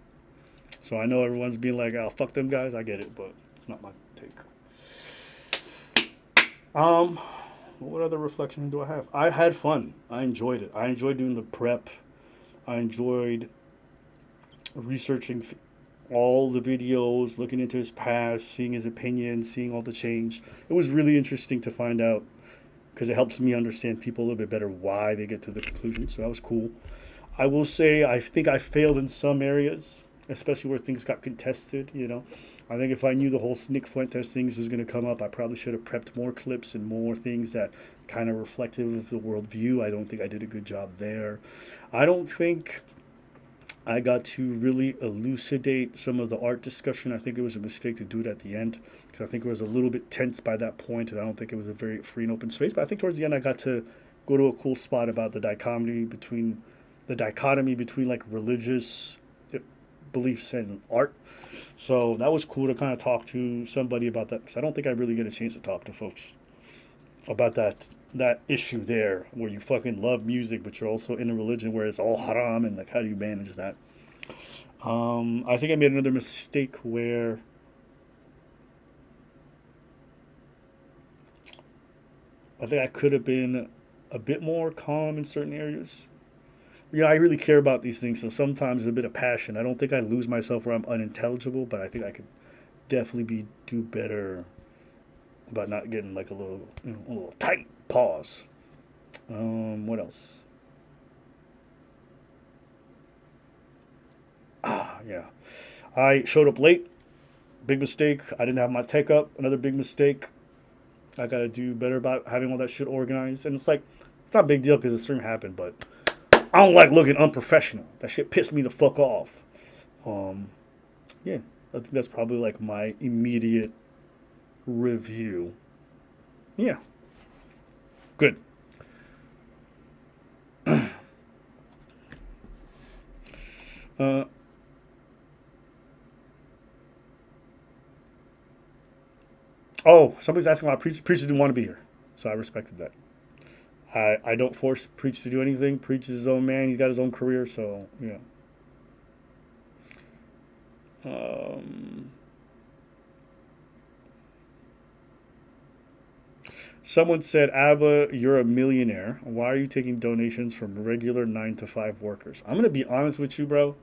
So I know everyone's being like, oh, fuck them guys. I get it, but it's not my take. What other reflection do I have? I had fun. I enjoyed it. I enjoyed doing the prep. I enjoyed researching all the videos, looking into his past, seeing his opinions, seeing all the change. It was really interesting to find out because it helps me understand people a little bit better why they get to the conclusion. So that was cool. I will say I think I failed in some areas, especially where things got contested, you know. I think if I knew the whole Nick Fuentes things was going to come up, I probably should have prepped more clips and more things that kind of reflective of the worldview. I don't think I did a good job there. I don't think I got to really elucidate some of the art discussion. I think it was a mistake to do it at the end because I think it was a little bit tense by that point, and I don't think it was a very free and open space. But I think towards the end I got to go to a cool spot about the dichotomy between like religious beliefs and art. So that was cool to kind of talk to somebody about that because I don't think I really get a chance to talk to folks about that issue there where you fucking love music but you're also in a religion where it's all haram, and like how do you manage that? I think I made another mistake where I think I could have been a bit more calm in certain areas. You know, I really care about these things, so sometimes a bit of passion. I don't think I lose myself where I'm unintelligible, but I think I could definitely do better about not getting like a little, a little tight pause. What else? Yeah. I showed up late. Big mistake. I didn't have my tech up. Another big mistake. I got to do better about having all that shit organized. And it's like, it's not a big deal because the stream happened, but I don't like looking unprofessional. That shit pissed me the fuck off. Yeah. I think that's probably like my immediate review. Yeah. Good. Oh, somebody's asking why Preach didn't want to be here, so I respected that. I don't force Preach to do anything. Preach is his own man. He's got his own career, so yeah. Someone said, Abba, you're a millionaire. Why are you taking donations from regular 9-to-5 workers? I'm going to be honest with you, bro.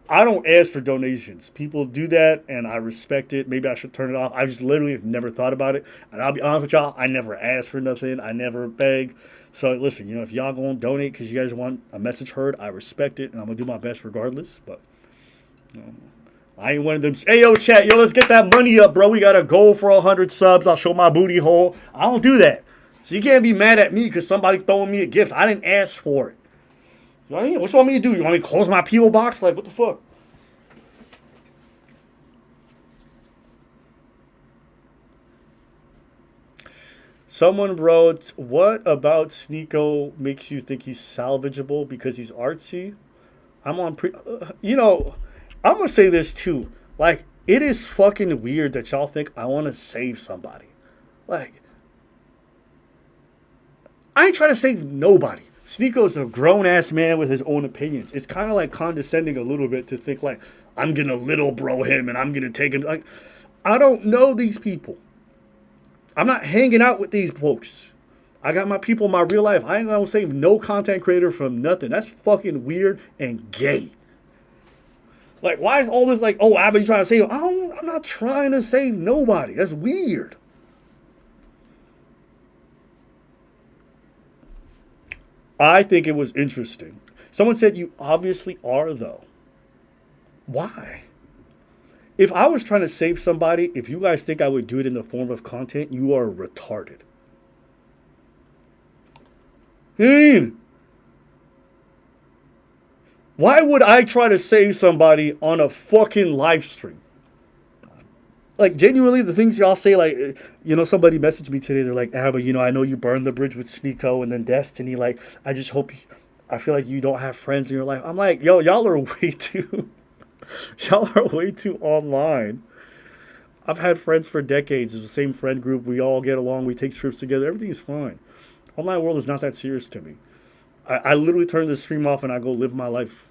I don't ask for donations. People do that, and I respect it. Maybe I should turn it off. I just literally have never thought about it. And I'll be honest with y'all, I never ask for nothing. I never beg. So, listen, if y'all going to donate because you guys want a message heard, I respect it, and I'm going to do my best regardless. But I ain't one of them. Hey, yo, chat. Yo, let's get that money up, bro. We got a goal for 100 subs. I'll show my booty hole. I don't do that. So you can't be mad at me because somebody throwing me a gift. I didn't ask for it. You know what I mean? What you want me to do? You want me to close my P.O. box? Like, what the fuck? Someone wrote, what about Sneako makes you think he's salvageable because he's artsy? I'm on I'm going to say this too. Like, it is fucking weird that y'all think I want to save somebody. Like, I ain't trying to save nobody. Sneako's a grown-ass man with his own opinions. It's kind of like condescending a little bit to think like, I'm going to little bro him and I'm going to take him. Like, I don't know these people. I'm not hanging out with these folks. I got my people in my real life. I ain't going to save no content creator from nothing. That's fucking weird and gay. Like, why is all this like, oh, Abba, you trying to save? I'm not trying to save nobody. That's weird. I think it was interesting. Someone said you obviously are, though. Why? If I was trying to save somebody, if you guys think I would do it in the form of content, you are retarded. Why would I try to save somebody on a fucking live stream? Like, genuinely, the things y'all say, like, somebody messaged me today. They're like, Abba, I know you burned the bridge with Sneako and then Destiny. Like, I feel like you don't have friends in your life. I'm like, yo, y'all are way too online. I've had friends for decades. It's the same friend group. We all get along. We take trips together. Everything's fine. Online world is not that serious to me. I literally turn the stream off and I go live my life.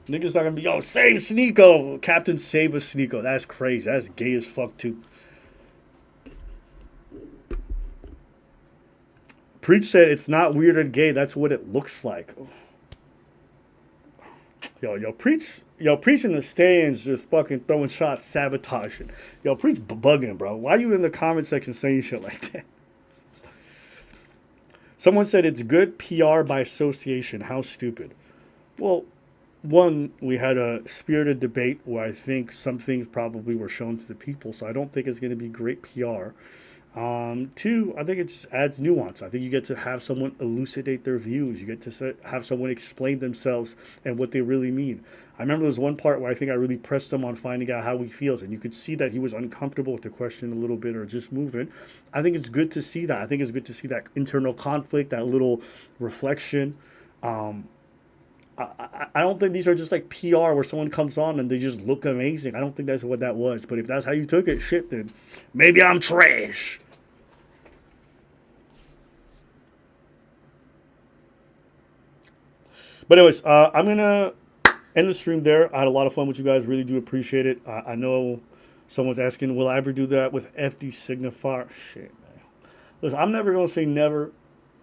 Niggas not gonna be, yo, save Sneako. Captain save a Sneako. That's crazy. That's gay as fuck, too. Preach said it's not weird or gay. That's what it looks like. Yo, Preach in the stands just fucking throwing shots, sabotaging. Yo, Preach bugging, bro. Why you in the comment section saying shit like that? Someone said it's good PR by association. How stupid. Well, one, we had a spirited debate where I think some things probably were shown to the people, so I don't think it's going to be great PR. Two, I think it just adds nuance. I think you get to have someone elucidate their views. You get to have someone explain themselves and what they really mean. I remember there was one part where I think I really pressed him on finding out how he feels, and you could see that he was uncomfortable with the question a little bit or just moving. I think it's good to see that. I think it's good to see that internal conflict, that little reflection. I don't think these are just like PR where someone comes on and they just look amazing. I don't think that's what that was. But if that's how you took it, shit, then maybe I'm trash. But anyways, I'm gonna end the stream there. I had a lot of fun with you guys. Really do appreciate it. I know someone's asking, will I ever do that with FD Signifier? Shit, man. Listen, I'm never gonna say never,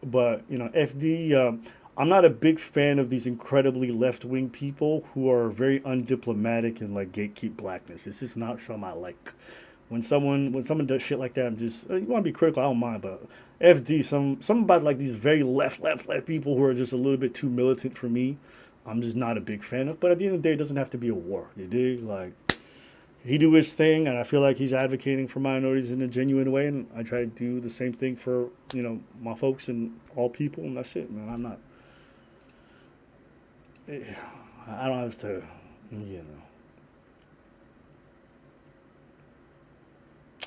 but you know, FD. I'm not a big fan of these incredibly left-wing people who are very undiplomatic and like gatekeep blackness. It's just not something I like. When someone does shit like that, I'm just, you want to be critical, I don't mind, but FD, some about like these very left people who are just a little bit too militant for me, I'm just not a big fan of. But at the end of the day, it doesn't have to be a war. You dig? Like, he do his thing, and I feel like he's advocating for minorities in a genuine way, and I try to do the same thing for, you know, my folks and all people, and that's it, man. I'm not, I don't have to, you know.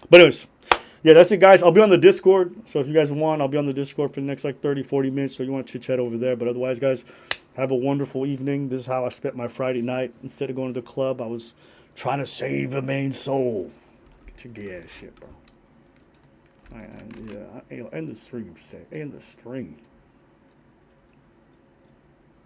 But anyways, yeah, that's it, guys. I'll be on the Discord. So if you guys want, I'll be on the Discord for the next like 30, 40 minutes. So you want to chit-chat over there. But otherwise, guys, have a wonderful evening. This is how I spent my Friday night. Instead of going to the club, I was trying to save a main soul. Get your gay ass shit, bro. Yeah, end the stream, stay. End the stream.